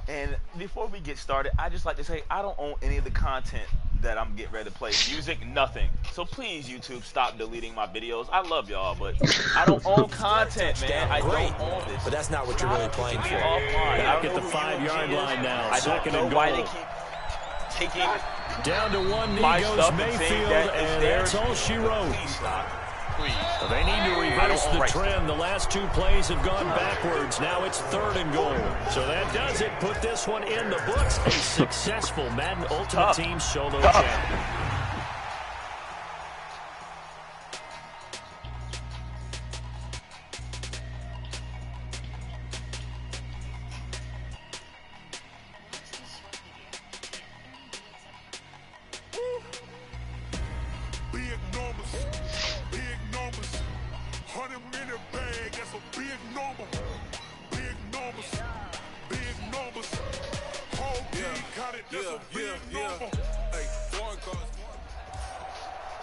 And before we get started, I just like to say I don't own any of the content that I'm getting ready to play. Music, nothing. So please, YouTube, stop deleting my videos. I love y'all, but I don't own content, man. I don't own this. But that's not what you're really playing for. Back at the 5-yard line now. Second and goal. Why they keep taking down to one knee my goes stuff and Mayfield, saying that and that's all she wrote. Please stop. Please. They need to reverse the trend. The last two plays have gone backwards. Now it's third and goal. So that does it. Put this one in the books. A successful Madden Ultimate Team solo champion.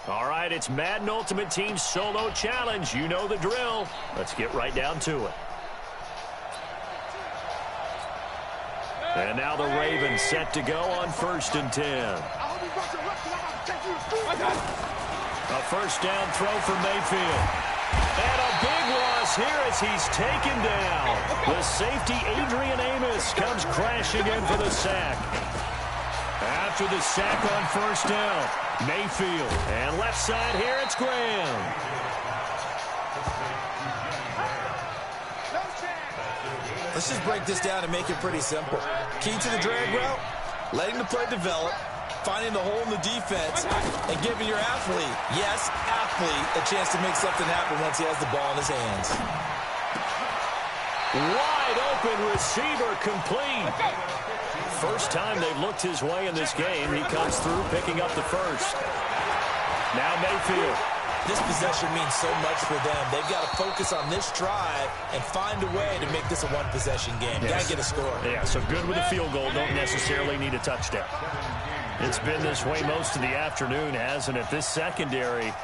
All right, it's Madden Ultimate Team Solo Challenge. You know the drill. Let's get right down to it. And now the Ravens set to go on 1st and 10. A first down throw for Mayfield. And a big loss here as he's taken down. The safety, Adrian Amos, comes crashing in for the sack. After the sack on 1st down, Mayfield. And left side here, it's Graham. Let's just break this down and make it pretty simple. Key to the drag route, letting the play develop, finding the hole in the defense, and giving your athlete, yes, athlete, a chance to make something happen once he has the ball in his hands. Wide open receiver complete. First time they've looked his way in this game. He comes through picking up the first. Now Mayfield. This possession means so much for them. They've got to focus on this drive and find a way to make this a one-possession game. Yes. Got to get a score. Yeah, so good with a field goal. Don't necessarily need a touchdown. It's been this way most of the afternoon, hasn't it? This secondary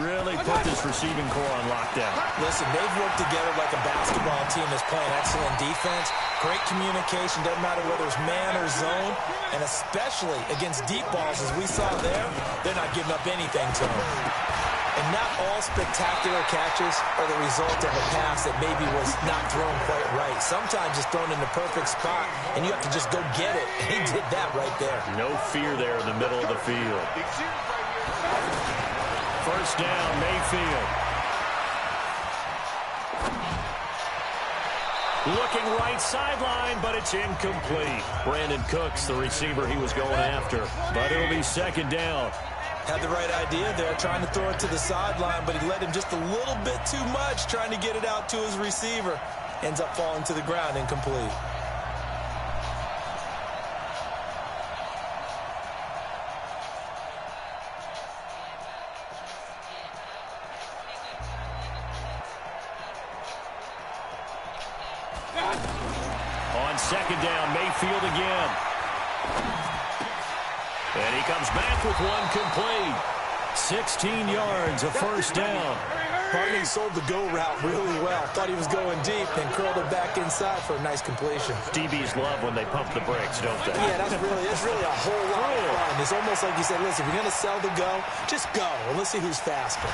really put this receiving core on lockdown. Listen, they've worked together like a basketball team that's playing excellent defense. Great communication, doesn't matter whether it's man or zone, and especially against deep balls, as we saw there, they're not giving up anything to them. And not all spectacular catches are the result of a pass that maybe was not thrown quite right. Sometimes it's thrown in the perfect spot, and you have to just go get it. He did that right there. No fear there in the middle of the field. First down, Mayfield. Looking right sideline, but it's incomplete. Brandon Cooks, the receiver he was going after. But it'll be second down. Had the right idea there, trying to throw it to the sideline, but he let him just a little bit too much, trying to get it out to his receiver. Ends up falling to the ground, incomplete. On second down, Mayfield again. And he comes back with one complete. 16 yards, a first down. Barney sold the go route really well. Thought he was going deep and curled it back inside for a nice completion. DBs love when they pump the brakes, don't they? Yeah, it's really a whole lot of fun. It's almost like you said, listen, if you're going to sell the go, just go. And let's see who's faster.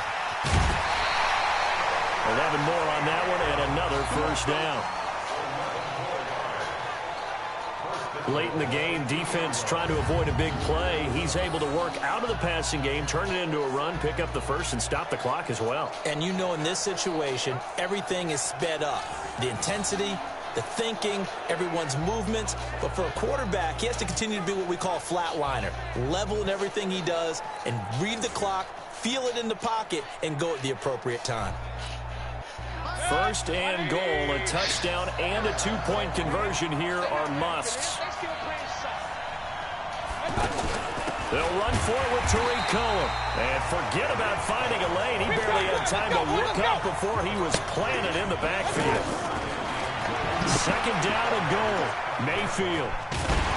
11 more on that one and another first down. Late in the game, defense trying to avoid a big play. He's able to work out of the passing game, turn it into a run, pick up the first, and stop the clock as well. And you know in this situation, everything is sped up. The intensity, the thinking, everyone's movements. But for a quarterback, he has to continue to be what we call a flatliner. Level in everything he does and read the clock, feel it in the pocket, and go at the appropriate time. First and goal, a touchdown and a two-point conversion here are musts. They'll run for it with Tariq Cohen. And forget about finding a lane. He barely had time to look up before he was planted in the backfield. Second down and goal. Mayfield.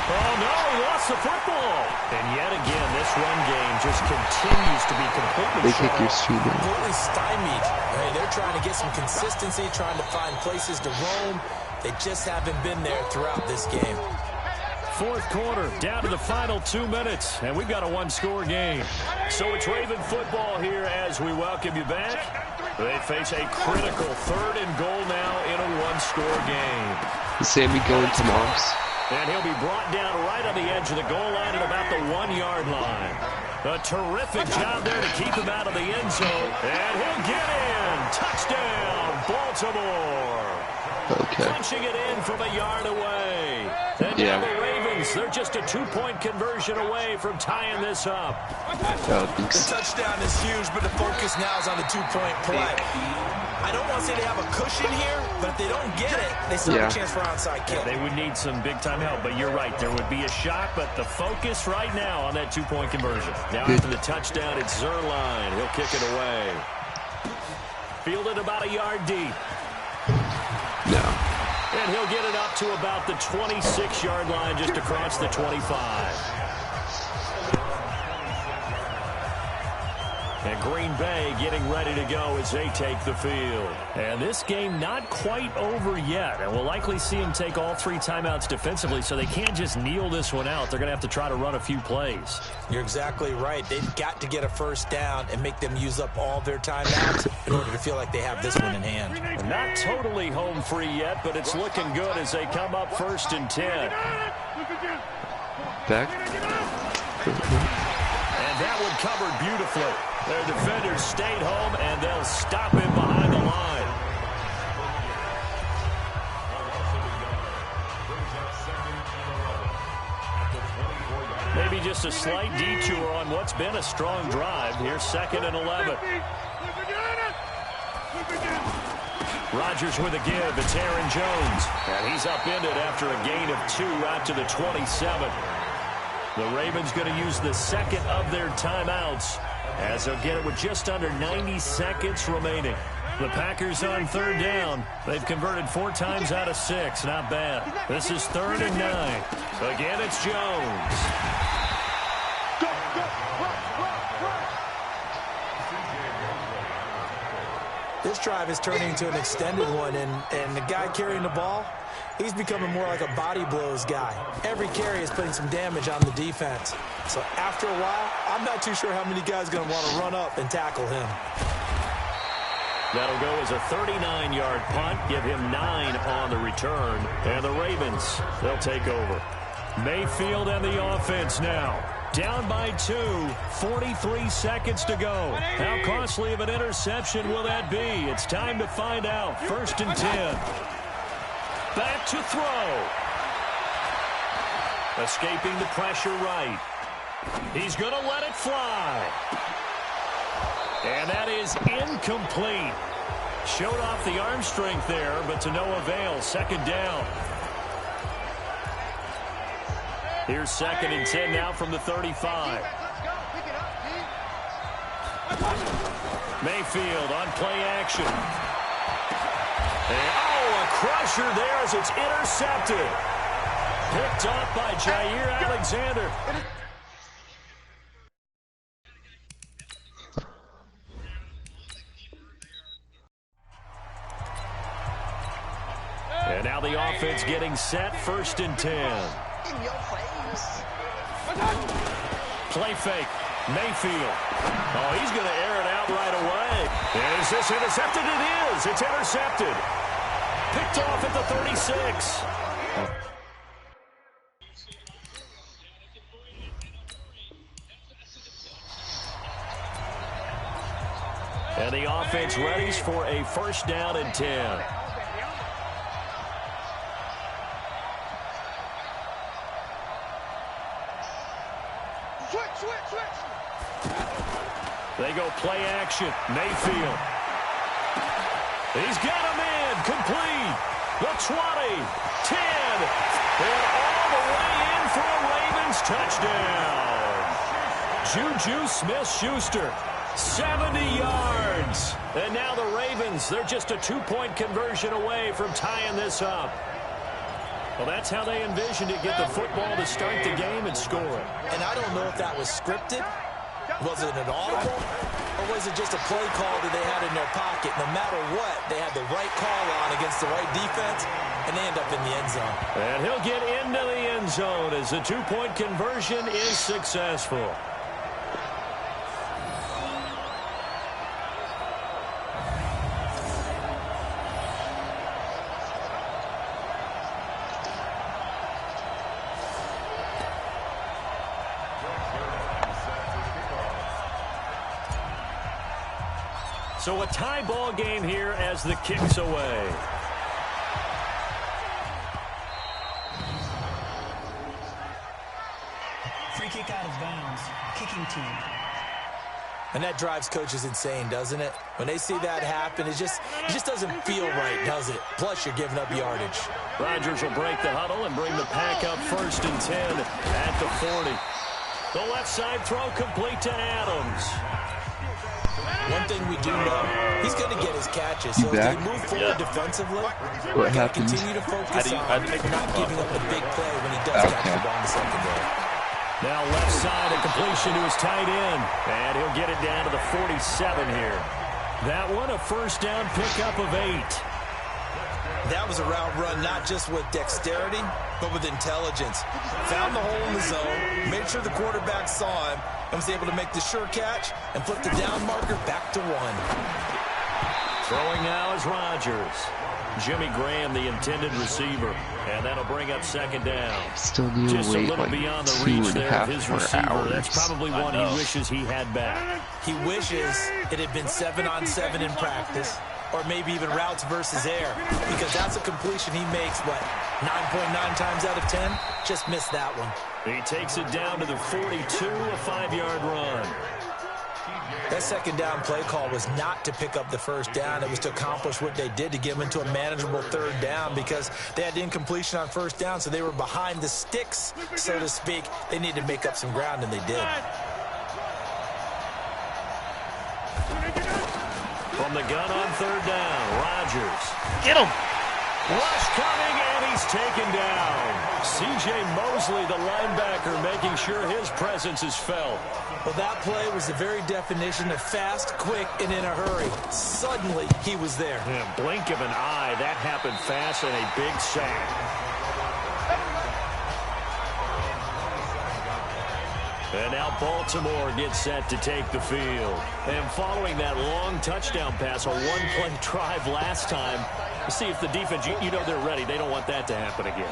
Oh, no, he lost the football. And yet again, this run game just continues to be completely completely stymied. Hey, they're trying to get some consistency, trying to find places to roam. They just haven't been there throughout this game. Fourth quarter, down to the final 2 minutes, and we've got a one-score game. So it's Raven football here as we welcome you back. They face a critical 3rd and goal now in a one-score game. Is Sammy going to Moss? And he'll be brought down right on the edge of the goal line at about the 1-yard line. A terrific job there to keep him out of the end zone. And he'll get in. Touchdown, Baltimore. Okay. Punching it in from a yard away. And now the Ravens, they're just a 2-point conversion away from tying this up. The touchdown is huge, but the focus now is on the 2-point play. I don't want to say they have a cushion here, but if they don't get it, they still have a chance for onside kick. They would need some big-time help, but you're right. There would be a shot, but the focus right now on that 2-point conversion. Now after the touchdown, it's Zerline. He'll kick it away. Fielded about a yard deep. No. And he'll get it up to about the 26-yard line, just across the 25. And Green Bay getting ready to go as they take the field. And this game not quite over yet. And we'll likely see them take all 3 timeouts defensively, so they can't just kneel this one out. They're going to have to try to run a few plays. You're exactly right. They've got to get a first down and make them use up all their timeouts in order to feel like they have this one in hand. And not totally home free yet, but it's looking good as they come up 1st and 10. Back. And that one covered beautifully. Their defenders stayed home, and they'll stop him behind the line. Maybe just a slight detour on what's been a strong drive. Here's 2nd and 11. Rodgers with a give. It's Aaron Jones. And he's upended after a gain of 2 out to the 27. The Ravens going to use the 2nd of their timeouts, as they'll get it with just under 90 seconds remaining. The Packers on 3rd down. They've converted 4 times out of 6. Not bad. This is 3rd and 9. Again, it's Jones. This drive is turning into an extended one, and the guy carrying the ball, he's becoming more like a body blows guy. Every carry is putting some damage on the defense. So after a while, I'm not too sure how many guys are going to want to run up and tackle him. That'll go as a 39-yard punt, give him 9 on the return. And the Ravens, they'll take over. Mayfield and the offense now. Down by 2, 43 seconds to go. How costly of an interception will that be? It's time to find out. 1st and 10. Back to throw. Escaping the pressure right. He's going to let it fly. And that is incomplete. Showed off the arm strength there, but to no avail. 2nd down. Here's 2nd and 10 now from the 35. Mayfield on play action. And, a crusher there as it's intercepted. Picked off by Jair Alexander. And now the offense getting set. 1st and 10. In your face. Play fake. Mayfield. Oh, he's going to air it out right away. Is this intercepted? It is. It's intercepted. Picked off at the 36. And the offense readies for a 1st down and 10. They go play action. Mayfield. He's got him in. Complete. The 20. 10. And all the way in for a Ravens touchdown. Juju Smith-Schuster. 70 yards. And now the Ravens, they're just a 2-point conversion away from tying this up. Well, that's how they envisioned it. Get the football to start the game and score it. And I don't know if that was scripted. Was it an audible? Or was it just a play call that they had in their pocket? No matter what, they had the right call on against the right defense, and they end up in the end zone. And he'll get into the end end zone as the two-point conversion is successful. So a tie ball game here as the kick's away. Free kick out of bounds. Kicking team. And that drives coaches insane, doesn't it? When they see that happen, it just doesn't feel right, does it? Plus, you're giving up yardage. Rodgers will break the huddle and bring the pack up 1st and 10 at the 40. The left side throw complete to Adams. One thing we do know, he's going to get his catches. So as they move forward defensively, we got to continue to focus on not giving up a big play when he does catch the ball in the secondary. Now left side, a completion to his tight end. And he'll get it down to the 47 here. That one, a first down pickup of 8. That was a route run not just with dexterity, but with intelligence. Found the hole in the zone, made sure the quarterback saw him, and was able to make the sure catch and flip the down marker back to 1. Throwing now is Rodgers. Jimmy Graham, the intended receiver. And that'll bring up 2nd down. Still need to Just a wait little like beyond the reach there of his 2.5 more receiver. hours. That's probably one he wishes he had back. He wishes it had been 7-on-7 in practice, or maybe even routes versus air, because that's a completion he makes, 9.9 times out of 10? Just missed that one. He takes it down to the 42, a 5-yard run. That 2nd down play call was not to pick up the 1st down. It was to accomplish what they did to get them into a manageable 3rd down because they had incompletion on 1st down, so they were behind the sticks, so to speak. They needed to make up some ground, and they did. From the gun on 3rd down, Rodgers. Get him! Rush coming, and he's taken down. C.J. Mosley, the linebacker, making sure his presence is felt. Well, that play was the very definition of fast, quick, and in a hurry. Suddenly, he was there. Yeah, blink of an eye, that happened fast, and a big sack. And now Baltimore gets set to take the field. And following that long touchdown pass, a one-play drive last time, see if the defense, you know they're ready. They don't want that to happen again.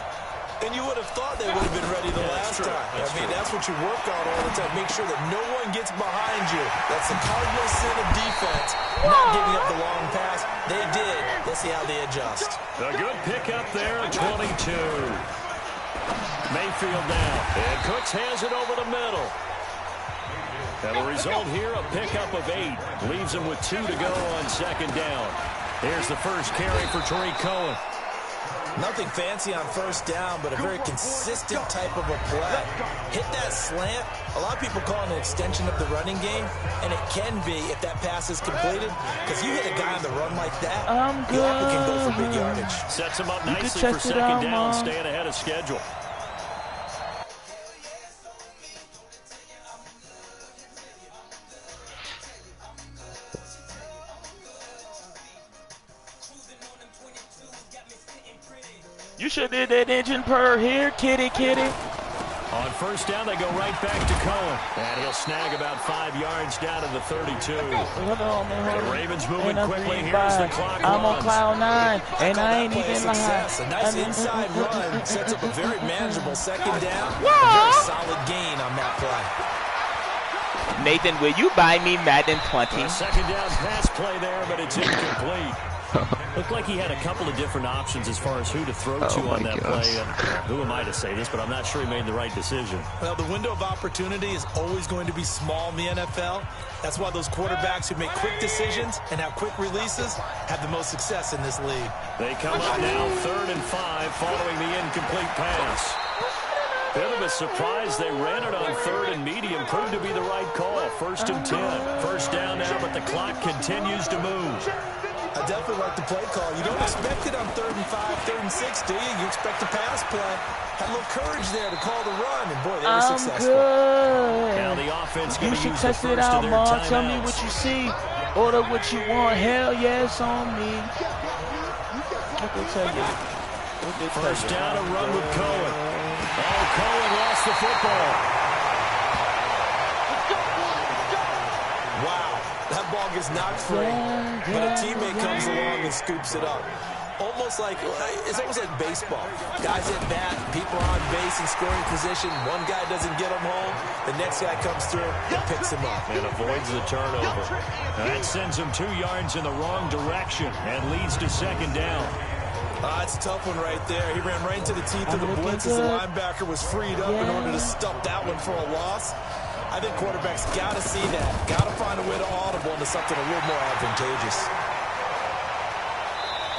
And you would have thought they would have been ready the last time. That's what you work on all the time. Make sure that no one gets behind you. That's the cardinal sin of defense, not giving up the long pass. They did. Let's see how they adjust. A good pickup there at 22. Mayfield now. And Cooks has it over the middle. And the result here, a pickup of 8. Leaves him with 2 to go on 2nd down. Here's the first carry for Tariq Cohen. Nothing fancy on 1st down, but a very consistent type of a play. Hit that slant. A lot of people call it an extension of the running game, and it can be if that pass is completed, because you hit a guy on the run like that, you often can go for big yardage. Sets him up nicely for 2nd down, staying ahead of schedule. You should did that engine purr here, kitty. On 1st down, they go right back to Cohen. And he'll snag about 5 yards down to the 32. The Ravens moving quickly. Here's the clock. I'm on cloud 9, and I ain't even lying. A nice inside run sets up a very manageable 2nd down. A very solid gain on that play. Nathan, will you buy me Madden 20? A 2nd down pass play there, but it's incomplete. Looked like he had a couple of different options as far as who to throw to on that play. And who am I to say this, but I'm not sure he made the right decision. Well, the window of opportunity is always going to be small in the NFL. That's why those quarterbacks who make quick decisions and have quick releases have the most success in this league. They come up now 3rd and 5 following the incomplete pass. Bit of a surprise. They ran it on 3rd and medium. Proved to be the right call. 1st and 10. 1st down now, but the clock continues to move. I definitely like the play call. You don't expect it on 3rd and 5, 3rd and 6, do you? You expect a pass play. Had a little courage there to call the run, and boy, they were successful. Good. Now the offense going You to should use the test it first out, of their Mom. timeouts. Tell me what you see. Order what you want. Hell yes on me. What they tell you? First down, a run with Cohen. Oh, is not free, but a teammate comes along and scoops it up. It's almost like baseball. Guys at bat, people are on base in scoring position. One guy doesn't get him home. The next guy comes through and picks him up. And avoids the turnover. That sends him 2 yards in the wrong direction and leads to second down. It's a tough one right there. He ran right into the teeth of the blitz as the linebacker was freed up in order to stop that one for a loss. I think quarterbacks got to see that. Got to find a way to audible into something a little more advantageous.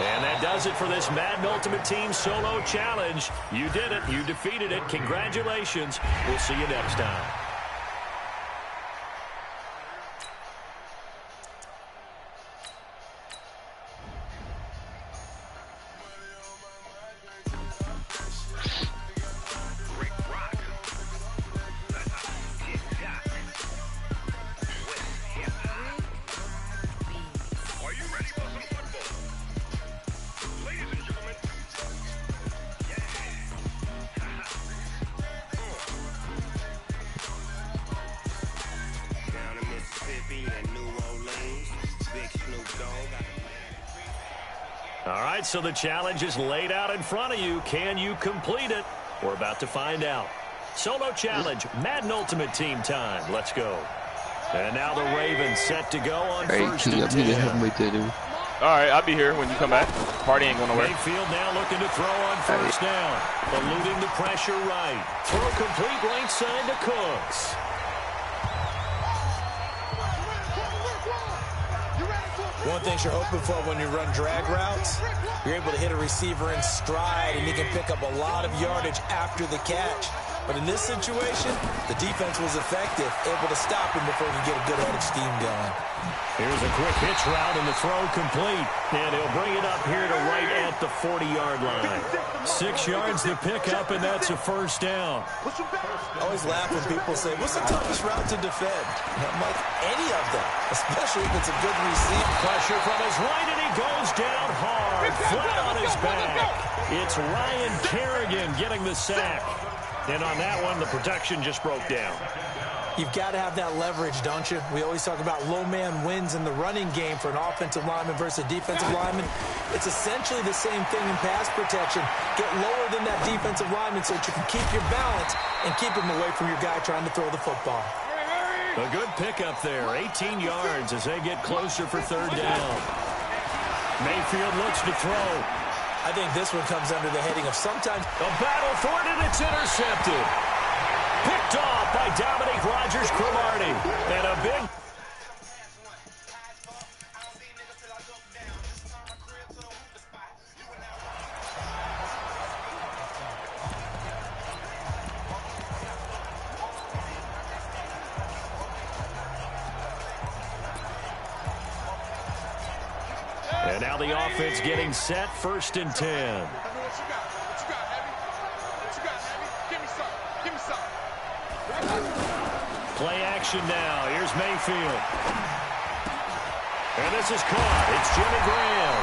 And that does it for this Madden Ultimate Team Solo Challenge. You did it. You defeated it. Congratulations. We'll see you next time. All right, so the challenge is laid out in front of you. Can you complete it? We're about to find out. Solo challenge, Madden Ultimate Team time. Let's go. And now the Ravens set to go on first and 10. All right, I'll be here when you come back. Party ain't going nowhere. Mayfield now looking to throw on first down. Eluding the pressure right. Throw complete right side to Cooks. One thing you're hoping for when you run drag routes, you're able to hit a receiver in stride, and he can pick up a lot of yardage after the catch. But in this situation, the defense was effective, able to stop him before he could get a good headed scheme going. Here's a quick hitch route, and the throw complete. And he'll bring it up here to right at the 40-yard line. 6 yards to pick up, and that's a first down. I always laugh when people say, what's the toughest route to defend? And I'm like, any of them, especially if it's a good receiver. Pressure from his right, and he goes down hard, flat on his back. It's Ryan Kerrigan getting the sack. And on that one, the protection just broke down. You've got to have that leverage, don't you? We always talk about low man wins in the running game for an offensive lineman versus a defensive lineman. It's essentially the same thing in pass protection. Get lower than that defensive lineman so that you can keep your balance and keep him away from your guy trying to throw the football. A good pickup there, 18 yards as they get closer for third down. Mayfield looks to throw. I think this one comes under the heading of sometimes a battle for it, and it's intercepted. Picked off by Dominique Rodgers-Cromartie. And a big... And now the offense getting set, first and 10. Play action now. Here's Mayfield. And this is caught. It's Jimmy Graham.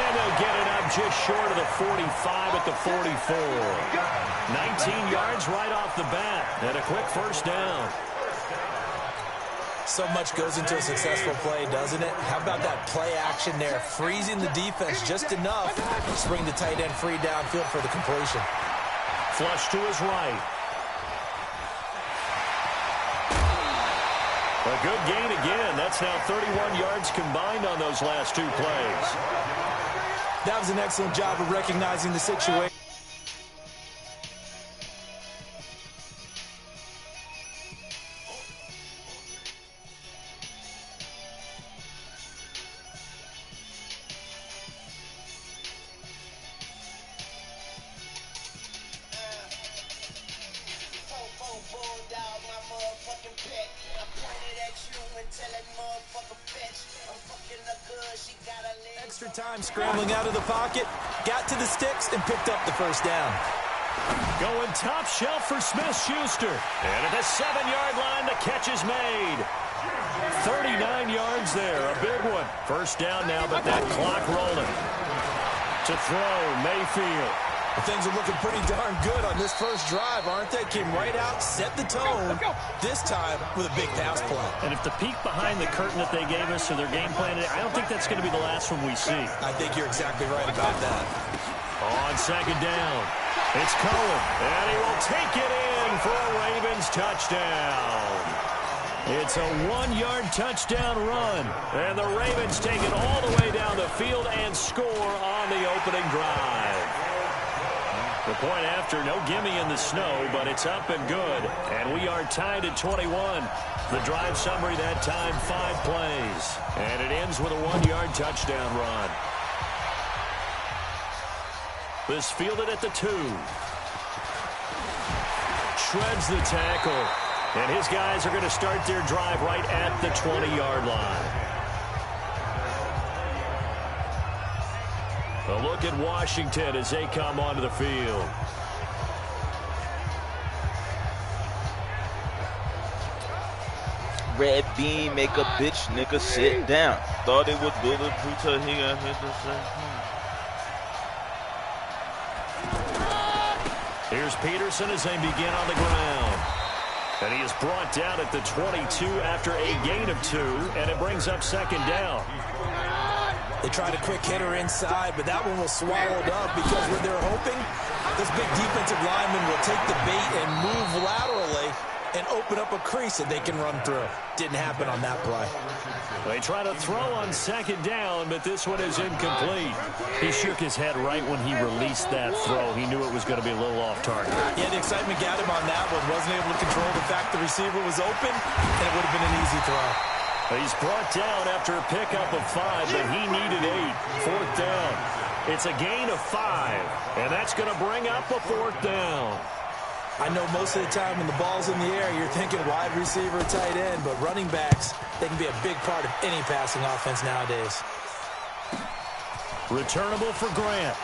And they'll get it up just short of the 45 at the 44. 19 yards right off the bat. And a quick first down. So much goes into a successful play, doesn't it? How about that play action there? Freezing the defense just enough to bring the tight end free downfield for the completion. Flush to his right. A good gain again. That's now 31 yards combined on those last 2 plays. That was an excellent job of recognizing the situation. Extra time scrambling out of the pocket, got to the sticks, and picked up the first down. Going top shelf for Smith-Schuster. And at the 7-yard line, the catch is made. 39 yards there, a big one. First down now, but that clock rolling. To throw, Mayfield. Well, things are looking pretty darn good on this first drive, aren't they? Came right out, set the tone, this time with a big pass play. And if the peek behind the curtain that they gave us or their game plan, I don't think that's going to be the last one we see. I think you're exactly right about that. On second down, it's Cohen, and he will take it in for a Ravens touchdown. It's a 1-yard touchdown run, and the Ravens take it all the way down the field and score on the opening drive. The point after, no gimme in the snow, but it's up and good, and we are tied at 21. The drive summary that time, 5 plays, and it ends with a 1-yard touchdown run. This fielded at the 2. Shreds the tackle. And his guys are going to start their drive right at the 20-yard line. A look at Washington as they come onto the field. Red bean make a bitch nigga sit down. Thought it was bulletproof till he got hit the same. Here's Peterson as they begin on the ground. And he is brought down at the 22 after a gain of 2, and it brings up second down. They tried a quick hitter inside, but that one was swallowed up because what they're hoping, this big defensive lineman will take the bait and move laterally and open up a crease that they can run through. Didn't happen on that play. They try to throw on second down, but this one is incomplete. He shook his head right when he released that throw. He knew it was going to be a little off target. Yeah, the excitement got him on that one. Wasn't able to control the fact the receiver was open, and it would have been an easy throw. He's brought down after a pickup of 5, but he needed 8. 4th down. It's a gain of 5, and that's going to bring up a 4th down. I know most of the time when the ball's in the air, you're thinking wide receiver, tight end, but running backs, they can be a big part of any passing offense nowadays. Returnable for Grant.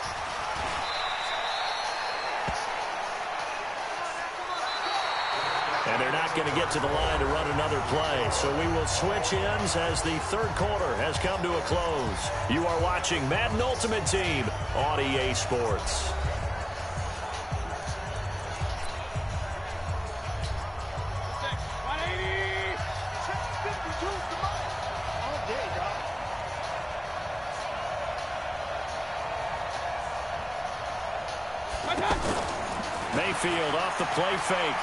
And they're not going to get to the line to run another play, so we will switch ends as the third quarter has come to a close. You are watching Madden Ultimate Team on EA Sports. Mayfield off the play fake.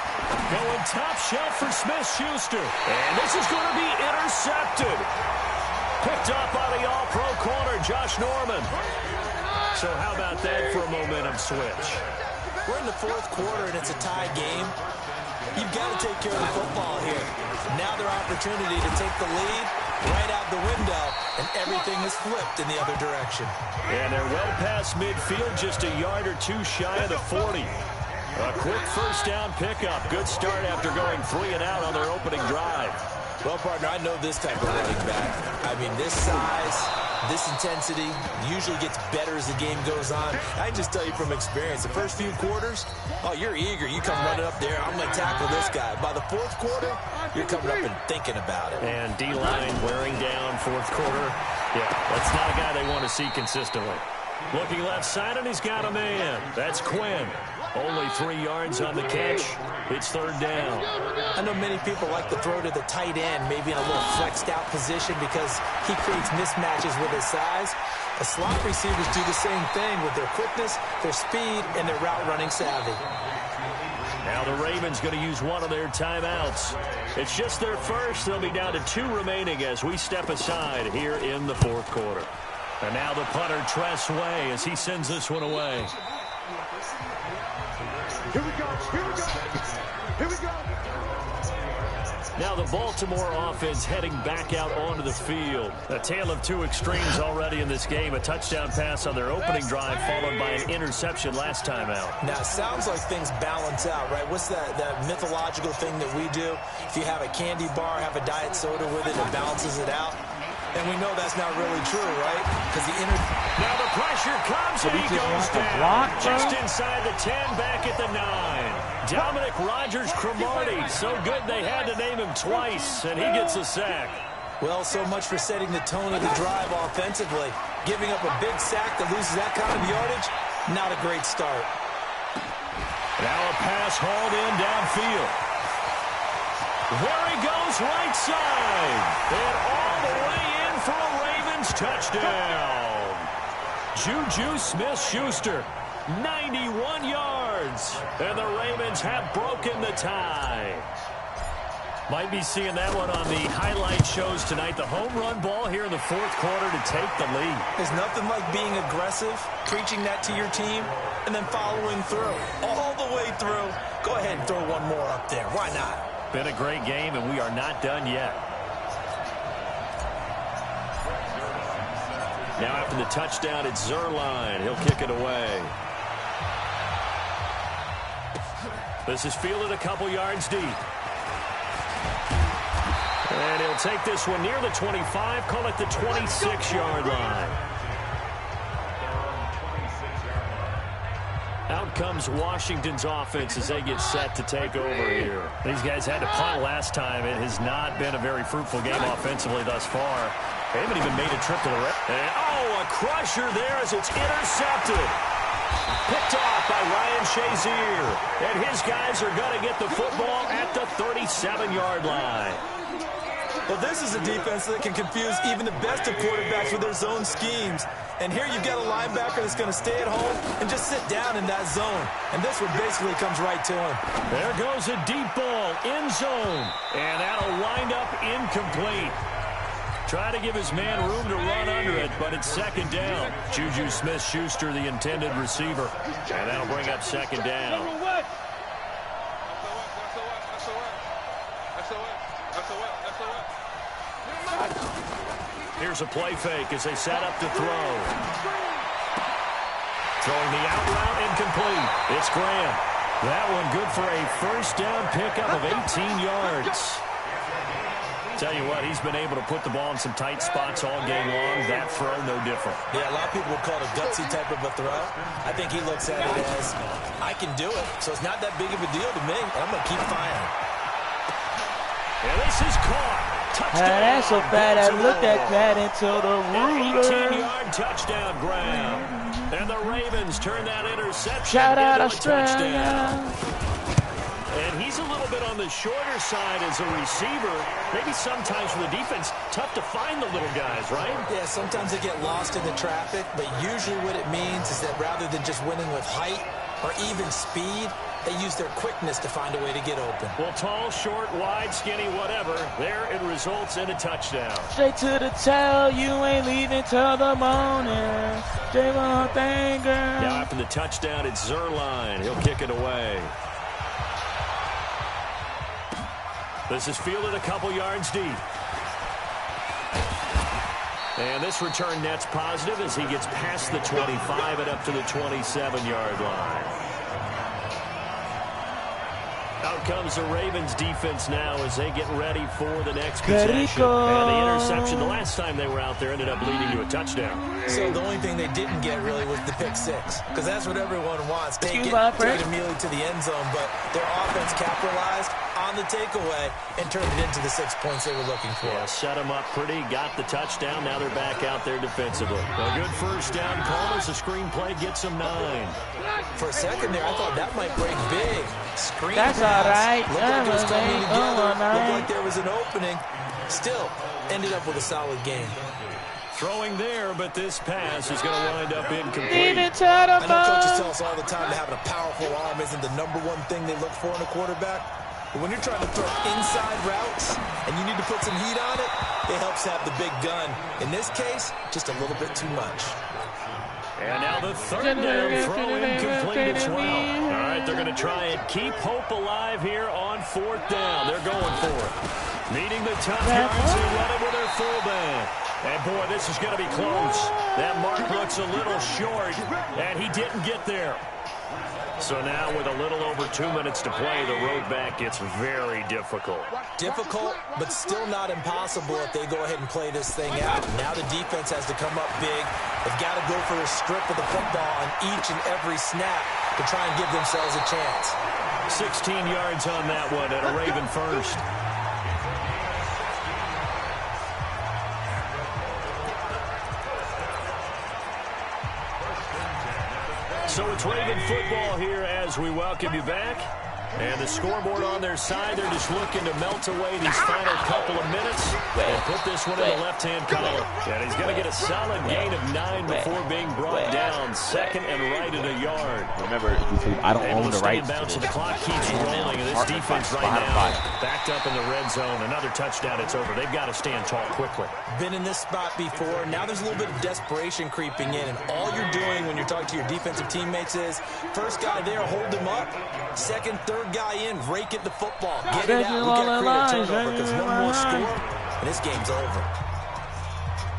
Going top shelf for Smith-Schuster. And this is going to be intercepted. Picked up by the all-pro corner, Josh Norman. So how about that for a momentum switch? We're in the 4th quarter, and it's a tie game. You've got to take care of the football here. Now their opportunity to take the lead right out the window, and everything is flipped in the other direction. And they're well past midfield, just a yard or 2 shy of the 40. A quick first down pickup. Good start after going 3 and out on their opening drive. Well, partner, I know this type of running back. I mean, this size, this intensity usually gets better as the game goes on. I can just tell you from experience, the first few quarters, oh, you're eager. You come running up there, I'm going to tackle this guy. By the 4th quarter, you're coming up and thinking about it. And D-line wearing down 4th quarter. Yeah, that's not a guy they want to see consistently. Looking left side, and he's got a man. That's Quinn. Only 3 yards on the catch. It's 3rd down. I know many people like to throw to the tight end, maybe in a little flexed out position because he creates mismatches with his size. The slot receivers do the same thing with their quickness, their speed, and their route running savvy. Now the Ravens going to use one of their timeouts. It's just their first. They'll be down to 2 remaining as we step aside here in the 4th quarter. And now the punter, Tress Way, as he sends this one away. Here we go. Here we go. Here we go. Now the Baltimore offense heading back out onto the field. A tale of 2 extremes already in this game. A touchdown pass on their opening drive followed by an interception last time out. Now, it sounds like things balance out, right? What's that mythological thing that we do? If you have a candy bar, have a diet soda with it, it balances it out. And we know that's not really true, right? Because now the pressure comes and he goes down. Just inside the 10, back at the 9. Dominic Rodgers-Cromartie. So good they had to name him twice, and he gets a sack. Well, so much for setting the tone of the drive offensively. Giving up a big sack that loses that kind of yardage, not a great start. Now a pass hauled in downfield. There he goes right side. And all the way in for a Ravens touchdown. Juju Smith-Schuster, 91 yards. And the Ravens have broken the tie. Might be seeing that one on the highlight shows tonight. The home run ball here in the fourth quarter to take the lead. There's nothing like being aggressive, preaching that to your team, and then following through. All the way through. Go ahead and throw one more up there. Why not? Been a great game, and we are not done yet. Now after the touchdown, it's Zuerlein. He'll kick it away. This is fielded a couple yards deep. And he'll take this one near the 25, call it the 26-yard line. Out comes Washington's offense as they get set to take over here. These guys had to punt last time. It has not been a very fruitful game offensively thus far. They haven't even made a trip to the red. And, oh, a crusher there as it's intercepted. Picked off by Ryan Shazier. And his guys are going to get the football at the 37-yard line. Well, this is a defense that can confuse even the best of quarterbacks with their zone schemes. And here you've got a linebacker that's going to stay at home and just sit down in that zone. And this one basically comes right to him. There goes a deep ball in zone. And that'll wind up incomplete. Try to give his man room to run under it, but it's second down. Juju Smith-Schuster, the intended receiver. And that'll bring up second down. Here's a play fake as they set up to throw. Throwing the out route incomplete. It's Graham. That one good for a first down pickup of 18 yards. Tell you what, he's been able to put the ball in some tight spots all game long. That throw, no different. Yeah, a lot of people would call it a gutsy type of a throw. I think he looks at it as, I can do it, so it's not that big of a deal to me. I'm going to keep firing. And this is caught. Touchdown. That's so bad. I looked at that until the ruler. 18-yard touchdown grab. And the Ravens turn that interception Shout out into a touchdown. Australia. And he's a little bit on the shorter side as a receiver. Maybe sometimes for the defense, tough to find the little guys, right? Yeah, sometimes they get lost in the traffic, but usually what it means is that rather than just winning with height or even speed, they use their quickness to find a way to get open. Well, tall, short, wide, skinny, whatever, there it results in a touchdown. Straight to the tail, you ain't leaving till the morning. J-Bone thing, girl. Now after the touchdown, it's Zuerlein. He'll kick it away. This is fielded a couple yards deep. And this return net's positive as he gets past the 25 and up to the 27-yard line. Out comes the Ravens defense now as they get ready for the next possession. And the interception the last time they were out there ended up leading to a touchdown. So the only thing they didn't get really was the pick six, because that's what everyone wants. Take it immediately to the end zone, but their offense capitalized on the takeaway and turned it into the 6 points they were looking for. Yeah, set them up pretty, got the touchdown. Now they're back out there defensively. A good first down call as the screenplay gets them 9. For a second there, I thought that might break big. Screen That's pass. all right. Looked like it was coming together. Looked like there was an opening. Still, ended up with a solid game. Throwing there, but this pass is going to wind up incomplete. I know coaches tell us all the time that having a powerful arm isn't the #1 thing they look for in a quarterback. But when you're trying to throw inside routes and you need to put some heat on it, it helps have the big gun. In this case, just a little bit too much. And now the third down throw incomplete as well. All right, they're going to try and keep hope alive here on 4th down. They're going for it. Needing the tough yards, they run it with their fullback. And boy, this is going to be close. That mark looks a little short, and he didn't get there. So now with a little over 2 minutes to play, the road back gets very difficult. Difficult, but still not impossible if they go ahead and play this thing out. Now the defense has to come up big. They've got to go for a strip of the football on each and every snap to try and give themselves a chance. 16 yards on that one and a Raven first. So it's Raven football here as we welcome you back. And the scoreboard on their side, they're just looking to melt away these final couple of minutes and put this one in the left-hand column. And he's going to get a solid gain of 9 before being brought down. Second and right at a yard. Remember, I don't own the rights to this. The clock keeps rolling, and this defense right now backed up in the red zone. Another touchdown, it's over. They've got to stand tall quickly. Been in this spot before. Now there's a little bit of desperation creeping in, and all you're doing when you're talking to your defensive teammates is, first guy there, hold him up. Second, third guy in, rake at the football. Get it out. We got to create a turnover because one more score, and this game's over.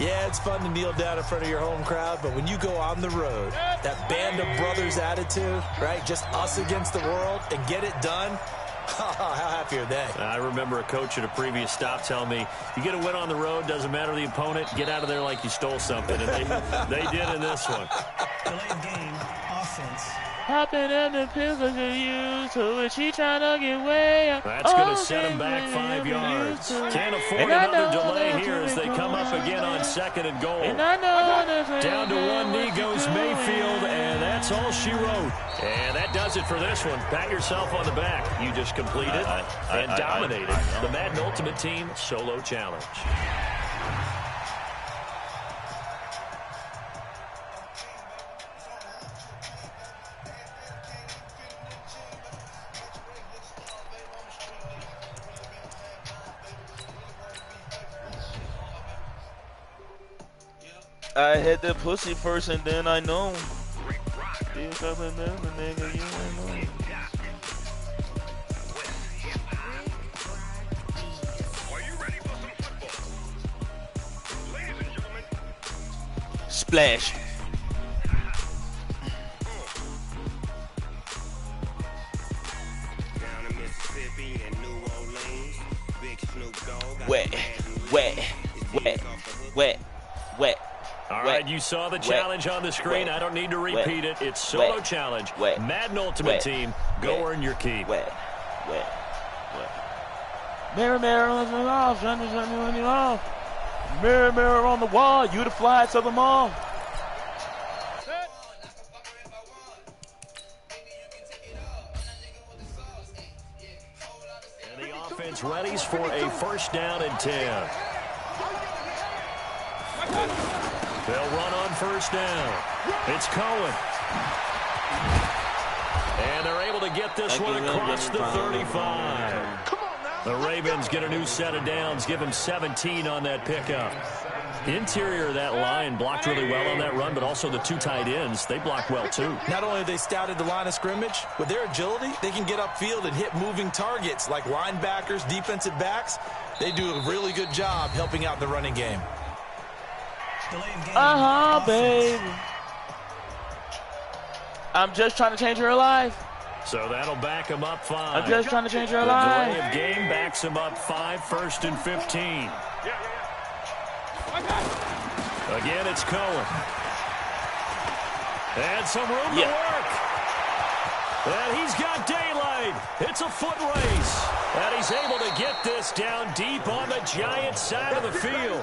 Yeah, it's fun to kneel down in front of your home crowd, but when you go on the road, that band of brothers attitude, right, just us against the world, and get it done, how happy are they? I remember a coach at a previous stop telling me, you get a win on the road, doesn't matter the opponent, get out of there like you stole something. And they did in this one. Delayed game, offense. Hopping in the pistol to you, to which he trying to get way up. That's going to set him back 5 yards. Can't afford another delay here as they come up again on second and goal. Down to one knee goes Mayfield, and that's all she wrote. And that does it for this one. Pat yourself on the back. You just completed and dominated the Madden Ultimate Team Solo Challenge. I hit the pussy first and then I know. Nigga, you know. Splash. Wet, wet, wet, wet, wet. All right, you saw the challenge on the screen. I don't need to repeat it. It's Solo Challenge. Madden Ultimate Team. Go earn your key. Mirror, mirror on the wall. Mirror, mirror on the wall. You the fly to the mall. And the offense readies for a first down and 10. They'll run on first down. It's Cohen. And they're able to get this one across the 35. The Ravens get a new set of downs. Give them 17 on that pickup. The interior of that line blocked really well on that run, but also the two tight ends, they blocked well too. Not only have they scouted the line of scrimmage, with their agility, they can get upfield and hit moving targets like linebackers, defensive backs. They do a really good job helping out the running game. Baby. I'm just trying to change her life. So that'll back him up 5. I'm just trying to change her the life. Delay of game backs him up 5, 1st and 15. Again, it's Cohen. And some room to work. And he's got daylight. It's a foot race. And he's able to get this down deep on the Giants side of the field.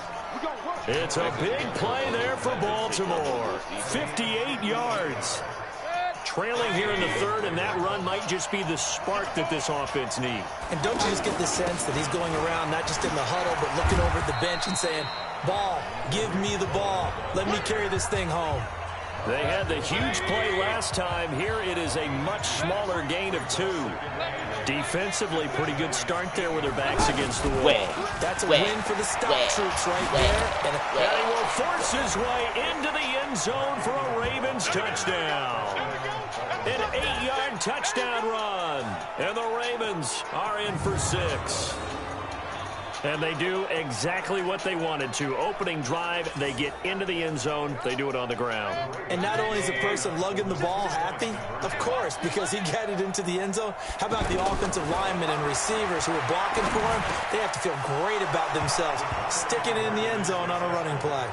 It's a big play there for Baltimore. 58 yards. Trailing here in the third, and that run might just be the spark that this offense needs. And don't you just get the sense that he's going around not just in the huddle, but looking over at the bench and saying, ball, give me the ball. Let me carry this thing home. They had the huge play last time. Here it is a much smaller gain of 2. Defensively, pretty good start there with their backs against the wall. That's a win for the stop troops right there. And he will force his way into the end zone for a Ravens touchdown. An 8-yard touchdown run. And the Ravens are in for 6. And they do exactly what they wanted to. Opening drive, they get into the end zone. They do it on the ground. And not only is the person lugging the ball happy, of course, because he got it into the end zone. How about the offensive linemen and receivers who are blocking for him? They have to feel great about themselves, sticking it in the end zone on a running play.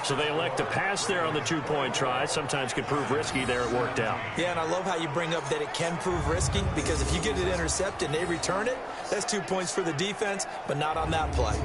So they elect to pass there on the two-point try. Sometimes could prove risky. There it worked out. Yeah, and I love how you bring up that it can prove risky, because if you get it intercepted and they return it, that's 2 points for the defense, but not on that play.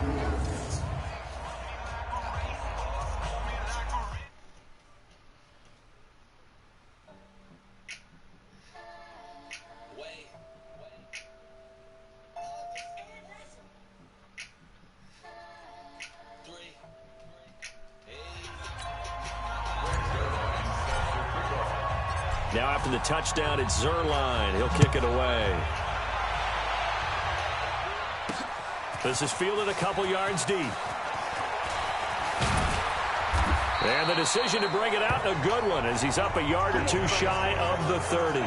after the touchdown, it's Zerline. He'll kick it away. This is fielded a couple yards deep. And the decision to bring it out, a good one, as he's up a yard or two shy of the 30.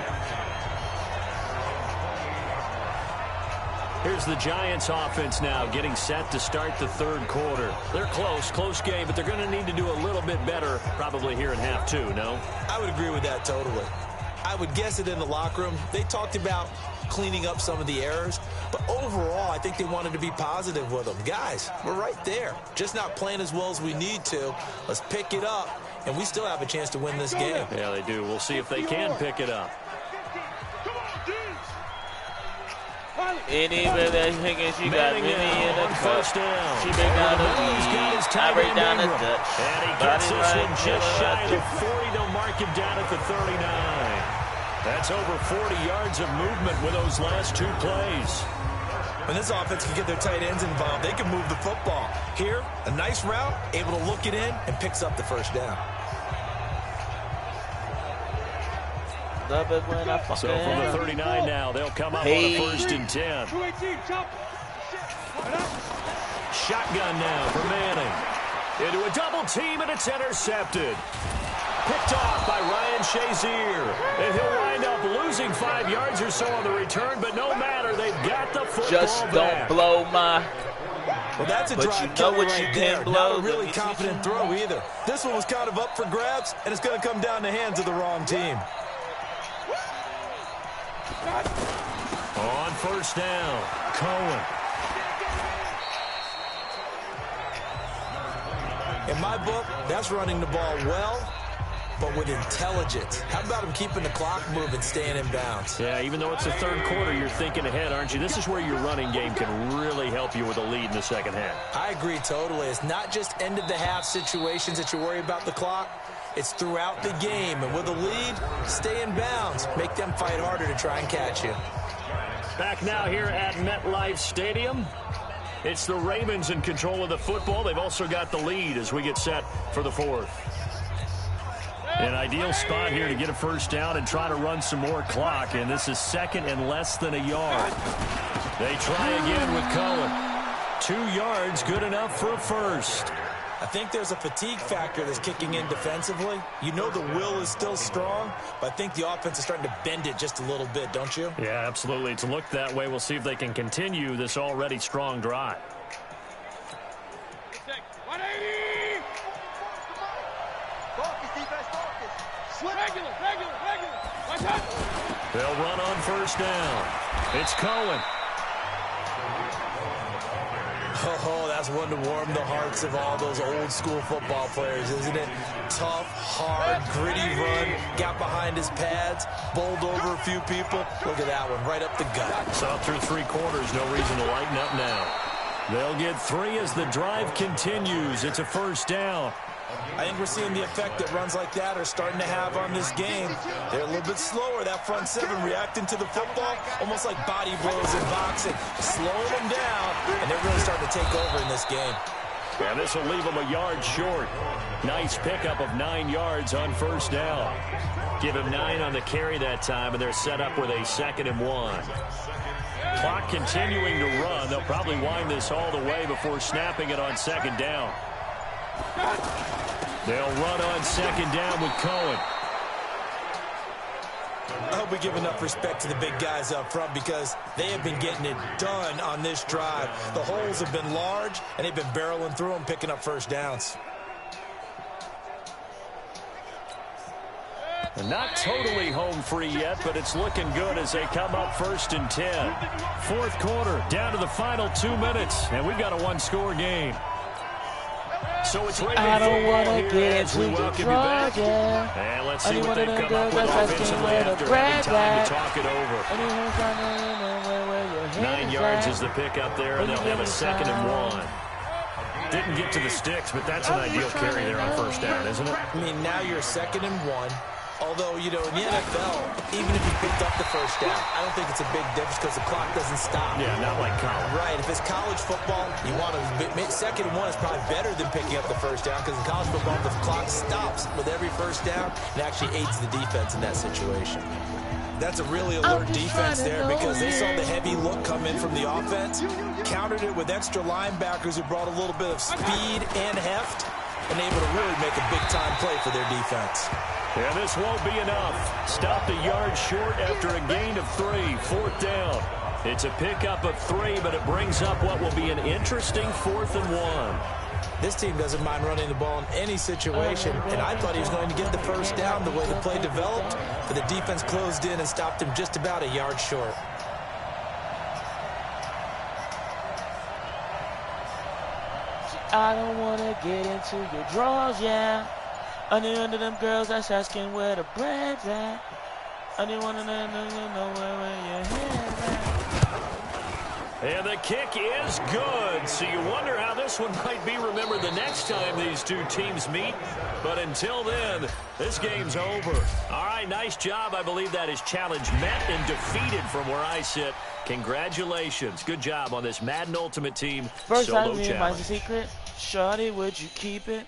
Here's the Giants offense now getting set to start the third quarter. They're close game, but they're going to need to do a little bit better probably here in half two, no? I would agree with that totally. I would guess it in the locker room. They talked about cleaning up some of the errors, but overall, I think they wanted to be positive with them. Guys, we're right there. Just not playing as well as we need to. Let's pick it up, and we still have a chance to win this game. Yeah, they do. We'll see if they can pick it up. Anybody that's thinking she got Vinny in the first down. She break down the lead. I break down the Dutch. And he gets this one just shy of 40. They'll mark him down at the 39. That's over 40 yards of movement with those last two plays. When this offense can get their tight ends involved, they can move the football. Here, a nice route, able to look it in, and picks up the first down. So from the 39 now, they'll come up on a 1st and 10. Shotgun now for Manning. Into a double team, and it's intercepted. Picked off by Ryan Shazier. And he'll wind up losing 5 yards or so on the return, but no matter, they've got the football Just back. don't blow my... Well, that's a drive killer right there. Not a really confident throw either. This one was kind of up for grabs, and it's going to come down the hands of the wrong team. On first down, Cohen. In my book, that's running the ball well, but with intelligence. How about him keeping the clock moving, staying in bounds? Yeah, even though it's the third quarter, you're thinking ahead, aren't you? This is where your running game can really help you with a lead in the second half. I agree totally. It's not just end-of-the-half situations that you worry about the clock. It's throughout the game. And with a lead, stay in bounds. Make them fight harder to try and catch you. Back now here at MetLife Stadium. It's the Ravens in control of the football. They've also got the lead as we get set for the fourth. An ideal spot here to get a first down and try to run some more clock. And this is second and less than a yard. They try again with Cohen. 2 yards, good enough for a first. I think there's a fatigue factor that's kicking in defensively. You know the will is still strong, but I think the offense is starting to bend it just a little bit, don't you? Yeah, absolutely. It's looked that way. We'll see if they can continue this already strong drive. They'll run on first down. It's Cohen. Oh, that's one to warm the hearts of all those old school football players, isn't it? Tough, hard, gritty run, got behind his pads, bowled over a few people. Look at that one, right up the gut. Saw through 3 quarters, no reason to lighten up now. They'll get 3 as the drive continues. It's a first down. I think we're seeing the effect that runs like that are starting to have on this game. They're a little bit slower, that front 7 reacting to the football, almost like body blows in boxing, slowing them down, and they're really starting to take over in this game. And this will leave them a yard short. Nice pickup of 9 yards on first down. Give him 9 on the carry that time, and they're set up with a 2nd and 1. Clock continuing to run. They'll probably wind this all the way before snapping it on 2nd down. They'll run on 2nd down with Cohen. I hope we give enough respect to the big guys up front because they have been getting it done on this drive. The holes have been large, and they've been barreling through them, picking up first downs. Not totally home free yet, but it's looking good as they come up 1st and 10. Fourth quarter, down to the final 2 minutes, and we've got a 1-score game. So it's Raven I don't want to get as we into welcome you back. And let's see what they've come up with offensively after having time to talk it over. 9 yards is the pickup there, and they'll have a 2nd and 1. Didn't get to the sticks, but that's an ideal carry there on first down, isn't it? I mean, now you're 2nd and 1. Although, you know, in the NFL, even if you picked up the first down, I don't think it's a big difference because the clock doesn't stop. Yeah, not like college. Right. If it's college football, you want to second and one is probably better than picking up the first down because in college football, the clock stops with every first down and actually aids the defense in that situation. That's a really alert defense there because they saw the heavy look come in from the offense, countered it with extra linebackers who brought a little bit of speed and heft, and able to really make a big-time play for their defense. Yeah, this won't be enough. Stopped a yard short after a gain of 3, 4th down. It's a pickup of 3, but it brings up what will be an interesting 4th and 1. This team doesn't mind running the ball in any situation, and I thought he was going to get the first down the way the play developed, but the defense closed in and stopped him just about a yard short. I don't want to get into your drawers, yeah. Under them girls that's asking where the bread's at. I didn't want to know where your head's at. And the kick is good. So you wonder how this one might be remembered the next time these two teams meet. But until then, this game's over. All right, nice job. I believe that is challenge met and defeated from where I sit. Congratulations. Good job on this Madden Ultimate Team First solo time challenge. my secret. Shawty, would you keep it?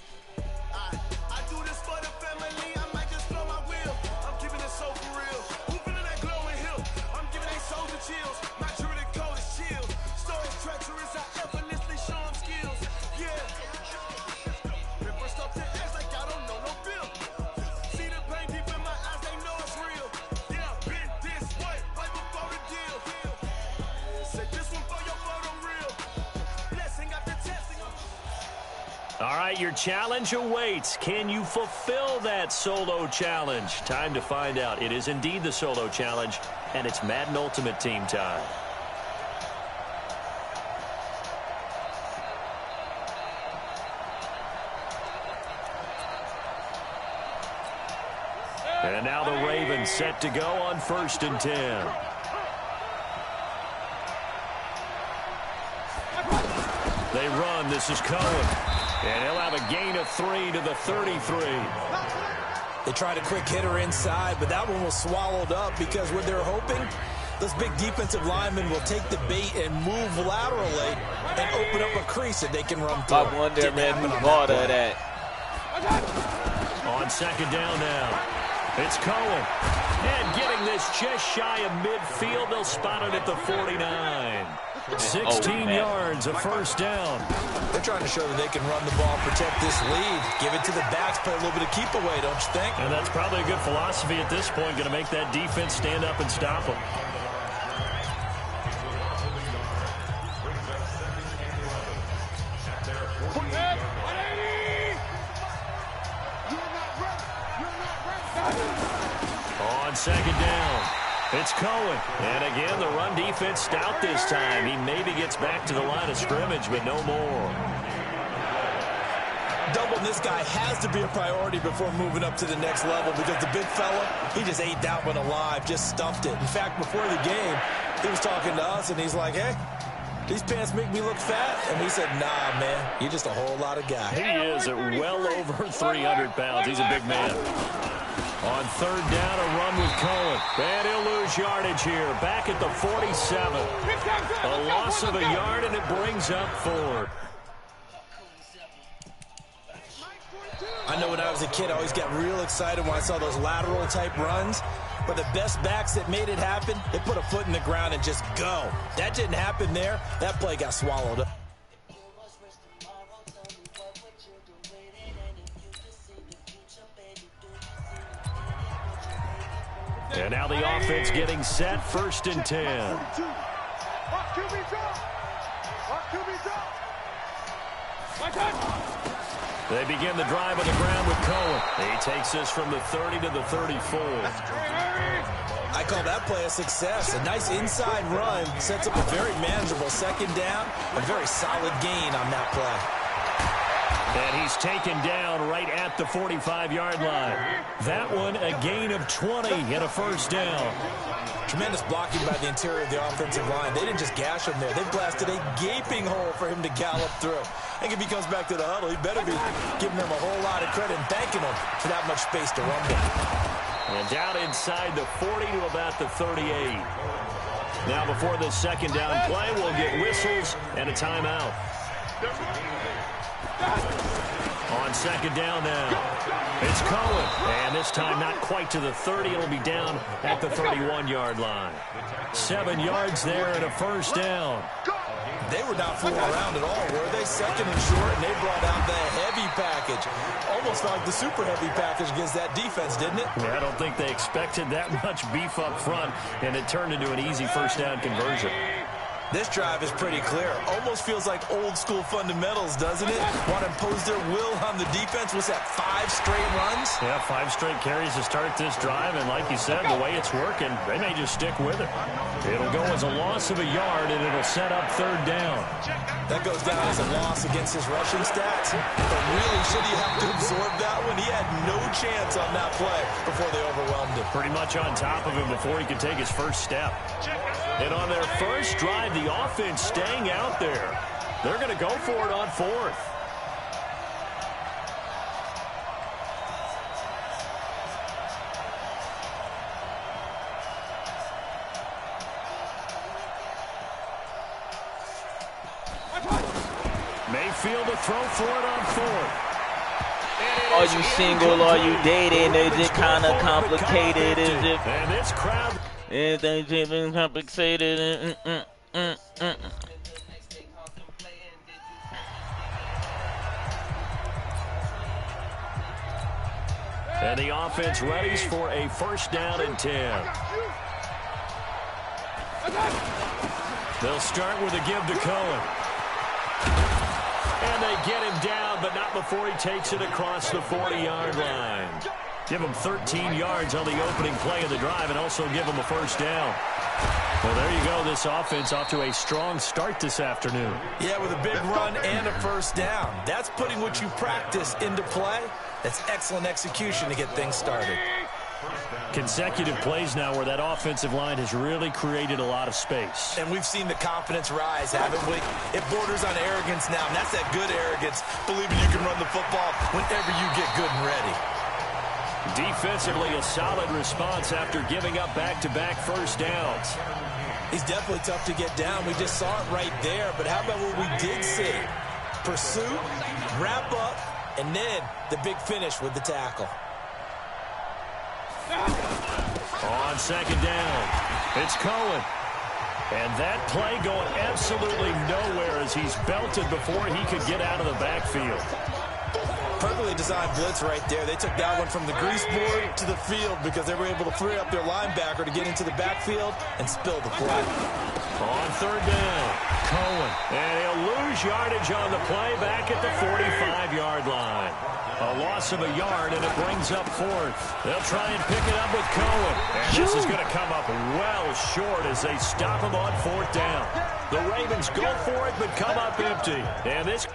All right, your challenge awaits. Can you fulfill that solo challenge? Time to find out. It is indeed the solo challenge, and it's Madden Ultimate Team time. And now the Ravens set to go on 1st and 10. They run. This is Cohen. And he'll have a gain of 3 to the 33. They tried a quick hitter inside, but that one was swallowed up because what they're hoping, those big defensive linemen will take the bait and move laterally and open up a crease that they can run through. I wonder, man, who bought that. On 2nd down now, it's Cohen. And getting this just shy of midfield, they'll spot it at the 49. 16 yards, a 1st down. They're trying to show that they can run the ball, protect this lead, give it to the backs, play a little bit of keep away, don't you think? And that's probably a good philosophy at this point, going to make that defense stand up and stop them. On 2nd down, it's Cohen. And again, the run defense stout this time. He maybe gets back to the line of scrimmage, but no more. Doubling this guy has to be a priority before moving up to the next level because the big fella, he just ate that one alive, just stuffed it. In fact, before the game, he was talking to us, and he's like, hey, these pants make me look fat. And we said, nah, man, you're just a whole lot of guy. He is at well over 300 pounds. He's a big man. On 3rd down, a run with Cohen. And he'll lose yardage here. Back at the 47. A loss of a yard, and it brings up 4. I know when I was a kid, I always got real excited when I saw those lateral-type runs. But the best backs that made it happen, they put a foot in the ground and just go. That didn't happen there. That play got swallowed up. And now the offense getting set, 1st and 10. They begin the drive on the ground with Cohen. He takes this from the 30 to the 34. I call that play a success. A nice inside run sets up a very manageable 2nd down. A very solid gain on that play. And he's taken down right at the 45-yard line. That one, a gain of 20 and a 1st down. Tremendous blocking by the interior of the offensive line. They didn't just gash him there. They blasted a gaping hole for him to gallop through. I think if he comes back to the huddle, he better be giving them a whole lot of credit and thanking them for that much space to run with. And down inside the 40 to about the 38. Now before the second down play, we'll get whistles and a timeout. On second down now, it's Cohen. And this time not quite to the 30. It'll be down at the 31-yard line. 7 yards there and a first down. They were not fooling around at all, were they? Second and short, and they brought out the heavy package. Almost like the super heavy package against that defense, didn't it? Yeah, I don't think they expected that much beef up front, and it turned into an easy first down conversion. This drive is pretty clear. Almost feels like old school fundamentals, doesn't it? Want to impose their will on the defense. Was that 5 straight runs? Yeah, 5 straight carries to start this drive, and like you said, the way it's working, they may just stick with it. It'll go as a loss of a yard, and it'll set up third down. That goes down as a loss against his rushing stats. But really, should he have to absorb that one? He had no chance on that play before they overwhelmed him. Pretty much on top of him before he could take his first step. And on their first drive, the offense staying out there. They're going to go for it on 4th. Mayfield to throw for it on 4th. Are you single? Are you dating? Is it kind of complicated? Is it? And this crowd. Is it complicated? And the offense readies for a first down and 10. They'll start with a give to Cohen. And they get him down, but not before he takes it across the 40-yard line. Give him 13 yards on the opening play of the drive and also give him a first down. Well, there you go. This offense off to a strong start this afternoon. Yeah, with a big run and a first down. That's putting what you practice into play. That's excellent execution to get things started. Consecutive plays now where that offensive line has really created a lot of space. And we've seen the confidence rise, haven't we? It borders on arrogance now, and that's that good arrogance, believing you can run the football whenever you get good and ready. Defensively, a solid response after giving up back-to-back first downs. He's definitely tough to get down. We just saw it right there, but how about what we did see? Pursuit, wrap up, and then the big finish with the tackle. On second down, it's Cohen. And that play going absolutely nowhere as he's belted before he could get out of the backfield. Perfectly designed blitz right there. They took that one from the grease board to the field because they were able to free up their linebacker to get into the backfield and spill the play. On third down, Cohen. And he'll lose yardage on the play back at the 45-yard line. A loss of a yard, and it brings up 4th. They'll try and pick it up with Cohen. And this is going to come up well short as they stop him on 4th down. The Ravens go for it, but come up empty. And this...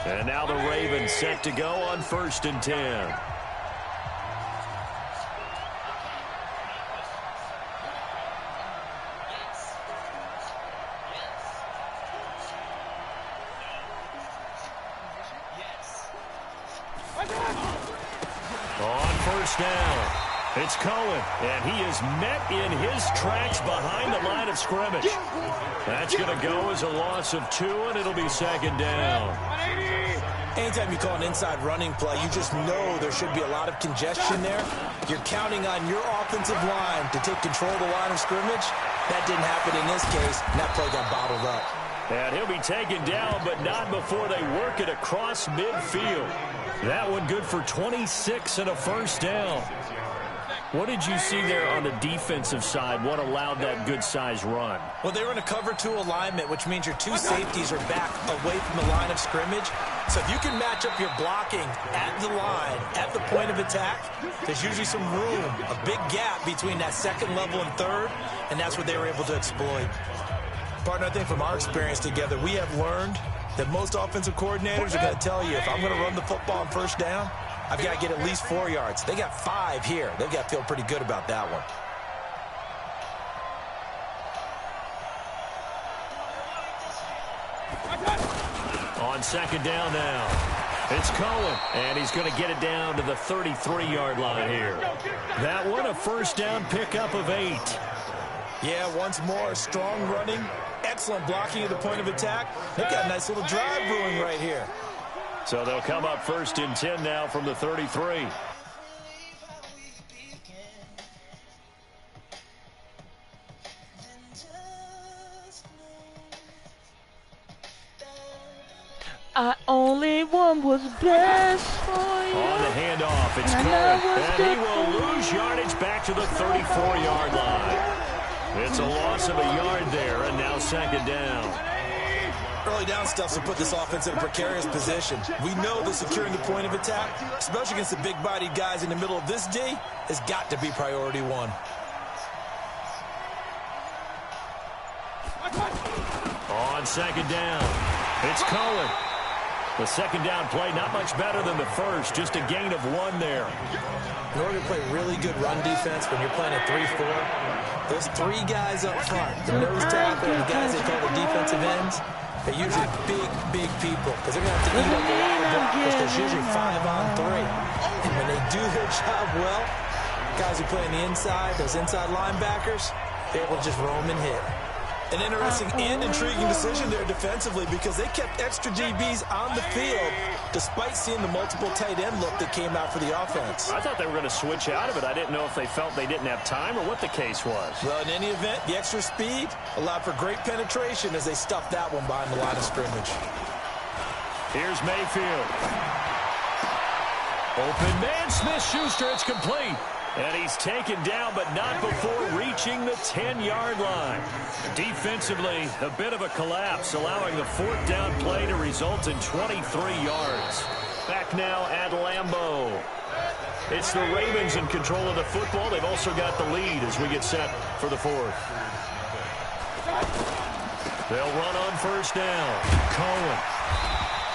And now the Ravens set to go on 1st and 10. On 1st down, it's Cohen, and he is met in his tracks behind the line of scrimmage. That's going to go as a loss of 2, and it'll be second down. Anytime you call an inside running play, you just know there should be a lot of congestion there. You're counting on your offensive line to take control of the line of scrimmage. That didn't happen in this case, and that play got bottled up. And he'll be taken down, but not before they work it across midfield. That one good for 26 and a first down. What did you see there on the defensive side? What allowed that good-sized run? Well, they were in a cover 2 alignment, which means your 2 safeties are back away from the line of scrimmage. So if you can match up your blocking at the line, at the point of attack, there's usually some room, a big gap between that second level and third, and that's what they were able to exploit. Partner, I think from our experience together, we have learned that most offensive coordinators are going to tell you, if I'm going to run the football on 1st down, I've got to get at least 4 yards. They got 5 here. They've got to feel pretty good about that one. second down now. It's Cohen, and he's going to get it down to the 33-yard line here. That one, a first down pickup of 8. Yeah, once more, strong running, excellent blocking at the point of attack. They've got a nice little drive brewing right here. So they'll come up first and 10 now from the 33. I only want what's best for you. On the handoff, it's Cohen, and he will lose yardage back to the 34-yard line. It's a loss of a yard there, and now second down. Early down stuff to put this offense in a precarious position. We know that securing the point of attack, especially against the big-bodied guys in the middle of this D, has got to be priority one. On second down, it's Cohen. The second down play, not much better than the first, just a gain of 1 there. In order to play really good run defense when you're playing a 3-4, those 3 guys up front, the nose tackle and the guys they call the defensive ends, they're usually big people because they're going to have to eat up a lot of block because there's usually 5 on 3. And when they do their job well, guys who play on the inside, those inside linebackers, they're able to just roam and hit. An interesting and intriguing decision there defensively because they kept extra DBs on the field despite seeing the multiple tight end look that came out for the offense. I thought they were going to switch out of it. I didn't know if they felt they didn't have time or what the case was. Well, in any event, the extra speed allowed for great penetration as they stuffed that one behind the line of scrimmage. Here's Mayfield. Open man, Smith-Schuster, it's complete. And he's taken down, but not before reaching the 10-yard line. Defensively, a bit of a collapse, allowing the 4th down play to result in 23 yards. Back now at Lambeau. It's the Ravens in control of the football. They've also got the lead as we get set for the 4th. They'll run on first down. Cohen.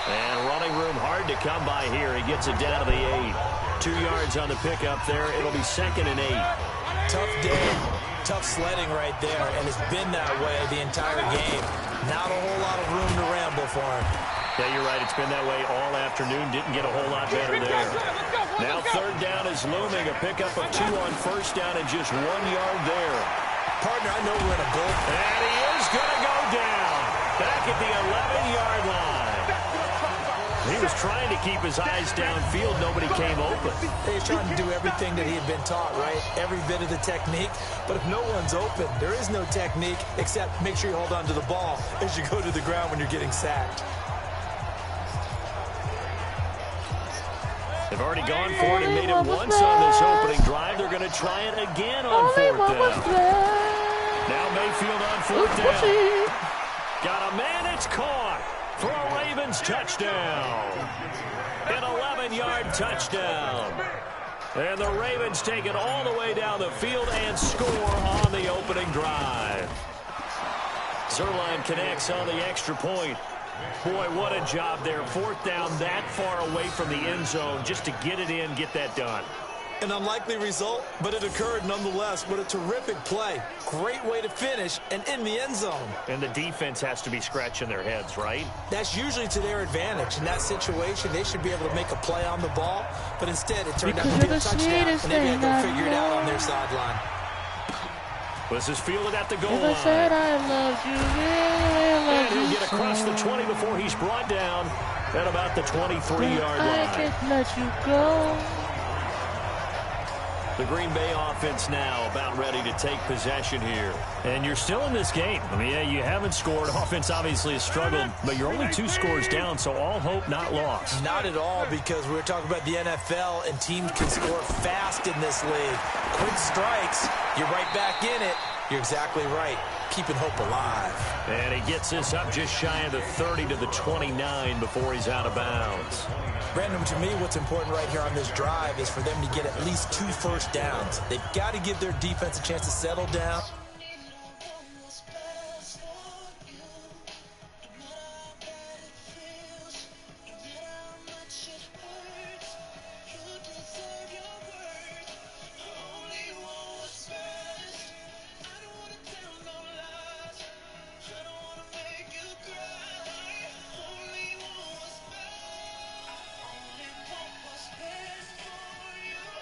And running room hard to come by here. He gets it down to the 8. 2 yards on the pickup there. It'll be second and 8. Tough day, tough sledding right there, and it's been that way the entire game. Not a whole lot of room to ramble for him. Yeah, you're right. It's been that way all afternoon. Didn't get a whole lot better there. Now third down is looming. A pickup of 2 on first down and just 1 yard there. Partner, I know we're in a goal. And he is going to go down. Back at the 11-yard line. He was trying to keep his eyes downfield. Nobody came open. He's trying to do everything that he had been taught, right? Every bit of the technique. But if no one's open, there is no technique except make sure you hold on to the ball as you go to the ground when you're getting sacked. They've already gone for it and made it once on this opening drive. They're going to try it again on 4th down. Now Mayfield on 4th down. Got a man, it's caught for a Ravens touchdown. An 11-yard touchdown. And the Ravens take it all the way down the field and score on the opening drive. Zerline connects on the extra point. Boy, what a job there. 4th down that far away from the end zone just to get it in, get that done. An unlikely result, but it occurred nonetheless. What a terrific play. Great way to finish and in the end zone. And the defense has to be scratching their heads, right? That's usually to their advantage. In that situation, they should be able to make a play on the ball, but instead it turned out to be a touchdown, and they had to figure it out on their sideline. This is fielded at the goal line. I said I loved you, and he'll get across the 20 before he's brought down at about the 23-yard line. I can't let you go. The Green Bay offense now about ready to take possession here. And you're still in this game. I mean, yeah, you haven't scored. Offense obviously has struggled, but you're only 2 scores down, so all hope not lost. Not at all, because we were talking about the NFL, and teams can score fast in this league. Quick strikes, you're right back in it. You're exactly right. Keeping hope alive. And he gets this up just shy of the 30 to the 29 before he's out of bounds. Brandon, to me, what's important right here on this drive is for them to get at least 2 first downs. They've got to give their defense a chance to settle down.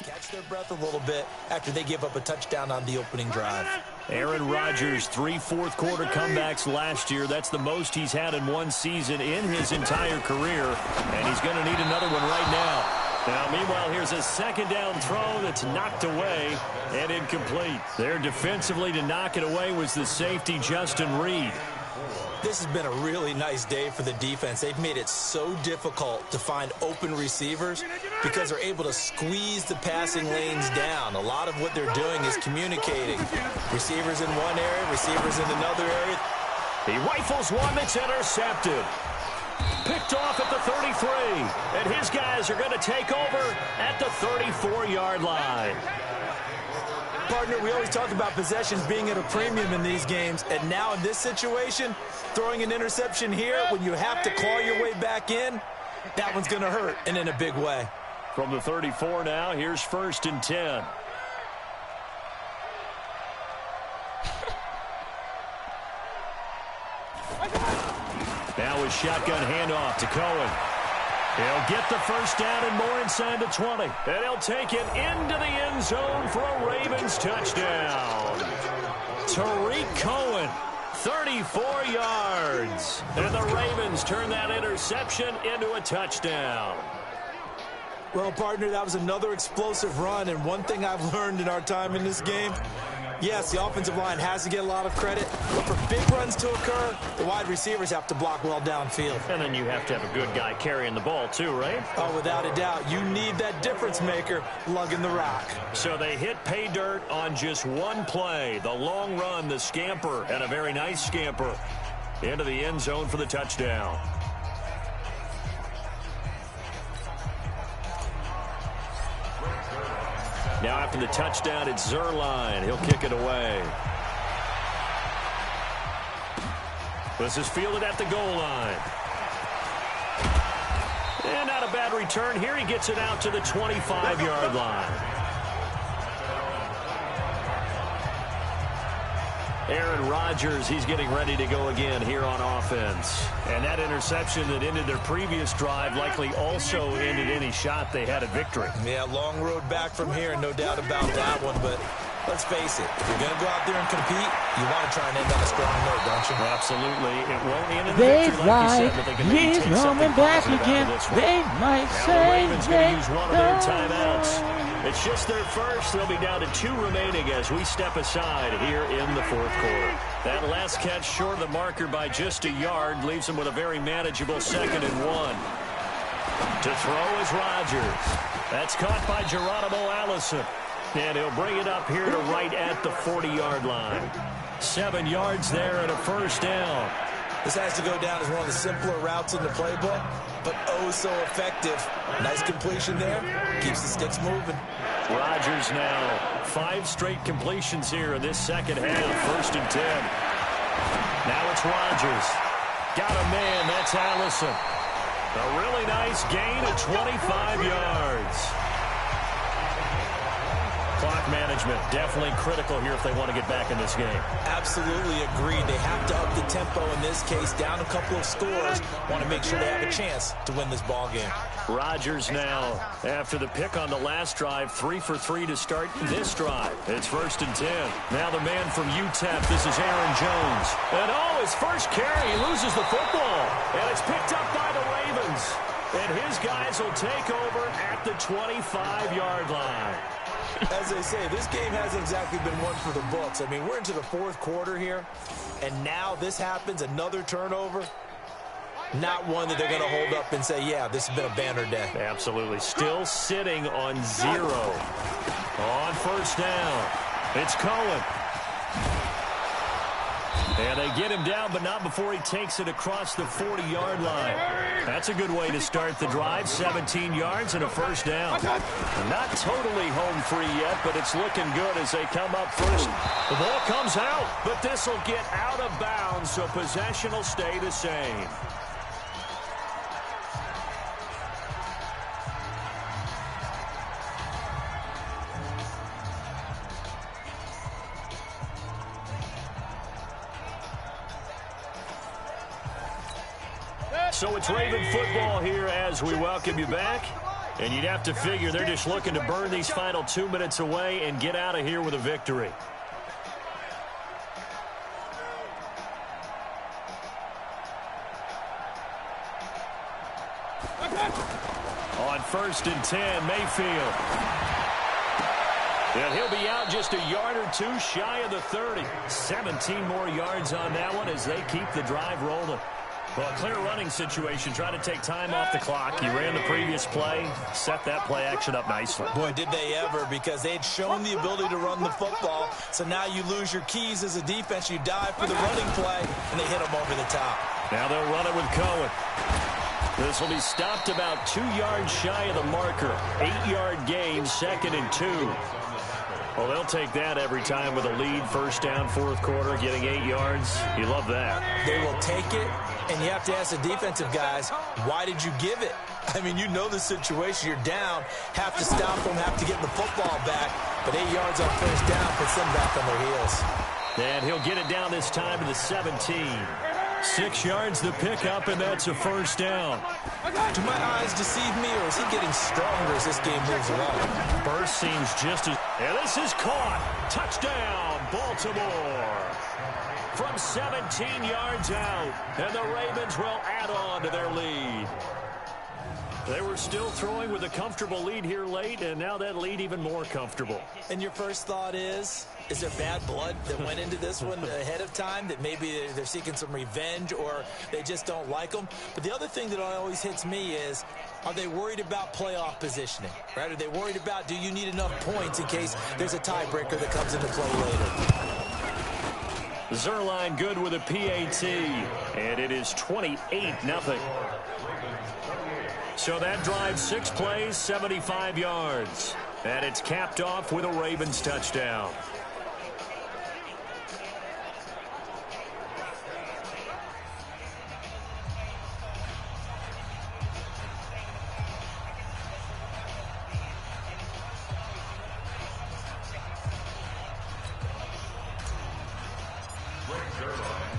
catch their breath a little bit after they give up a touchdown on the opening drive. Aaron Rodgers, 3 fourth-quarter comebacks last year. That's the most he's had in one season in his entire career, and he's going to need another one right now. Now, meanwhile, here's a second down throw that's knocked away and incomplete. There defensively to knock it away was the safety, Justin Reed. This has been a really nice day for the defense. They've made it so difficult to find open receivers because they're able to squeeze the passing lanes down. A lot of what they're doing is communicating. Receivers in one area, receivers in another area. He rifles one that's intercepted. Picked off at the 33. And his guys are going to take over at the 34-yard line. Partner, we always talk about possessions being at a premium in these games, and now in this situation, throwing an interception here when you have to claw your way back in, that one's going to hurt, and in a big way. From the 34 now, here's 1st and 10. Now a shotgun handoff to Cohen. He'll get the first down and more inside the 20. And he'll take it into the end zone for a Ravens touchdown. Tariq Cohen, 34 yards. And the Ravens turn that interception into a touchdown. Well, partner, that was another explosive run, and one thing I've learned in our time in this game, yes, the offensive line has to get a lot of credit, but for big runs to occur, the wide receivers have to block well downfield. And then you have to have a good guy carrying the ball too, right? Oh, without a doubt. You need that difference maker lugging the rock. So they hit pay dirt on just one play. The long run, the scamper, and a very nice scamper into the end zone for the touchdown. Now after the touchdown, it's Zerline. He'll kick it away. This is fielded at the goal line. And not a bad return here. He gets it out to the 25-yard line. Aaron Rodgers, he's getting ready to go again here on offense. And that interception that ended their previous drive likely also ended any shot they had at victory. Yeah, long road back from here, no doubt about that one. But let's face it, if you're going to go out there and compete, you want to try and end on a strong note, don't you? Absolutely. It won't end in the victory, like you said, but they can maybe take something positive out of this one. They might Now say the Ravens going to use one of their timeouts. It's just their first. They'll be down to 2 remaining as we step aside here in the 4th quarter. That last catch short of the marker by just a yard leaves them with a very manageable 2nd and 1. To throw is Rodgers. That's caught by Geronimo Allison. And he'll bring it up here to right at the 40-yard line. 7 yards there and a first down. This has to go down as one of the simpler routes in the playbook, but oh so effective. Nice completion there. Keeps the sticks moving. Rodgers now 5 straight completions here in this second half. 1st and 10. Now it's Rodgers. Got a man. That's Allison. A really nice gain of 25 yards. Clock management definitely critical here if they want to get back in this game. Absolutely agreed. They have to up the tempo in this case, down a couple of scores. Want to make sure they have a chance to win this ball game. Rodgers now, after the pick on the last drive, 3 for 3 to start this drive. It's 1st and 10. Now the man from UTEP, this is Aaron Jones. And oh, his first carry, he loses the football. And it's picked up by the Ravens. And his guys will take over at the 25-yard line. As they say, this game hasn't exactly been one for the books. I mean, we're into the 4th quarter here, and now this happens, another turnover. Not one that they're going to hold up and say, yeah, this has been a banner day. Absolutely. Still sitting on 0. On 1st down, it's Cohen. And they get him down, but not before he takes it across the 40-yard line. That's a good way to start the drive. 17 yards and a first down. Not totally home free yet, but it's looking good as they come up first. The ball comes out, but this will get out of bounds, so possession will stay the same. So it's Raven football here as we welcome you back. And you'd have to figure they're just looking to burn these final 2 minutes away and get out of here with a victory. On 1st and 10, Mayfield. And he'll be out just a yard or two shy of the 30. 17 more yards on that one as they keep the drive rolling. Well, clear running situation, trying to take time off the clock. He ran the previous play, set that play action up nicely. Boy, did they ever, because they had shown the ability to run the football. So now you lose your keys as a defense. You dive for the running play, and they hit them over the top. Now they'll run it with Cohen. This will be stopped about 2 yards shy of the marker. 8-yard gain, 2nd and 2. Well, they'll take that every time with a lead, 1st down, 4th quarter, getting 8 yards. You love that. They will take it, and you have to ask the defensive guys, why did you give it? I mean, you know the situation. You're down, have to stop them, have to get the football back. But 8 yards on 1st down puts them back on their heels. And he'll get it down this time to the 17. 6 yards the pickup, and that's a 1st down. Do my eyes deceive me, or is he getting stronger as this game moves along? Burst seems just as... And this is caught. Touchdown, Baltimore. From 17 yards out, and the Ravens will add on to their lead. They were still throwing with a comfortable lead here late, and now that lead even more comfortable. And your first thought is there bad blood that went into this one ahead of time, that maybe they're seeking some revenge or they just don't like them? But the other thing that always hits me is, are they worried about playoff positioning? Right? Are they worried about, do you need enough points in case there's a tiebreaker that comes into play later? Zerline good with a PAT, and it is 28-0. So that drive, 6 plays, 75 yards. And it's capped off with a Ravens touchdown.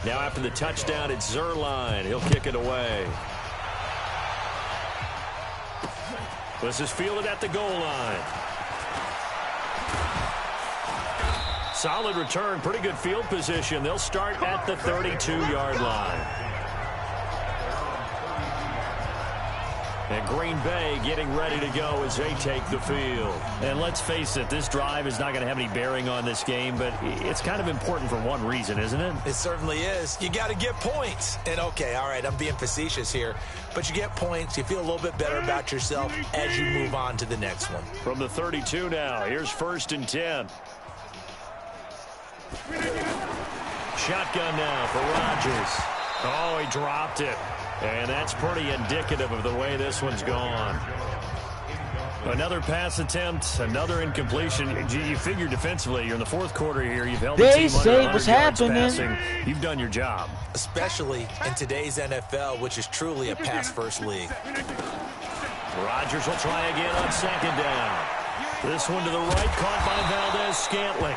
Now after the touchdown, it's Zerline. He'll kick it away. This is fielded at the goal line. Solid return, pretty good field position. They'll start at the 32-yard line. And Green Bay getting ready to go as they take the field. And let's face it, this drive is not going to have any bearing on this game, but it's kind of important for one reason, isn't it? It certainly is. You got to get points. And okay, all right, I'm being facetious here, but you get points. You feel a little bit better about yourself as you move on to the next one. From the 32 now, here's 1st and 10. Shotgun now for Rodgers. Oh, he dropped it. And that's pretty indicative of the way this one's gone. Another pass attempt, another incompletion. You figure defensively, you're in the 4th quarter here. You've held the team under 100 yards passing. You've done your job. Especially in today's NFL, which is truly a pass-first league. Rodgers will try again on 2nd down. This one to the right, caught by Valdez-Scantling.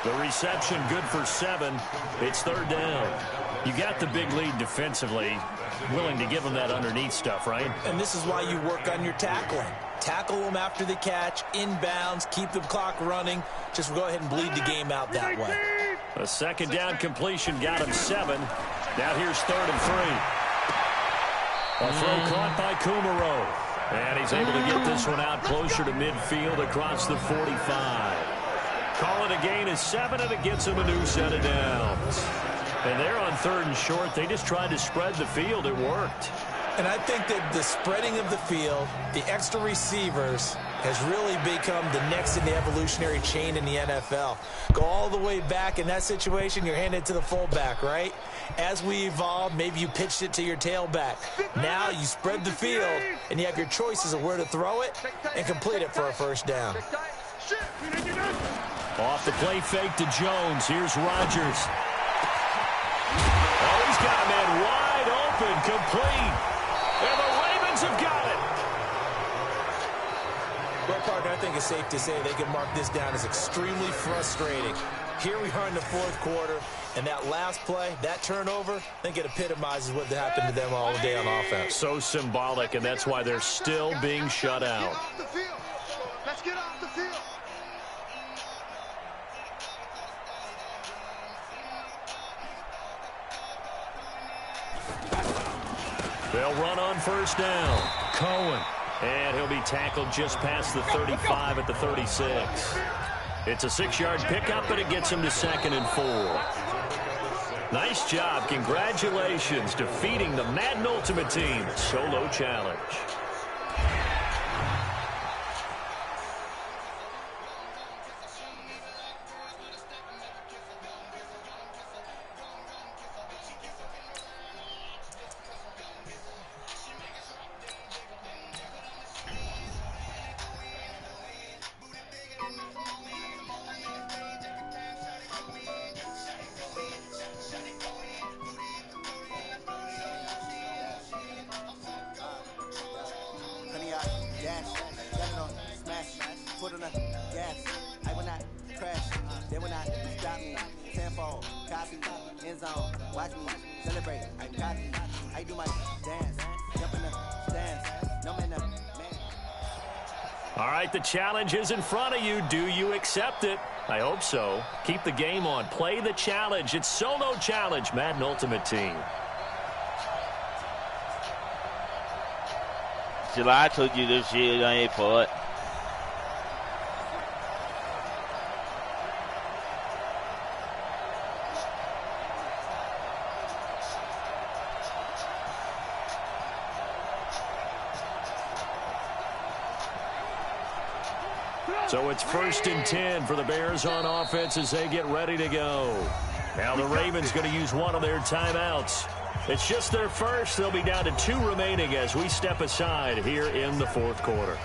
The reception good for 7. It's 3rd down. You got the big lead defensively, willing to give them that underneath stuff, right? And this is why you work on your tackling. Tackle them after the catch, inbounds, keep the clock running. Just go ahead and bleed the game out that way. A 2nd down completion got him 7. Now here's 3rd and 3. A throw caught by Kumaro. And he's able to get this one out closer to midfield across the 45. Call it a gain of 7, and it gets him a new set of downs. And they're on 3rd and short. They just tried to spread the field. It worked. And I think that the spreading of the field, the extra receivers, has really become the next in the evolutionary chain in the NFL. Go all the way back in that situation, you're handed to the fullback, right? As we evolve, maybe you pitched it to your tailback. Now you spread the field, and you have your choices of where to throw it and complete it for a 1st down. Off the play fake to Jones. Here's Rodgers. Oh, he's got a man wide open, complete. And the Ravens have got it. Well, partner, I think it's safe to say they can mark this down as extremely frustrating. Here we are in the 4th quarter, And that last play, that turnover, I think it epitomizes what happened to them all day on offense. So symbolic, and that's why they're still being shut out. Let's get off the field. They'll run on first down. Cohen. And he'll be tackled just past the 35 at the 36. It's a 6-yard pickup, but it gets him to 2nd and 4. Nice job. Congratulations. Defeating the Madden Ultimate Team solo challenge. All right, the challenge is in front of you. Do you accept it? I hope so. Keep the game on. Play the challenge. It's solo challenge, Madden Ultimate Team. July told you this year I ain't for it. So it's 1st and 10 for the Bears on offense as they get ready to go. Now the Ravens going to use one of their timeouts. It's just their first. They'll be down to 2 remaining as we step aside here in the 4th quarter.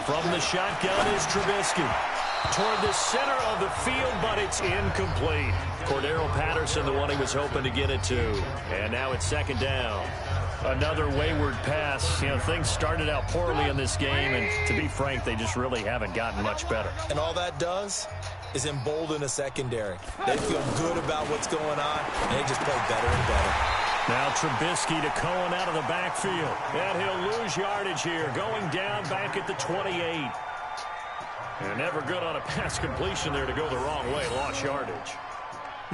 From the shotgun is Trubisky. Toward the center of the field, but it's incomplete. Cordero Patterson, the one he was hoping to get it to. And now it's 2nd down. Another wayward pass. You know, things started out poorly in this game, and to be frank, they just really haven't gotten much better. And all that does is embolden a secondary. They feel good about what's going on, and they just play better and better. Now Trubisky to Cohen out of the backfield. And he'll lose yardage here, going down back at the 28. And never good on a pass completion there to go the wrong way. Lost yardage.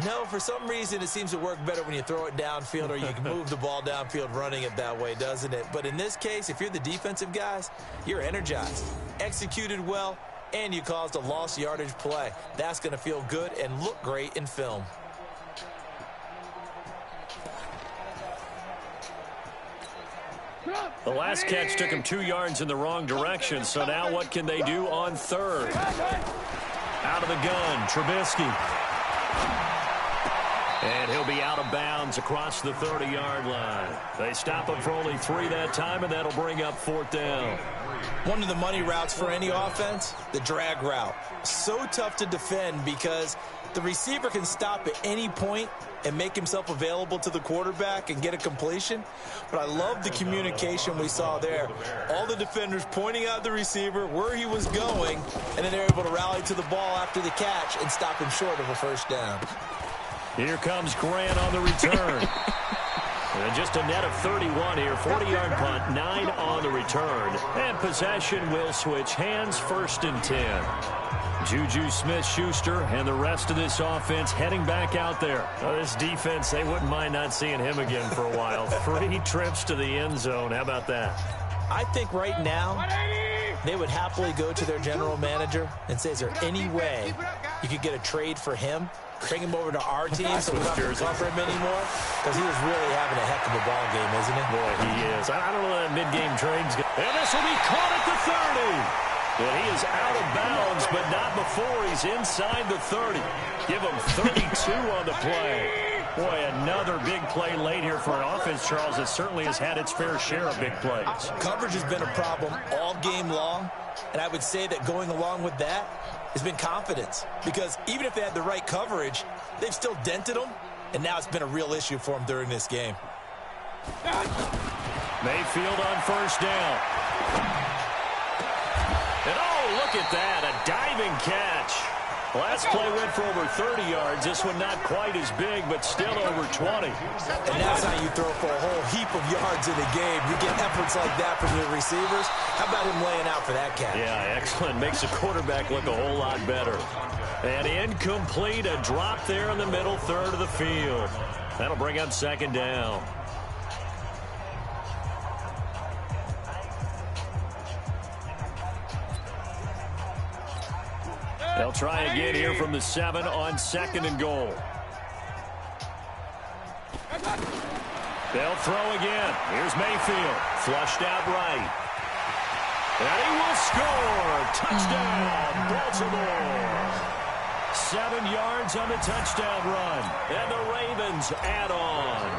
No, for some reason it seems to work better when you throw it downfield or you can move the ball downfield running it that way, doesn't it? But in this case, if you're the defensive guys, you're energized, executed well, and you caused a lost yardage play. That's going to feel good and look great in film. The last catch took him 2 yards in the wrong direction, so now what can they do on 3rd? Out of the gun, Trubisky. And he'll be out of bounds across the 30-yard line. They stop him for only 3 that time, and that'll bring up 4th down. One of the money routes for any offense, the drag route. So tough to defend because the receiver can stop at any point and make himself available to the quarterback and get a completion. But I love the communication we saw there. All the defenders pointing out the receiver, where he was going, and then they're able to rally to the ball after the catch and stop him short of a 1st down. Here comes Grant on the return. And just a net of 31 here. 40-yard punt, 9 on the return. And possession will switch hands, 1st and 10. Juju Smith-Schuster and the rest of this offense heading back out there. This defense, they wouldn't mind not seeing him again for a while. 3 trips to the end zone. How about that? I think right now they would happily go to their general manager and say, is there any way you could get a trade for him? Bring him over to our team so we don't have to cover him anymore? Because he is really having a heck of a ball game, isn't he? Boy, he is. I don't know that mid-game trade's good. And this will be caught at the 30. And he is out of bounds, but not before he's inside the 30. Give him 32 on the play. Boy, another big play late here for an offense, Charles, that certainly has had its fair share of big plays. Coverage has been a problem all game long, and I would say that going along with that, has been confidence. Because even if they had the right coverage, they've still dented them, and now it's been a real issue for them during this game. Mayfield on first down. And oh, look at that, a diving catch. Last play went for over 30 yards. This one not quite as big, but still over 20. And that's how you throw for a whole heap of yards in a game. You get efforts like that from your receivers. How about him laying out for that catch? Yeah, excellent. Makes the quarterback look a whole lot better. And incomplete, a drop there in the middle third of the field. That'll bring up second down. They'll try again here from the 7 on second and goal. They'll throw again. Here's Mayfield. Flushed out right. And he will score. Touchdown, Baltimore. 7 yards on the touchdown run. And the Ravens add on.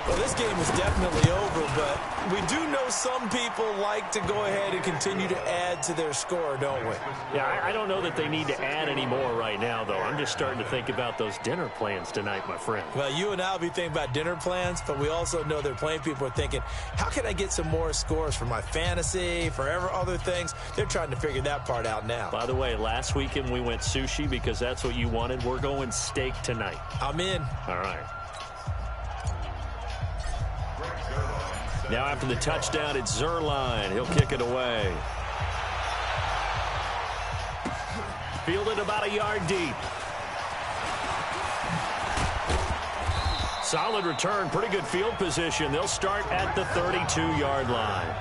Well, this game is definitely over, but we do know some people like to go ahead and continue to add to their score, don't we? Yeah, I don't know that they need to add any more right now, though. I'm just starting to think about those dinner plans tonight, my friend. Well, you and I will be thinking about dinner plans, but we also know they're playing people are thinking, how can I get some more scores for my fantasy, for other things? They're trying to figure that part out now. By the way, last weekend we went sushi because that's what you wanted. We're going steak tonight. I'm in. All right. Now after the touchdown, it's Zerline. He'll kick it away. Fielded about a yard deep. Solid return, pretty good field position. They'll start at the 32-yard line.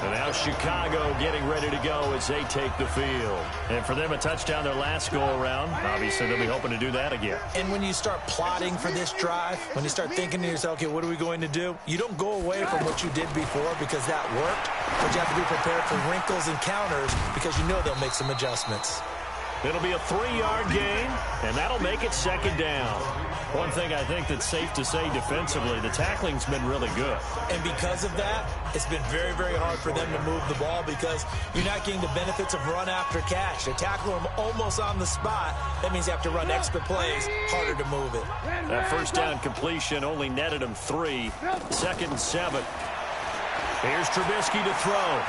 And now Chicago getting ready to go as they take the field. And for them, a touchdown their last go-around. Obviously, they'll be hoping to do that again. And when you start plotting for this drive, when you start thinking to yourself, okay, what are we going to do? You don't go away from what you did before because that worked, but you have to be prepared for wrinkles and counters because you know they'll make some adjustments. It'll be a 3-yard gain, and that'll make it second down. One thing I think that's safe to say defensively, the tackling's been really good. And because of that, it's been very, very hard for them to move the ball because you're not getting the benefits of run after catch. They tackle them almost on the spot. That means you have to run extra plays, harder to move it. That first down completion only netted him 3. Second and 7. Here's Trubisky to throw.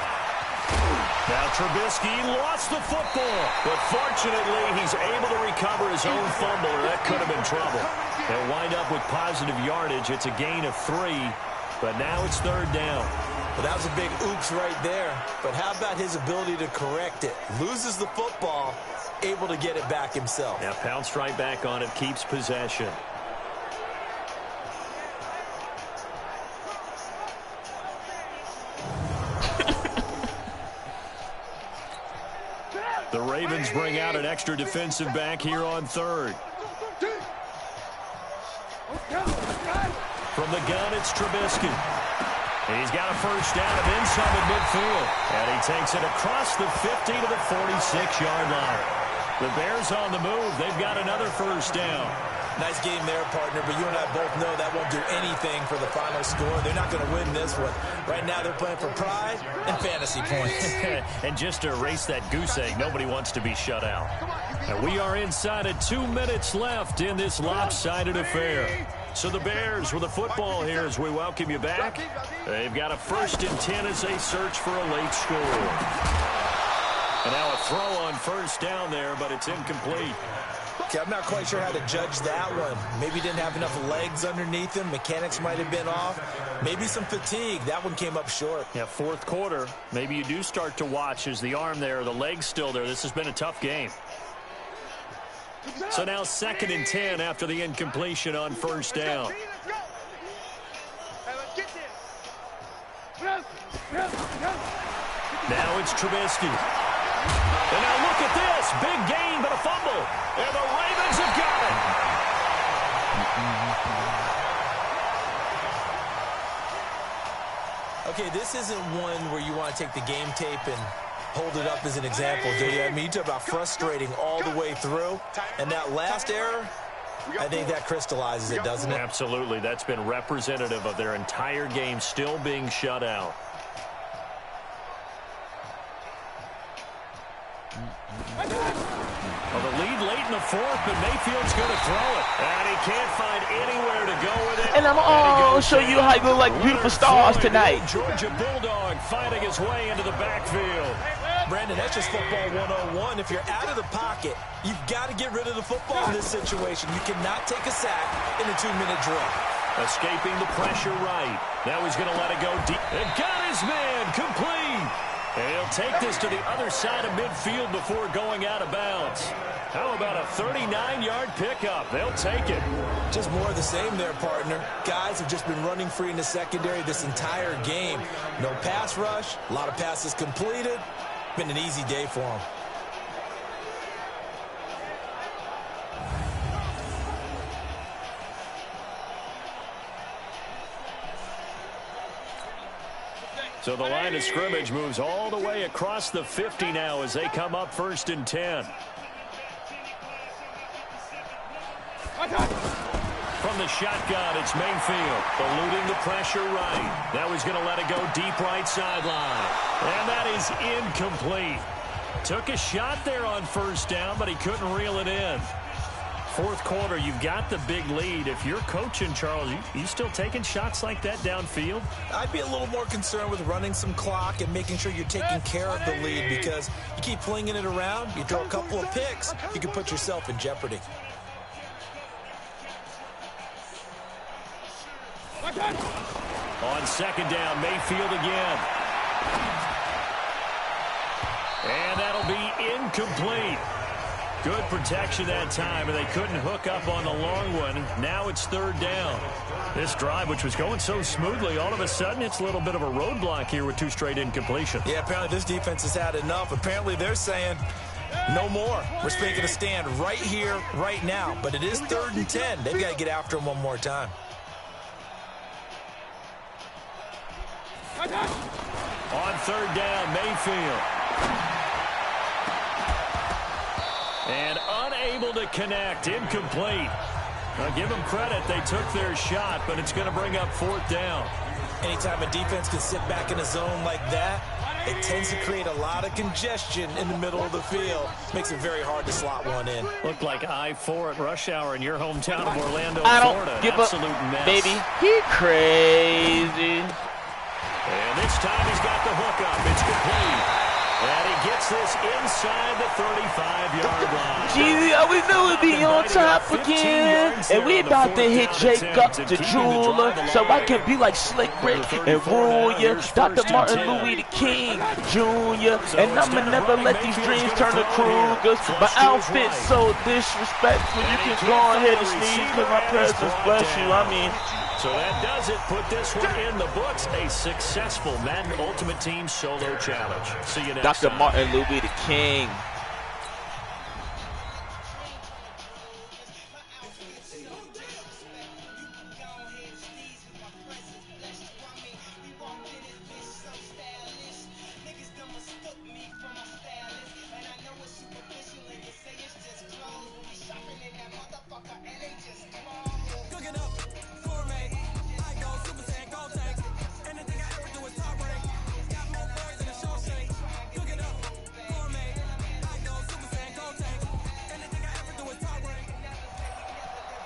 Now Trubisky lost the football, but fortunately he's able to recover his own fumble, or that could have been trouble. They'll wind up with positive yardage. It's a gain of 3, but now it's third down. Well, that was a big oops right there, but how about his ability to correct it? Loses the football, able to get it back himself. Yeah, pounced right back on it, keeps possession. The Ravens bring out an extra defensive back here on third. From the gun, it's Trubisky. He's got a first down and then some at midfield. And he takes it across the 50 to the 46-yard line. The Bears on the move. They've got another first down. Nice game there, partner, but you and I both know that won't do anything for the final score. They're not going to win this one. Right now they're playing for pride and fantasy points. And just to erase that goose egg, nobody wants to be shut out. And we are inside of 2 minutes left in this lopsided affair. So the Bears with the football here as we welcome you back. They've got a 1st and 10 as they search for a late score. And now a throw on first down there, but it's incomplete. Okay, I'm not quite sure how to judge that one. Maybe didn't have enough legs underneath him. Mechanics might have been off. Maybe some fatigue. That one came up short. Yeah, fourth quarter. Maybe you do start to watch as the arm there, the leg's still there. This has been a tough game. So now 2nd and 10 after the incompletion on first down. Now it's Trubisky. And now look at this. Big gain, but a fumble. And the Ravens have got it. Okay, this isn't one where you want to take the game tape and hold it up as an example, do you? I mean, you talk about frustrating all the way through. And that last error, I think that crystallizes it, doesn't it? Absolutely. That's been representative of their entire game still being shut out. Well, the lead late in the fourth, but Mayfield's going to throw it. And he can't find anywhere to go with it. And I'm gonna show you how you look like beautiful stars tonight. Georgia Bulldog fighting his way into the backfield. Brandon, that's just football 101. If you're out of the pocket, you've got to get rid of the football in this situation. You cannot take a sack in a 2-minute drill. Escaping the pressure right. Now he's going to let it go deep. And got his man complete. And he'll take this to the other side of midfield before going out of bounds. How about a 39-yard pickup? They'll take it. Just more of the same there, partner. Guys have just been running free in the secondary this entire game. No pass rush, a lot of passes completed. Been an easy day for them. So the line of scrimmage moves all the way across the 50 now as they come up 1st and 10. From the shotgun, it's Mayfield, eluding the pressure right. Now he's going to let it go deep right sideline. And that is incomplete. Took a shot there on 1st down, but he couldn't reel it in. 4th quarter, you've got the big lead. If you're coaching, Charles, you still taking shots like that downfield? I'd be a little more concerned with running some clock and making sure you're taking care of the lead, because you keep flinging it around, you throw a couple of picks, you can put yourself in jeopardy. On 2nd down, Mayfield again. And that'll be incomplete. Good protection that time, and they couldn't hook up on the long one. Now it's 3rd down. This drive, which was going so smoothly, all of a sudden it's a little bit of a roadblock here with 2 straight incompletions. Yeah, apparently this defense has had enough. Apparently they're saying no more. We're making a stand right here, right now. But it is 3rd and 10. They've got to get after him one more time. On 3rd down, Mayfield. And unable to connect, incomplete. Now give them credit, they took their shot, but it's going to bring up 4th down. Anytime a defense can sit back in a zone like that, it tends to create a lot of congestion in the middle of the field. Makes it very hard to slot one in. Looked like I-4 at rush hour in your hometown of Orlando, I don't Florida. give Absolute up, mess. baby. He crazy. And this time he's got the hook up. It's complete. And he gets this inside the 35-yard line. Jeezy, I always knew we'd be on top again. And we about to hit Jacob the jeweler, so I can be like Slick Rick and rule ya. Dr. Martin Louis the King Jr. And I'ma never let these dreams turn to Krugers. My outfit's so disrespectful, you can go ahead and sneeze because my presence bless you. I mean, so that does it. Put this one in the books. A successful Madden Ultimate Team Solo Challenge. See you next Dr. time. Martin Louis the King.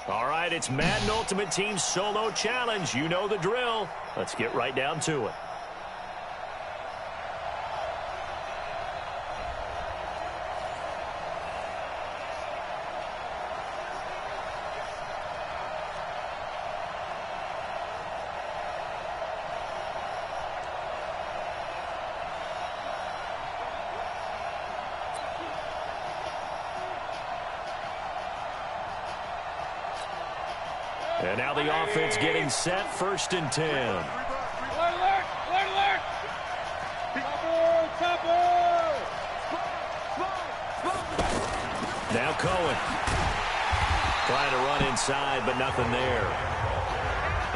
All right, it's Madden Ultimate Team Solo Challenge. You know the drill. Let's get right down to it. And now the offense getting set, 1st and 10. Now Cohen. Trying to run inside, but nothing there.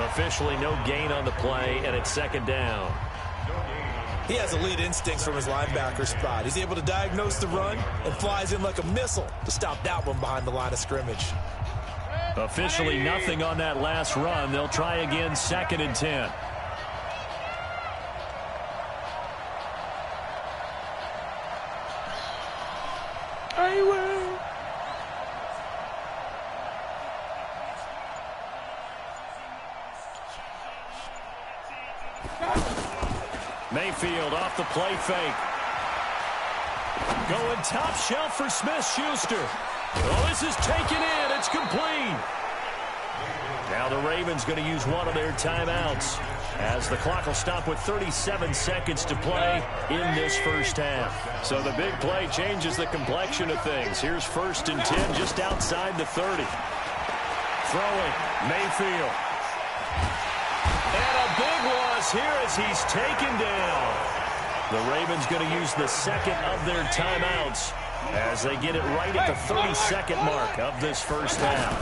Officially no gain on the play, and it's 2nd down. He has elite instincts from his linebacker spot. He's able to diagnose the run and flies in like a missile to stop that one behind the line of scrimmage. Officially nothing on that last run. They'll try again, 2nd and 10. I will Mayfield off the play fake. Going top shelf for Smith-Schuster. Oh, this is taken in. It's complete. Now the Ravens going to use one of their timeouts as the clock will stop with 37 seconds to play in this first half. So the big play changes the complexion of things. Here's 1st and 10 just outside the 30. Throwing, Mayfield. And a big loss here as he's taken down. The Ravens going to use the second of their timeouts as they get it right at the 32nd mark of this first half.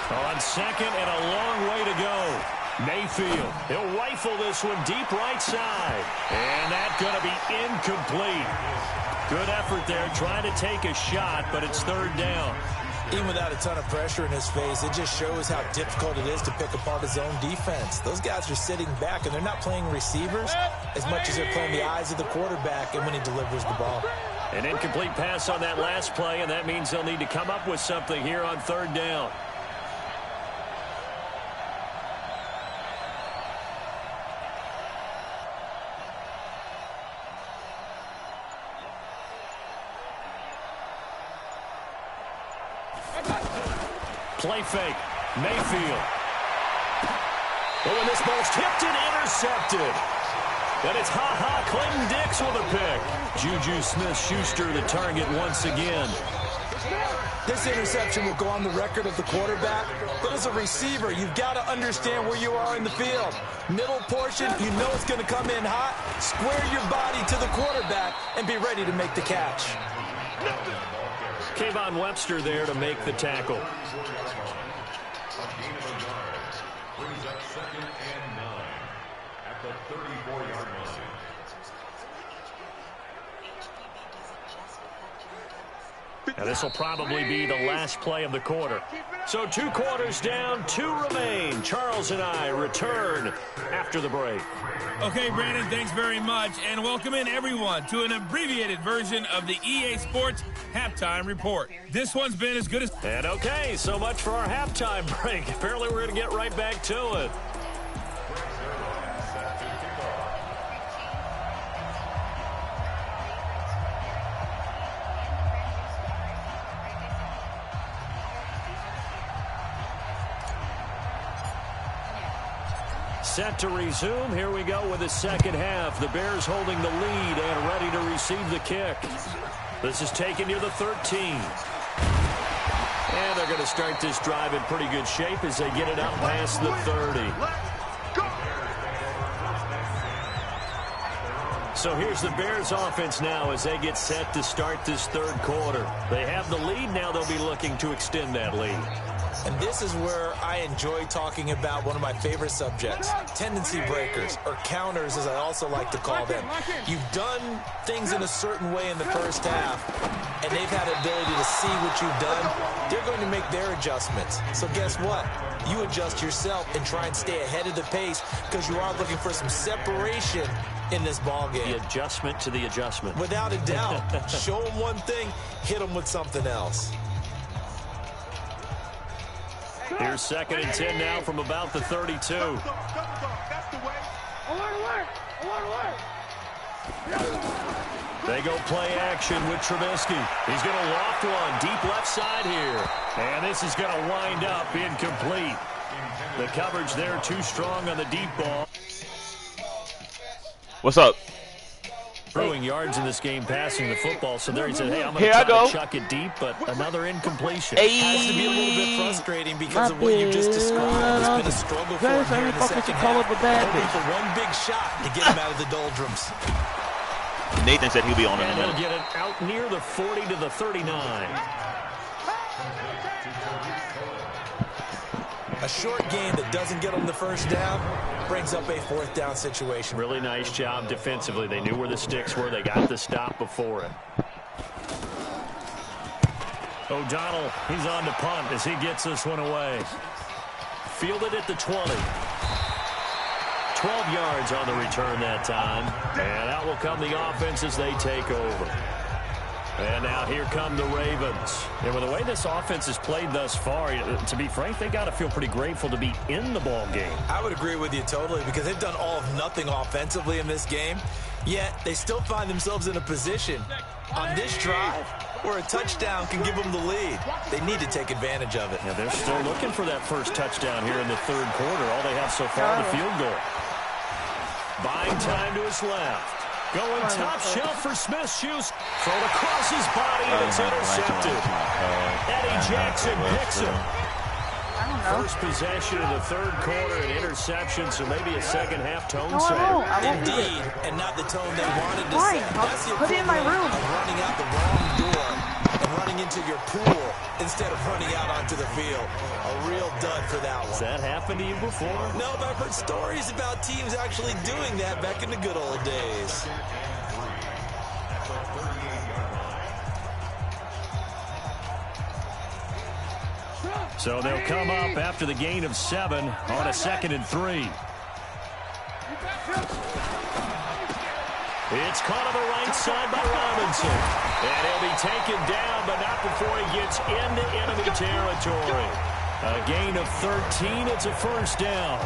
On second and a long way to go. Mayfield, he'll rifle this one deep right side. And that's going to be incomplete. Good effort there, trying to take a shot, but it's 3rd down. Even without a ton of pressure in his face, it just shows how difficult it is to pick apart his own defense. Those guys are sitting back, and they're not playing receivers as much as they're playing the eyes of the quarterback and when he delivers the ball. An incomplete pass on that last play, and that means they'll need to come up with something here on 3rd down. Play fake. Mayfield. Oh, and this ball's tipped and intercepted. And it's Clinton Dix with a pick. Juju Smith-Schuster the target once again. This interception will go on the record of the quarterback, but as a receiver, you've got to understand where you are in the field. Middle portion, you know it's going to come in hot. Square your body to the quarterback and be ready to make the catch. Kayvon Webster there to make the tackle. Brings up 2nd and 9 at the 34-yard line. Now this will probably be the last play of the quarter. So 2 quarters down, 2 remain. Charles and I return after the break. Okay, Brandon, thanks very much. And welcome in, everyone, to an abbreviated version of the EA Sports Halftime Report. This one's been as good as... And okay, so much for our halftime break. Apparently we're going to get right back to it. Set to resume. Here we go with the second half. The Bears holding the lead and ready to receive the kick. This is taken near the 13. And they're going to start this drive in pretty good shape as they get it up past the 30. So here's the Bears offense now as they get set to start this 3rd quarter. They have the lead. Now they'll be looking to extend that lead. And this is where I enjoy talking about one of my favorite subjects, tendency breakers, or counters as I also like to call them. You've done things in a certain way in the first half, and they've had the ability to see what you've done. They're going to make their adjustments. So guess what? You adjust yourself and try and stay ahead of the pace because you are looking for some separation in this ball game. The adjustment to the adjustment. Without a doubt. Show them one thing, hit them with something else. Here's 2nd and 10 now from about the 32. They go play action with Trubisky. He's going to loft one deep left side here. And this is going to wind up incomplete. The coverage there too strong on the deep ball. What's up? Throwing yards in this game, passing the football. So there he said, hey, I'm going to try to chuck it deep, but another incompletion. It has to be a little bit frustrating because of what you just described. It's been a struggle for him here in the second half. Hoping for one big shot to get him out of the doldrums. Nathan said he'll be on in a And minute. he'll get it out near the 40 to the 39. A short game that doesn't get them the first down brings up a 4th down situation. Really nice job defensively. They knew where the sticks were. They got the stop before it. O'Donnell, he's on to punt as he gets this one away. Fielded at the 20. 12 yards on the return that time. And out will come the offense as they take over. And now here come the Ravens. And with the way this offense has played thus far, to be frank, they got to feel pretty grateful to be in the ball game. I would agree with you totally because they've done all of nothing offensively in this game, yet they still find themselves in a position on this drive where a touchdown can give them the lead. They need to take advantage of it. Yeah, they're still looking for that first touchdown here in the third quarter. All they have so far, the field goal. Buying time to his left. Going top shelf for Smith-Schuster. Thrown across his body, and it's intercepted. Eddie Jackson picks him. First possession of the third quarter, an interception, so maybe a second-half tone setter. Indeed, and not the tone they wanted to set. That's the Put it in my room. Of running out the wrong door and running into your pool instead of running out onto the field. A real dud for that one. Has that happened to you before? No, but I've heard stories about teams actually doing that back in the good old days. So they'll come up after the gain of 7 on a 2nd and 3. It's caught on the right side by Robinson. And he'll be taken down, but not before he gets into enemy territory. A gain of 13, it's a first down.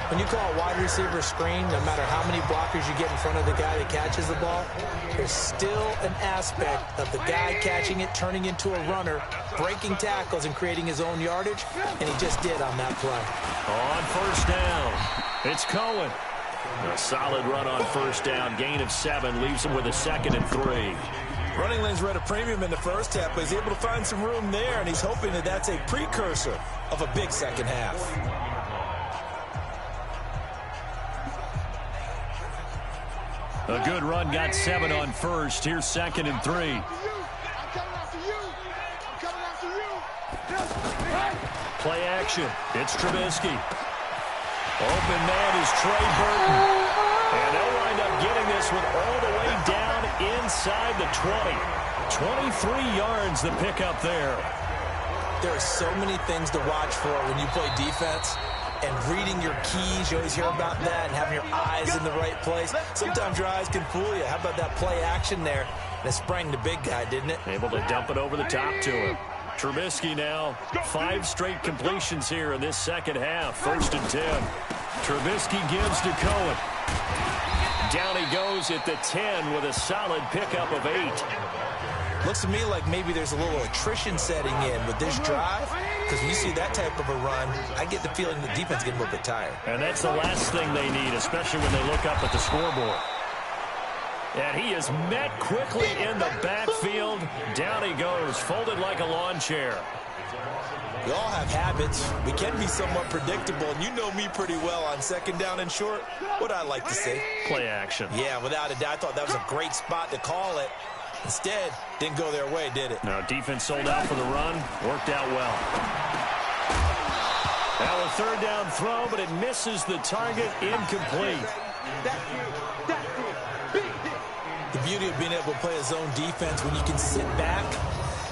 When you call a wide receiver screen, no matter how many blockers you get in front of the guy that catches the ball, there's still an aspect of the guy catching it, turning into a runner, breaking tackles and creating his own yardage, and he just did on that play. On first down, it's Cohen. A solid run on first down, gain of 7, leaves him with a 2nd and 3. Running lanes were at a premium in the first half, but he's able to find some room there, and he's hoping that that's a precursor of a big second half. A good run, got 7 on first. Here's 2nd and 3. Play action. It's Trubisky. Open man is Trey Burton. And they'll wind up getting this one all the way down inside the 20. 23 yards the pickup there. There are so many things to watch for when you play defense. And reading your keys, you always hear about that, and having your eyes in the right place. Sometimes your eyes can fool you. How about that play action there? And it sprang the big guy, didn't it? Able to dump it over the top to him. Trubisky now, 5 straight completions here in this second half. 1st and 10. Trubisky gives to Cohen. Down he goes at the 10 with a solid pickup of 8. Looks to me like maybe there's a little attrition setting in with this drive. Because when you see that type of a run, I get the feeling the defense getting a little bit tired. And that's the last thing they need, especially when they look up at the scoreboard. And he is met quickly in the backfield. Down he goes, folded like a lawn chair. We all have habits. We can be somewhat predictable, and you know me pretty well on 2nd down and short. What I like to see. Play action. Yeah, without a doubt. I thought that was a great spot to call it. Instead, didn't go their way, did it? No, defense sold out for the run. Worked out well. Now a 3rd down throw, but it misses the target. Incomplete. The beauty of being able to play a zone defense when you can sit back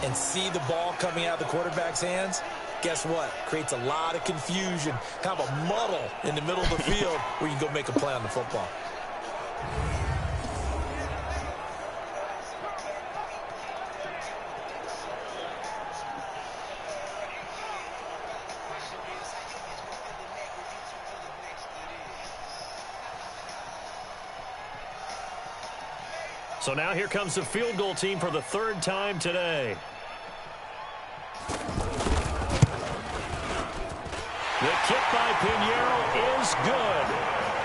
and see the ball coming out of the quarterback's hands, guess what? Creates a lot of confusion, kind of a muddle in the middle of the field where you can go make a play on the football. So now here comes the field goal team for the 3rd time today. The kick by Pinheiro is good.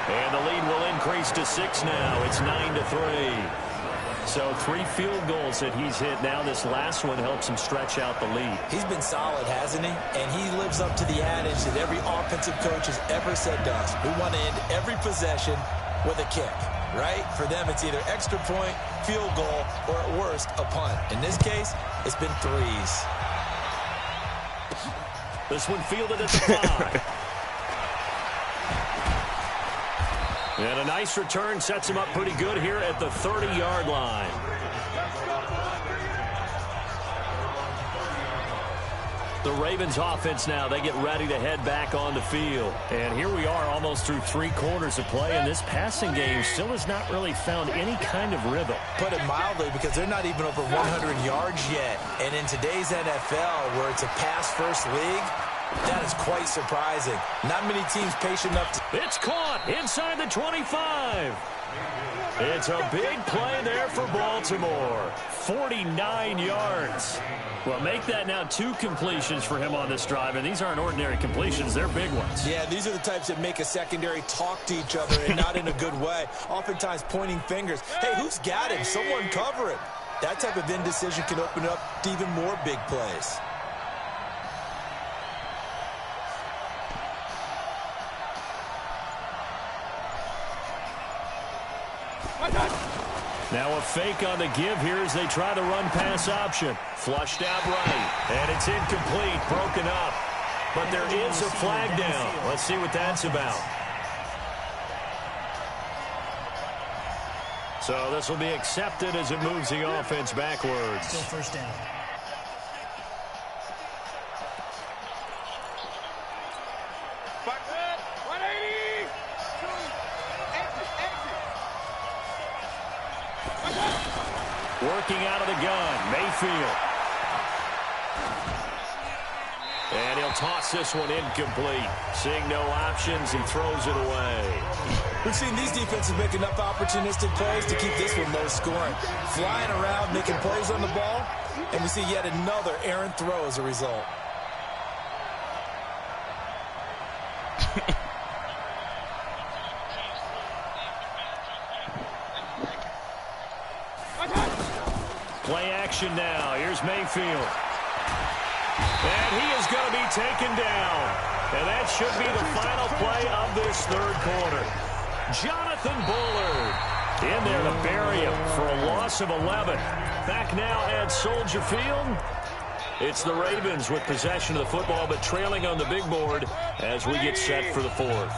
And the lead will increase to 6 now. It's 9-3. So 3 field goals that he's hit now. This last one helps him stretch out the lead. He's been solid, hasn't he? And he lives up to the adage that every offensive coach has ever said to us. We want to end every possession with a kick. Right? For them, it's either extra point, field goal, or at worst, a punt. In this case, it's been 3s. This one fielded at the 5. And a nice return sets him up pretty good here at the 30-yard line. The Ravens offense now, they get ready to head back on the field. And here we are almost through 3 quarters of play, and this passing game still has not really found any kind of rhythm. Put it mildly, because they're not even over 100 yards yet. And in today's NFL, where it's a pass-first league, that is quite surprising. Not many teams patient enough to... It's caught inside the 25. It's a big play there for Baltimore. 49 yards. Well, make that now 2 completions for him on this drive, and these aren't ordinary completions. They're big ones. Yeah, these are the types that make a secondary talk to each other, and not in a good way. Oftentimes pointing fingers. Hey, who's got him? Someone cover him. That type of indecision can open up to even more big plays. Now a fake on the give here as they try the run-pass option. Flushed out right, and it's incomplete, broken up. But there is a flag down. Let's see what that's about. So this will be accepted as it moves the offense backwards. Still first down. Working out of the gun, Mayfield. And he'll toss this one incomplete. Seeing no options, he throws it away. We've seen these defenses make enough opportunistic plays to keep this one low scoring. Flying around, making plays on the ball, and we see yet another errant throw as a result. Play action now. Here's Mayfield. And he is going to be taken down. And that should be the final play of this 3rd quarter. Jonathan Bullard in there to bury him for a loss of 11. Back now at Soldier Field. It's the Ravens with possession of the football, but trailing on the big board as we get set for the 4th.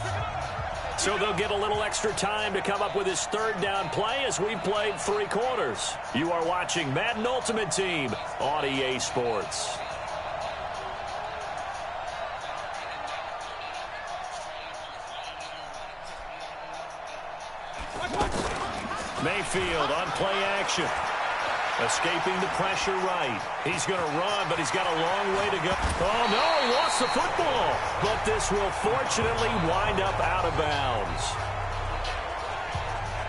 So they'll get a little extra time to come up with his 3rd down play as we've played 3 quarters. You are watching Madden Ultimate Team on EA Sports. Mayfield on play action. Escaping the pressure right. He's going to run, but he's got a long way to go. Oh, no, he lost the football. But this will fortunately wind up out of bounds.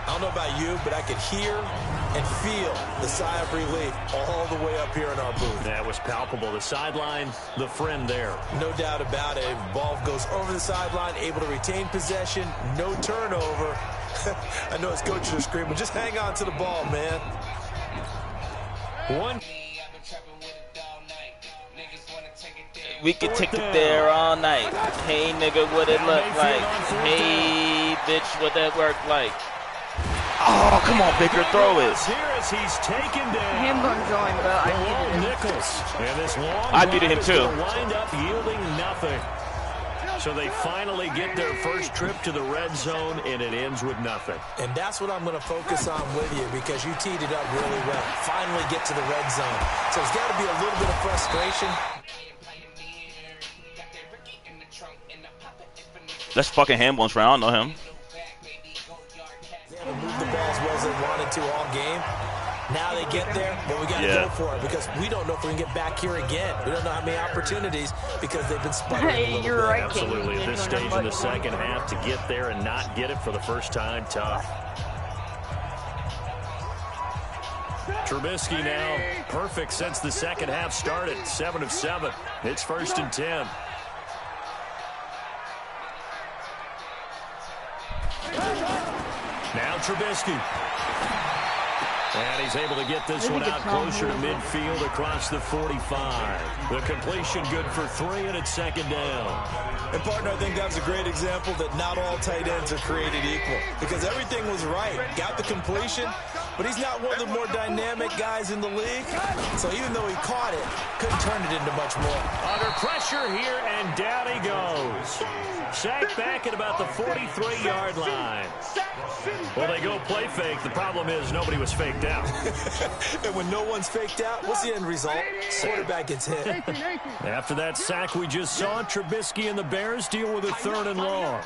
I don't know about you, but I could hear and feel the sigh of relief all the way up here in our booth. That was palpable. The sideline, the friend there. No doubt about it. Ball goes over the sideline, able to retain possession, no turnover. I know his coaches are screaming, just hang on to the ball, man. We could take it there all night. Hey, nigga, what it look like? Hey, bitch, what that work like? Oh, come on, Baker, throw it. Here as he's taken down. Him gonna join, but I needed him. Nichols. And this long I needed him too. Wind up yielding nothing. So they finally get their first trip to the red zone, and it ends with nothing. And that's what I'm going to focus on with you, because you teed it up really well. Finally get to the red zone. So there's got to be a little bit of frustration. That's fucking Hambone's friend. I don't know him. They haven't moved the ball as well as they wanted to all game. Now they get there, but we got to go for it, because we don't know if we can get back here again. We don't know how many opportunities, because they've been sputtering a little You're bit. right, Absolutely. At this stage in the second half, to get there and not get it for the first time, tough. Trubisky now perfect since the second half started. 7 of 7. It's 1st and 10. Now Trubisky. And he's able to get this one out closer to midfield across the 45. The completion good for 3, and it's 2nd down. And, partner, I think that was a great example that not all tight ends are created equal, because everything was right. Got the completion, but he's not one of the more dynamic guys in the league. So even though he caught it, couldn't turn it into much more. Under pressure here, and down he goes. Sacked back at about the 43-yard line. Well, they go play fake. The problem is nobody was faked out. And when no one's faked out, what's the end result? Quarterback gets hit. After that sack we just saw, Trubisky and the Bears deal with a 3rd and long.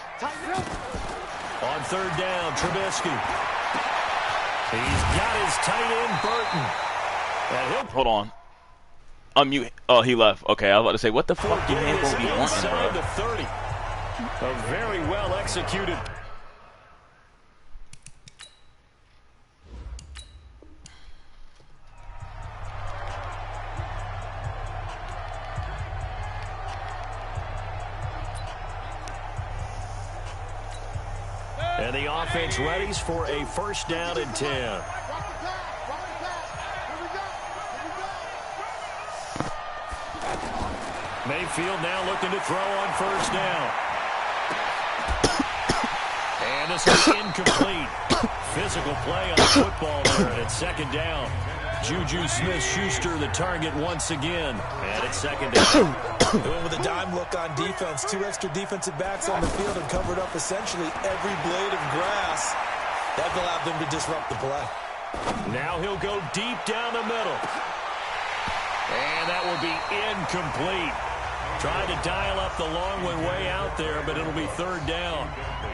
On 3rd down, Trubisky. He's got his tight end, Burton. Hold on. Unmute. Oh, he left. Okay, I was about to say, what the fuck do you mean will be inside the 30. A very well executed. And the offense readies for a 1st down and 10. Mayfield now looking to throw on 1st down. And this is incomplete. Physical play on the football there, and it's 2nd down. Juju Smith-Schuster the target once again. And it's 2nd down. Going with a dime look on defense. 2 extra defensive backs on the field and covered up essentially every blade of grass. That allowed them to disrupt the play. Now he'll go deep down the middle. And that will be incomplete. Trying to dial up the long one way out there, but it'll be 3rd down.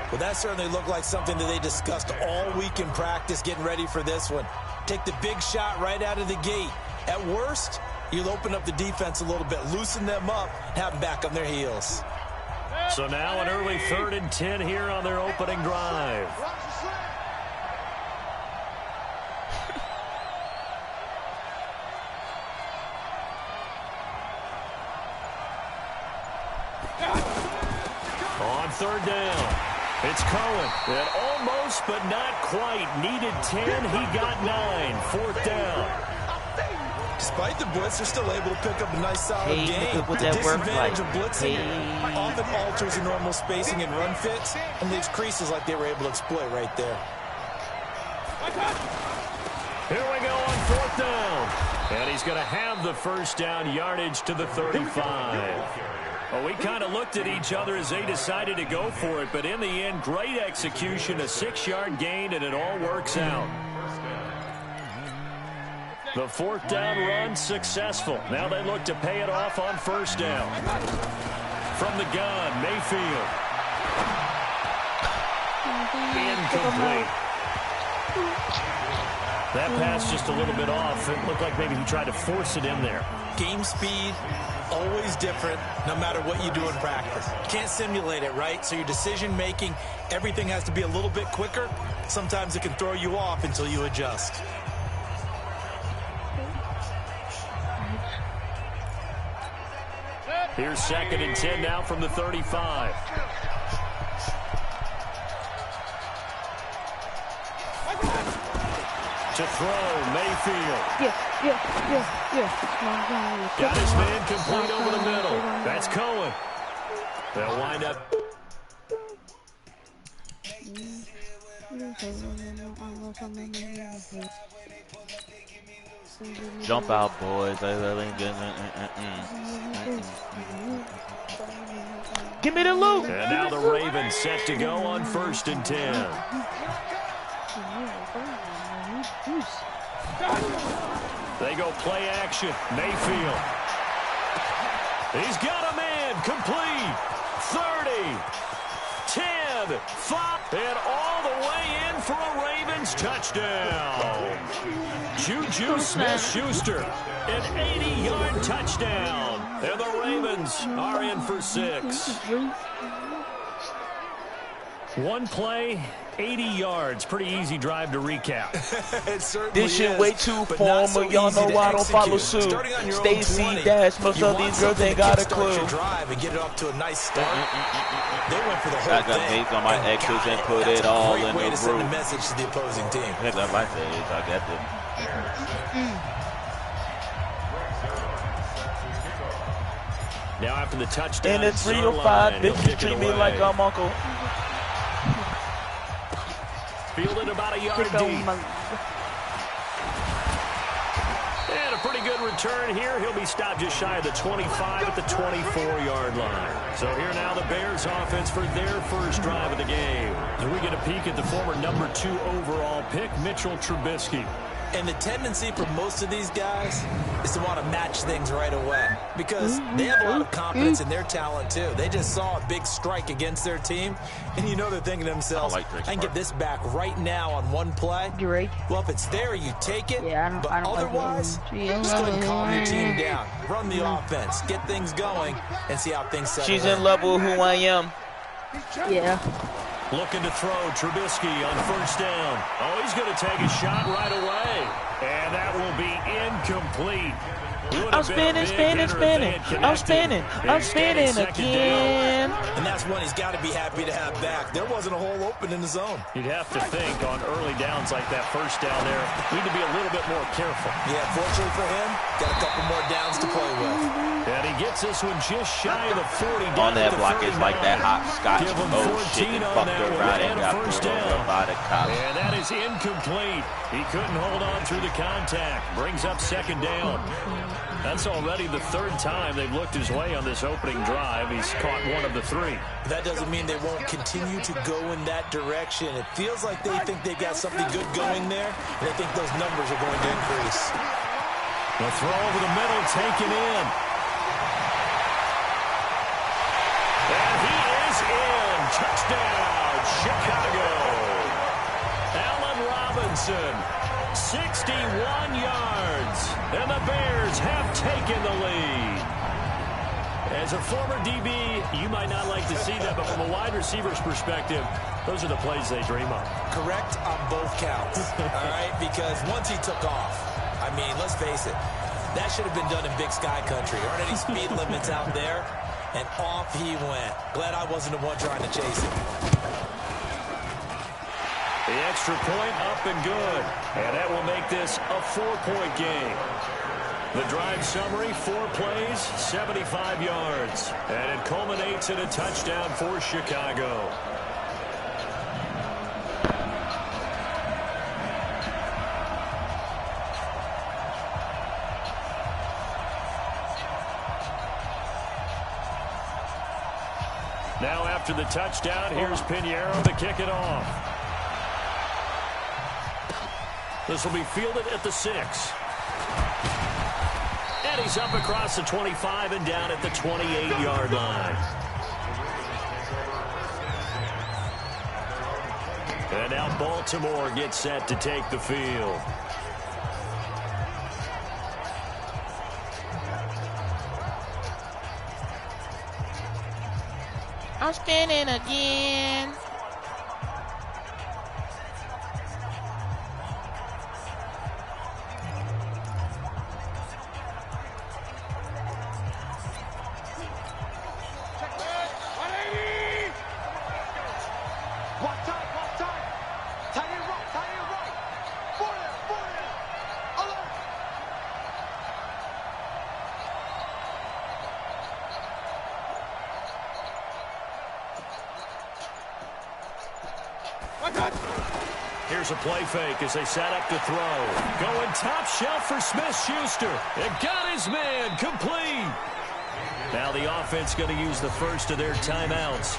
Well, that certainly looked like something that they discussed all week in practice, getting ready for this one. Take the big shot right out of the gate. At worst, you'll open up the defense a little bit, loosen them up, have them back on their heels. So now an early 3rd and 10 here on their opening drive. On 3rd down, it's Cohen. And almost, but not quite. Needed 10, he got 9. 4th down. Despite the blitz, they're still able to pick up a nice solid game. What The that work disadvantage like. of blitzing often alters the normal spacing and run fits and leaves creases like they were able to exploit right there. Here we go on 4th down. And he's going to have the 1st down, yardage to the 35. Well, we kind of looked at each other as they decided to go for it, but in the end, great execution, a 6-yard gain, and it all works out. The 4th down run successful. Now they look to pay it off on 1st down. From the gun, Mayfield. Incomplete. That pass just a little bit off. It looked like maybe he tried to force it in there. Game speed, always different, no matter what you do in practice. You can't simulate it, right? So your decision-making, everything has to be a little bit quicker. Sometimes it can throw you off until you adjust. Here's 2nd and 10 now from the 35. To throw, Mayfield. Got his man complete over the middle. That's Cohen. They'll wind up. Jump out, boys. Give me the loot. And now the Ravens set to go on 1st and 10. They go play action. Mayfield. He's got a man. Complete. 30. 10. 5. And all the way in for a Ravens touchdown. Juju Smith-Schuster. An 80-yard touchdown. And the Ravens are in for 6. One play, 80 yards. Pretty easy drive to recap. This shit way too formal. Y'all know why I don't follow suit. Stacy Dash, most of these girls ain't got a clue. Drive and get it up to a nice start. They went for the whole I got faith on my exes and put it all in the way to send a group. message to the opposing team. That's what I say. I got the. Now after the touchdown, And it's 305. Bitches treat me like I'm uncle. Fielded about a yard deep. And a pretty good return here. He'll be stopped just shy of the 25 at the 24-yard line. So here now the Bears offense for their first drive of the game. And we get a peek at the former number 2 overall pick, Mitchell Trubisky. And the tendency for most of these guys is to want to match things right away because they have a lot of confidence in their talent, too. They just saw a big strike against their team, and you know they're thinking to themselves, I can get this back right now on one play. Drake. Well, if it's there, you take it. Yeah, but otherwise, just go ahead and calm your team down. Run the offense. Get things going and see how things settle. She's in love with who I am. Yeah. Looking to throw Trubisky on first down. Oh, he's going to take a shot right away. And that will be incomplete. I'm spinning again. And that's one he's got to be happy to have back. There wasn't a hole open in the zone. You'd have to think on early downs like that first down there, need to be a little bit more careful. Yeah, fortunately for him, got a couple more downs to play with. And he gets this one just shy of the 40. On that block is like that hopscotch. Oh shit, and fucked around and got pulled over by the cops. And that is incomplete. He couldn't hold on through the contact. Brings up second down. That's already the third time they've looked his way on this opening drive. He's caught one of the 3. That doesn't mean they won't continue to go in that direction. It feels like they think they've got something good going there, and they think those numbers are going to increase. The throw over the middle taken in. And he is in. Touchdown, Chicago. Allen Robinson, 61 yards. And the Bears have taken the lead. As a former DB, you might not like to see that, but from a wide receiver's perspective, those are the plays they dream of. Correct on both counts, all right? Because once he took off, I mean, let's face it, that should have been done in Big Sky Country. There aren't any speed limits out there, and off he went. Glad I wasn't the one trying to chase it. The extra point up and good. And that will make this a 4-point game. The drive summary, 4 plays, 75 yards. And it culminates in a touchdown for Chicago. Now after the touchdown, here's Pinheiro to kick it off. This will be fielded at the 6. And he's up across the 25 and down at the 28-yard line. And now Baltimore gets set to take the field. I'm spinning again. Here's a play fake as they set up to throw. Going top shelf for Smith-Schuster. And got his man complete. Now the offense going to use the first of their timeouts.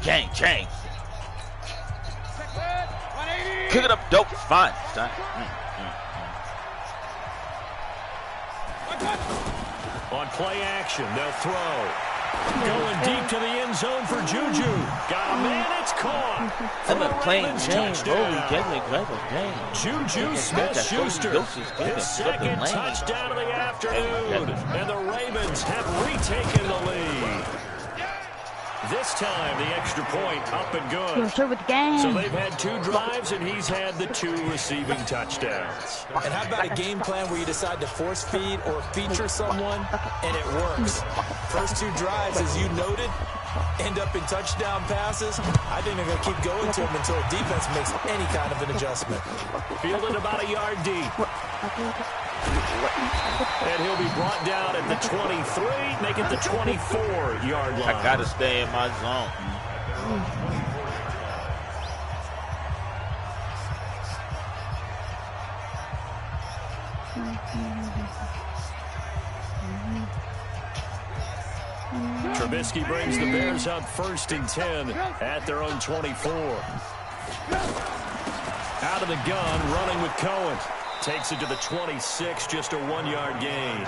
Gang. Kick it up, dope. Fine. On play action, they'll throw. Going deep to the end zone for Juju. Got a man, it's caught. I'm playing James. Juju Smith-Schuster, his second touchdown of the afternoon. And the Ravens have retaken the lead. This time, the extra point up and good. So they've had 2 drives, and he's had the 2 receiving touchdowns. And how about a game plan where you decide to force feed or feature someone, and it works? First 2 drives, as you noted, end up in touchdown passes. I think they're going to keep going to him until defense makes any kind of an adjustment. Fielded about a yard deep. And he'll be brought down at the 23, make it the 24-yard line. I got to stay in my zone. Trubisky brings the Bears up 1st and 10 at their own 24. Out of the gun, running with Cohen. Takes it to the 26, just a 1-yard gain.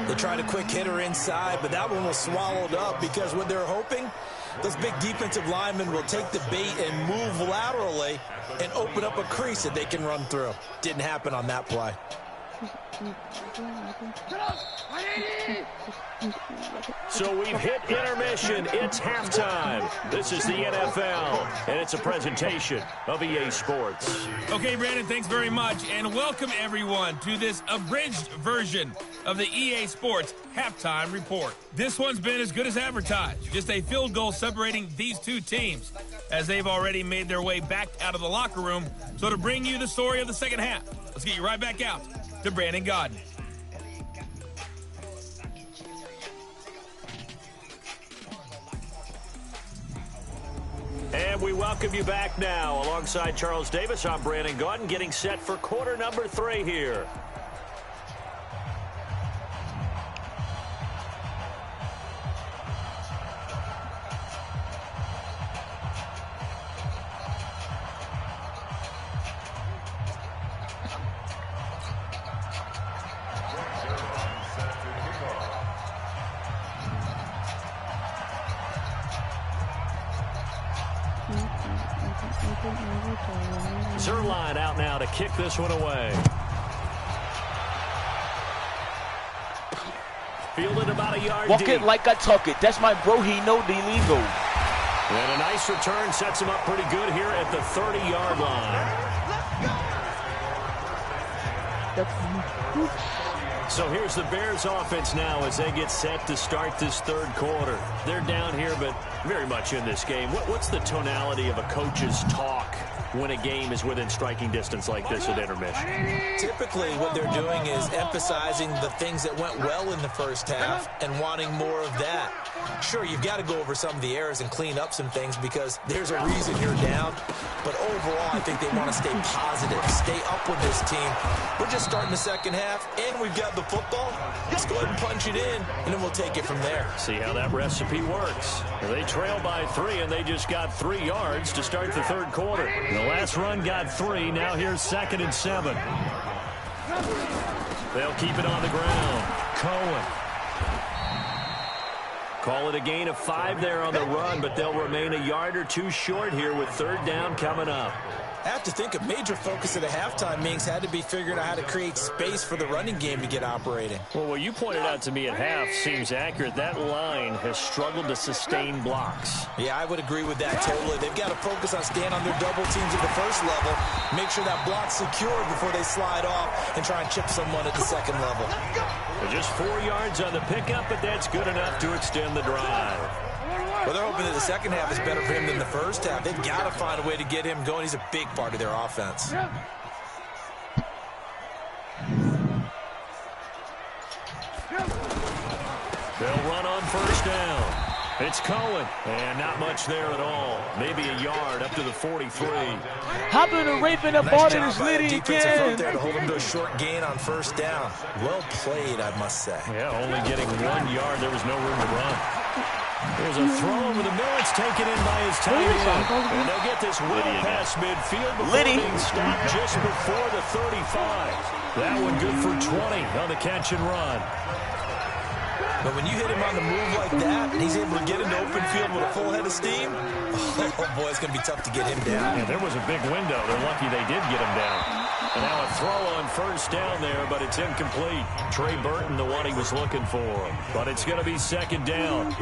They tried a quick hitter inside, but that one was swallowed up because what they're hoping, those big defensive linemen will take the bait and move laterally and open up a crease that they can run through. Didn't happen on that play. So we've hit intermission. It's halftime. This is the NFL, and it's a presentation of EA Sports. Okay, Brandon, thanks very much, and welcome everyone to this abridged version of the EA Sports Halftime Report. This one's been as good as advertised. Just a field goal separating these two teams as they've already made their way back out of the locker room. So to bring you the story of the second half, let's get you right back out to Brandon Godden. And we welcome you back now. Alongside Charles Davis, I'm Brandon Godden, getting set for quarter number 3 here. Zerline out now to kick this one away. Fielded about a yard Walk deep. it like I talk it. That's my bro. He know the lingo. And a nice return sets him up pretty good here at the 30-yard line. So here's the Bears offense now as they get set to start this third quarter. They're down here, but very much in this game. What's the tonality of a coach's talk when a game is within striking distance like this at intermission? Typically, what they're doing is emphasizing the things that went well in the first half and wanting more of that. Sure, you've got to go over some of the errors and clean up some things because there's a reason you're down. But overall, I think they want to stay positive, stay up with this team. We're just starting the second half, and we've got the football. Let's go ahead and punch it in, and then we'll take it from there. See how that recipe works. They trail by 3, and they just got 3 yards to start the third quarter. The last run got 3. Now here's 2nd and 7. They'll keep it on the ground. Cohen. Call it a gain of 5 there on the run, but they'll remain a yard or 2 short here with 3rd down coming up. I have to think a major focus at a halftime means had to be figuring out how to create space for the running game to get operating. Well, what you pointed out to me at half seems accurate. That line has struggled to sustain blocks. Yeah, I would agree with that totally. They've got to focus on staying on their double teams at the first level, make sure that block's secured before they slide off and try and chip someone at the second level. Just 4 yards on the pickup, but that's good enough to extend the drive. Well, they're hoping that the second half is better for him than the first half. They've got to find a way to get him going. He's a big part of their offense. They'll run on 1st down. It's Cohen, and not much there at all. Maybe a yard up to the 43. Hopping and raping the ball in his litty defensive front again. there to hold him to a short gain on 1st down. Well played, I must say. Yeah, only getting 1 yard. There was no room to run. There's a throw over the middle. It's taken in by his tight end. And they'll get this well past midfield before being stopped just before the 35. That one good for 20 on the catch and run. But when you hit him on the move like that, and he's able to get into open field with a full head of steam, oh boy, it's going to be tough to get him down. Yeah, there was a big window. They're lucky they did get him down. And now a throw on 1st down there, but it's incomplete. Trey Burton, the one he was looking for. But it's going to be 2nd down.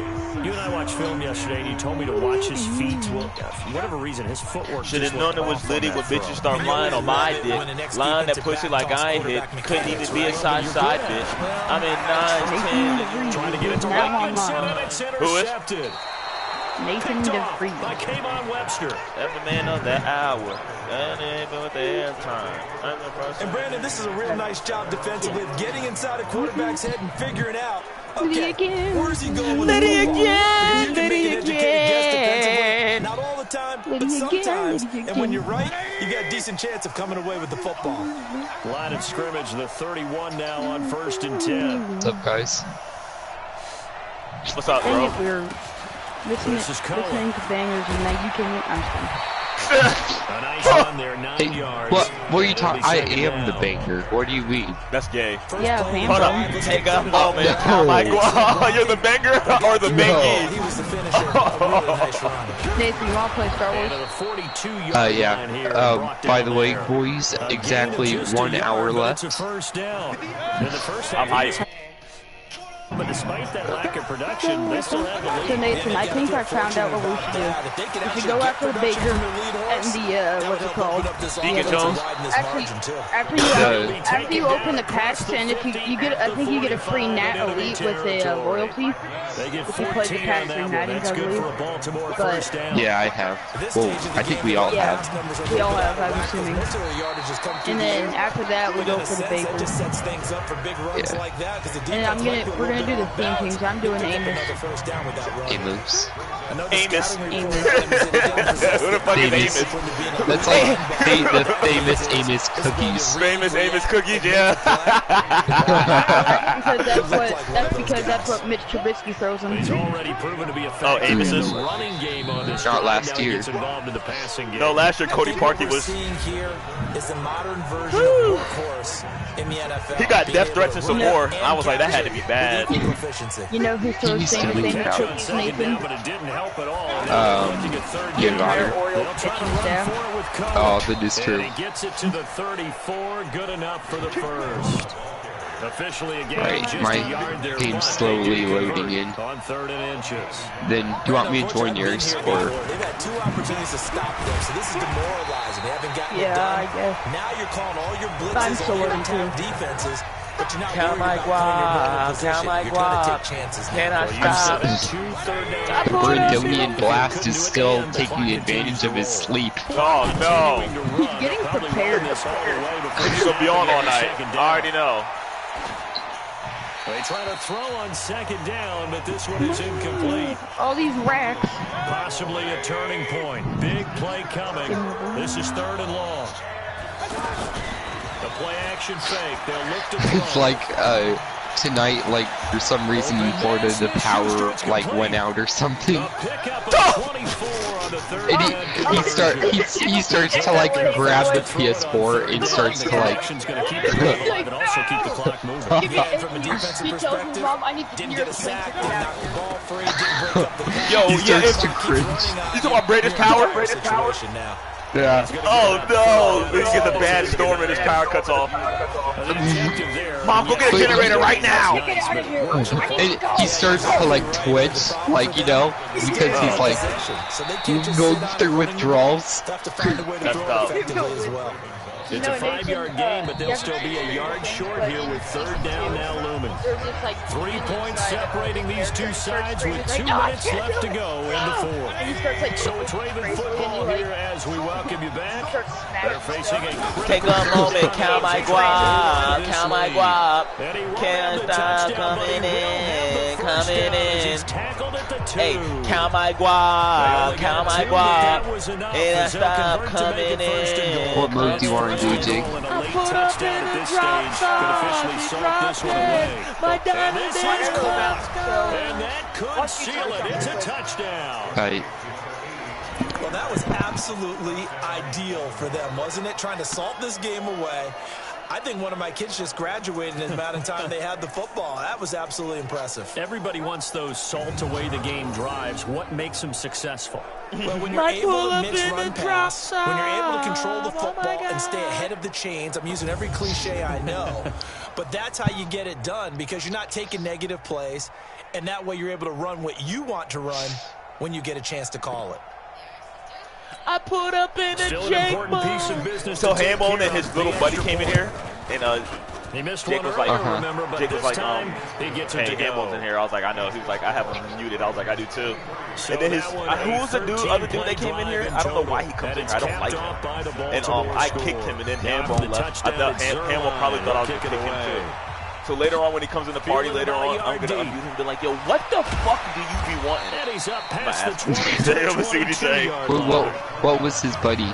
You and I watched film yesterday, and you told me to watch his feet. Well, for whatever reason, his footwork Should have known it was litty when bitches start lying on my dick. Lying that pussy like I ain't hit. Couldn't even be a side bitch. I'm in 9, 10. Trying to get it to Robinson, and it's intercepted. Nathan DeFree. By K'Von Webster. Every man of that hour. And even with the airtime. And Brandon, this is a real nice job defensively of getting inside a quarterback's head and figuring out, okay, where's he going with the football? Liddy again. Liddy again. Not all the time, but sometimes, and when you're right, you got a decent chance of coming away with the football. Line of scrimmage, the 31 now on 1st and 10. What's up, guys? What's up, bro? We're listening to bangers and now you can. I'm just kidding. A nice run there, 9 Hey, yards. what are you talking? I am the banger. What do you mean? That's gay. Yeah, Hold up. Take a moment. Oh my God. You're the banger or the bangy? He was the finisher. A really nice run. Nathan, you want to play Star Wars? And a 42-yard line here. Yeah. By the way, boys, exactly 1 hour left. It's a first down. In the first I'm half, hyped. but despite that lack of production, they still have the lead. So Nathan, I think I found out what we should do. We should go after the Baker and the what's it called? Deacon Jones. After you open the packs, and if you get, I think you get a free Nat Elite with a royalty. They get If you play the 14 packs on through that one. Madden, That's I good for believe. a Baltimore But- first down. Yeah, I have. Well, I think we all Yeah, have. we all have, I'm assuming. And then after that, we go for the Baker. That just sets things up for big runs Yeah. like that. And we're gonna do the theme things. I'm doing Amos. Amos. Amos. Amos. Who the fuck is Amos. Amos? That's like the famous Amos cookies. Famous Amos cookies, yeah. Because that's what Mitch Trubisky throws him. He's already proven to be Oh, effective Amos in is. the running game on this Not drive. last Now he year. gets involved in the passing game. No, last year Cody Parkey What we're was. seeing here is the modern version of workhorse in the NFL. He got Being death able threats to and some run more. and I was like, that had to be catch bad. with equal efficiency. You know who throws He's famous doing Amos that. On cookies, second down, Nathan? but it didn't help at all. Get Goddard. They'll try to run for it with Cohen. Oh, that is true. And he gets it to the 34. Good enough for the first. Officially again, Right, just my a yard there. game's but slowly they did loading convert in. on 3rd and inches. Then, do you want me to join yours, or? They've had 2 opportunities to stop them, so this is demoralizing. They haven't gotten it Yeah, done. I guess. Now you're calling all your I'm blitzes so on your worried, attack too. defenses, but you're not Count worried my about playing your guap, normal position. count my You're going to guap. take chances Can now. I stop? 2 third down. Brandonian Blast is still taking advantage of his sleep. Oh no. He's getting prepared. He's gonna be on all night. I already know. They try to throw on 2nd down, but this one is incomplete. All these racks. Possibly a turning point. Big play coming. This is 3rd and long. The play action fake. They'll look to throw. It's like, tonight, like, for some reason, Florida, the power, like, went out or something. The pickup of 24 on the 3rd And down. he starts to, like, grab the PS4 and starts to, like, Action's gonna keep the play alive and also keep the clock moving. From a defensive He tells his perspective, mom, I need to didn't hear get a the sack, thing. didn't knock the ball free, didn't break up the pass. Yo, he yeah, starts to if, cringe. you talking about Brandon's power? Situation now. Yeah. Oh no! He gets a bad storm and his power cuts off. Mom, go get a generator right now! And he starts to, like, twitch, like, you know, because he's, like, going through withdrawals. Tough to find a way to That's throw tough. effectively as well. It's a 5-yard gain, but they'll still be a yard short here with 3rd down now looming. 3 points separating these two sides with 2 minutes left to go in the 4th. So it's Raven football here as we welcome you back. They're facing a Take a moment, count my guap, count my guap. Can't stop coming in, coming in. Hey, count my guap, count my guap. Ain't stop coming in. What mode do you want to do, Jake? A late touchdown at this stage could officially salt this one away. And this is caught, and that could seal it. It's a touchdown. Right. Well, that was absolutely ideal for them, wasn't it? Trying to salt this game away. I think one of my kids just graduated in the amount of time they had the football. That was absolutely impressive. Everybody wants those salt away the game drives. What makes them successful? Well, when you're able to mix run pass, when you're able to control the football and stay ahead of the chains, I'm using every cliche I know, but that's how you get it done because you're not taking negative plays, and that way you're able to run what you want to run when you get a chance to call it. I put up in Still a an Jake important piece of business. So to take Hambone care and his of. little The buddy extra came in point. here, and He missed Jake one was earlier, like, remember, but Jake this was like, time he gets it hey, to go. Hambone's in here. I was like, I know. He was like, I have him muted. I was like, I do too. So And then his, that one, who was the dude, other dude that came in here? I don't know why he comes in here. I don't like him. And I kicked him, and then Hambone left. I thought Hambone probably thought I was gonna kick him too. So later on, when he comes in the party, later on, I'm gonna unmute him and be like, "Yo, what the fuck do you be wanting?" And he's up past the 22-yard line. What was his buddy?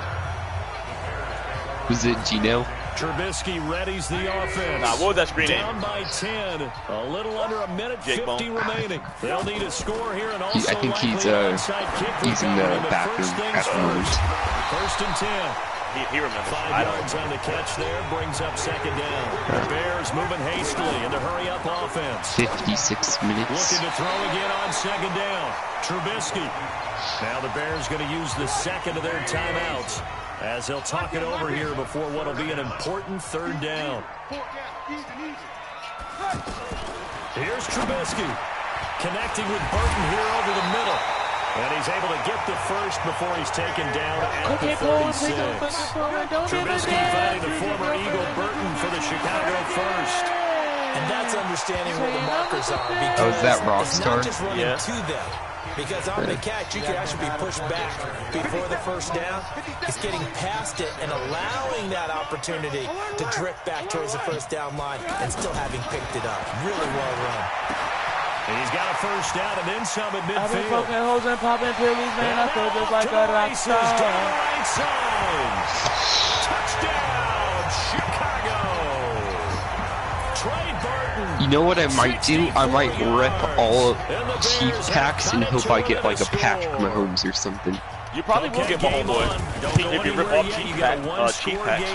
Was it Gino? Trubisky readies the offense. Nah, what was that screen Down name? by 10. A little under a minute, Jake 50 remaining. They'll need a score here, and also I think he's in the bathroom at the moment. First and 10. He remembers. 5 yards on the catch there, brings up second down. The Bears moving hastily in the hurry-up offense. 56 minutes. Looking to throw again on second down. Trubisky. Now the Bears going to use the second of their timeouts as they'll talk it over here before what will be an important third down. Here's Trubisky connecting with Burton here over the middle. And he's able to get the first before he's taken down at the 36. Trubisky finding the former Eagle Burton for the Chicago first. And that's understanding where the markers are. Oh, is that Rockstar? It's not just running to them. Because on the catch, you could actually be pushed back before the first down. He's getting past it and allowing that opportunity to drift back towards the first down line and still having picked it up. Really well run. And he's got a first down and then some at midfield. I've been fucking hoes and popping pillies, man. I feel just like a rock star. Down the right side. Touchdown, Chicago. Trey Burton. You know what I might do? I might rip all cheap packs and hope I get like a pack from Mahomes or something. You probably will get Mahomes, boy. If you rip off cheap packs.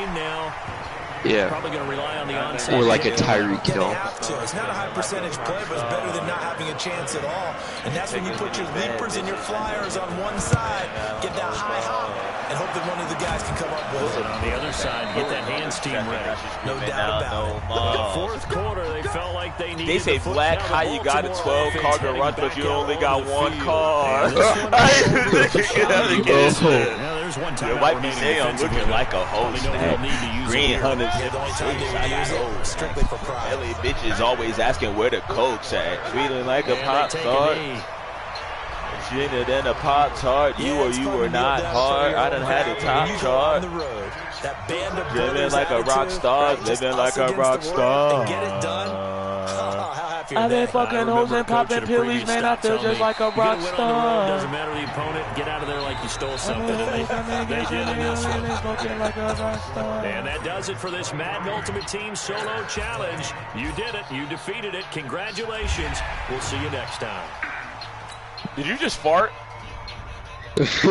Yeah. Probably going to rely on the onside. Or like a Tyreek Hill. It's not a high percentage play, but it's better than not having a chance at all. And that's when you put your leapers and your flyers on one side, get that high hop, and hope that one of the guys can come up with it. And on the other side, get that hands team ready. No doubt about it. The fourth quarter, they felt like they needed. They say Black, how you got a 12-car garage, but you only got one car. There's one time. Your wife be saying I'm looking like a host. Green hunters. Strictly for pride. LA bitches always asking where the coke's at. Feeling like a pop tart. Sweeter than a pop tart. You or you were not hard. I done had a top chart. Living like a rock star. Living like a rock star. I've been fucking hoes and popping pillies, man. I feel just like a rock star. Doesn't matter the opponent. Get out of there like you stole something. They did in this one. And that does it for this Madden Ultimate Team Solo Challenge. You did it. You defeated it. Congratulations. We'll see you next time. Did you just fart?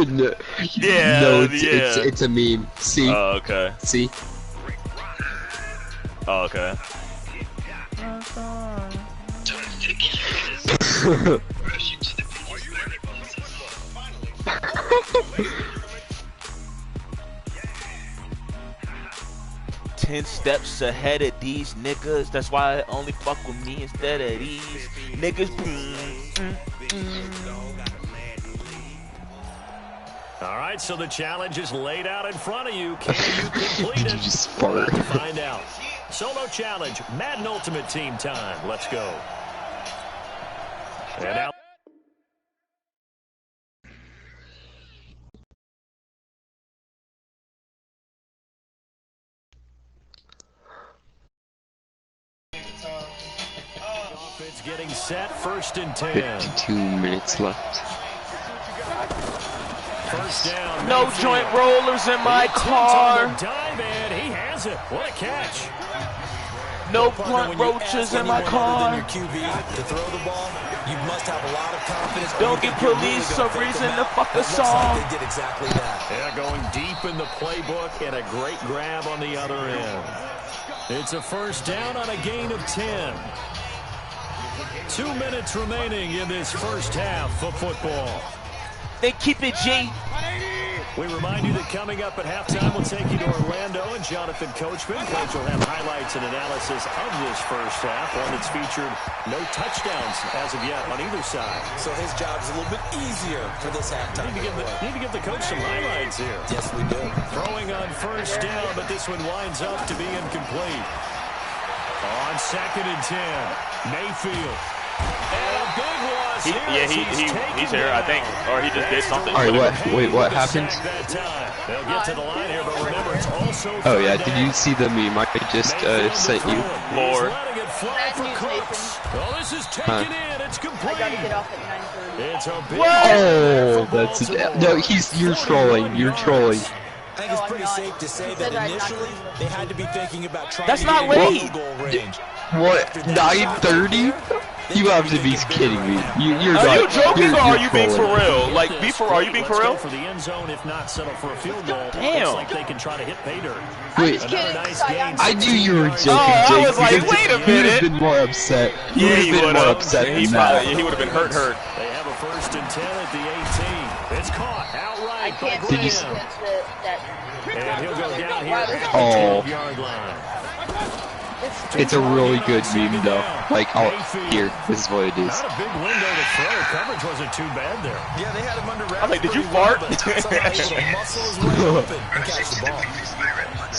No. Yeah. No, it's a meme. See? Oh, okay. See? Oh, okay. Ten steps ahead of these niggas. That's why I only fuck with me instead of these niggas. All right, so the challenge is laid out in front of you. Can you complete it? Just fart. Find out. Solo challenge, Madden Ultimate Team time. Let's go. And now. Offense getting set, first and 10. 52 minutes left. First down. No joint rollers in my car. Dive in. He has it. What a catch. No blunt roaches in my car. Your QB to throw the ball, you must have a lot of confidence. Don't give police a reason to fuck the song. They did exactly that. Yeah, going deep in the playbook and a great grab on the other end. It's a first down on a gain of 10. 2 minutes remaining in this first half of football. They keep it G. We remind you that coming up at halftime, we'll take you to Orlando and Jonathan Coachman. Coach will have highlights and analysis of this first half, one that's featured no touchdowns as of yet on either side. So his job's a little bit easier for this halftime. Need to give the coach some highlights here. Yes, we do. Throwing on first down, but this one winds up to be incomplete. On second and 10, Mayfield. And a big loss he's here, I think, or he just did something. All right, what happened? They'll get to the line here, but remember, it's also oh yeah, did you see the meme I just sent you? Lord. flag for Cooks. Oh, this is taken in. It's complete. I gotta get off at 9:30. It's a big Oh, that's no. You're trolling. You're trolling. I think it's pretty safe to say that initially they had to be thinking about trying That's to not get late. in goal range. What? 9:30? You have to be kidding me. You're Are not, you joking or are you being for trolling. real? Like, are you being for real? For the end zone, if not settle for a field goal. Damn. Looks like they can try to hit pay dirt. Wait, Another nice game. I knew you were joking, I Jake. was like, because wait a He would minute. have been more upset. He Yeah, would he have been would more have. upset He than that. probably, he would have been hurt. They have a 1st and 10 at the 18. It's caught I outright by can't Did you see Graham. that. And he'll go down here at the Oh. 12-yard line. It's a really good meme, though. Like, oh, here, this is what it is. Not a big window to throw. Coverage wasn't too bad there. Yeah, they had him under wraps. I'm like, did you pretty well, fart? but somehow able to muscle his way open and catch the ball.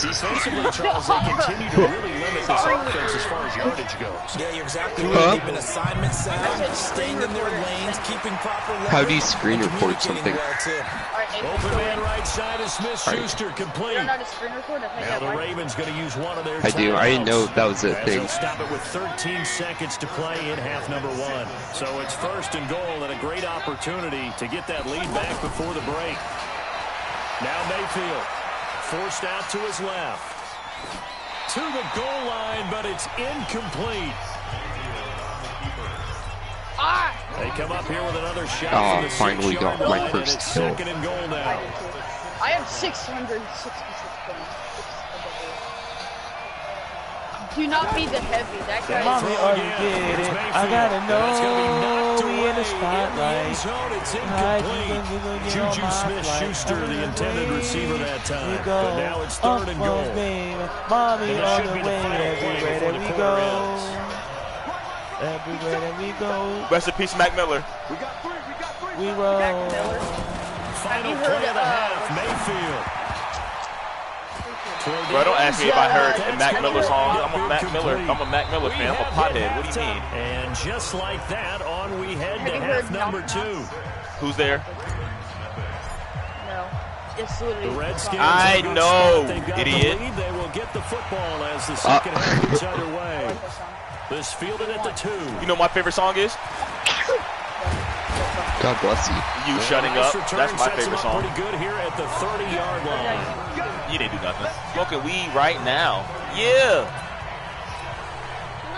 Defensively, Charles, they continue to really limit this offense as far as yardage goes. Yeah, you're exactly right. Keeping assignment sound, staying in their lanes, keeping proper level. How do you screen record something? Open man right side is Smith-Schuster complete. You're not a screen record? I think Now I the might. Ravens going to use one of their I do. I didn't know timeouts. that was a As thing. they'll stop it with 13 seconds to play in half number 1. So it's 1st and goal and a great opportunity to get that lead back before the break. Now Mayfield forced out to his left. To the goal line, but it's incomplete. They come up here with another shot from the finally got 6-yard my line, first and it's kill. 2nd and goal now. I have 666 points. Do not be the heavy. That guy Mommy, is... are you getting? I gotta know we in the spotlight. It's incomplete. Juju Smith-Schuster, the intended receiver that time. But now it's 3rd and goal. Mommy And it on should the be the way final play everywhere before that the we quarter go. ends. Everywhere that we go, Rest in peace, Mac Miller. we roll. Final heard, play of the half, Mayfield. Bro, don't ask me if I heard a Mac Miller song. I'm a Mac Miller fan. I'm a pothead. What do you mean? And just like that, on we head to half number 2. Who's there? No. It's literally... The Redskins I in a good know, spot. They've got idiot. the lead. They will get the football as the second half gets underway. This fielded at the 2. You know what my favorite song is? God bless you. You Shutting Up. Return That's my sets them favorite up song. Pretty good here at the 30-yard line. You didn't do nothing. Smoking weed right now. Yeah.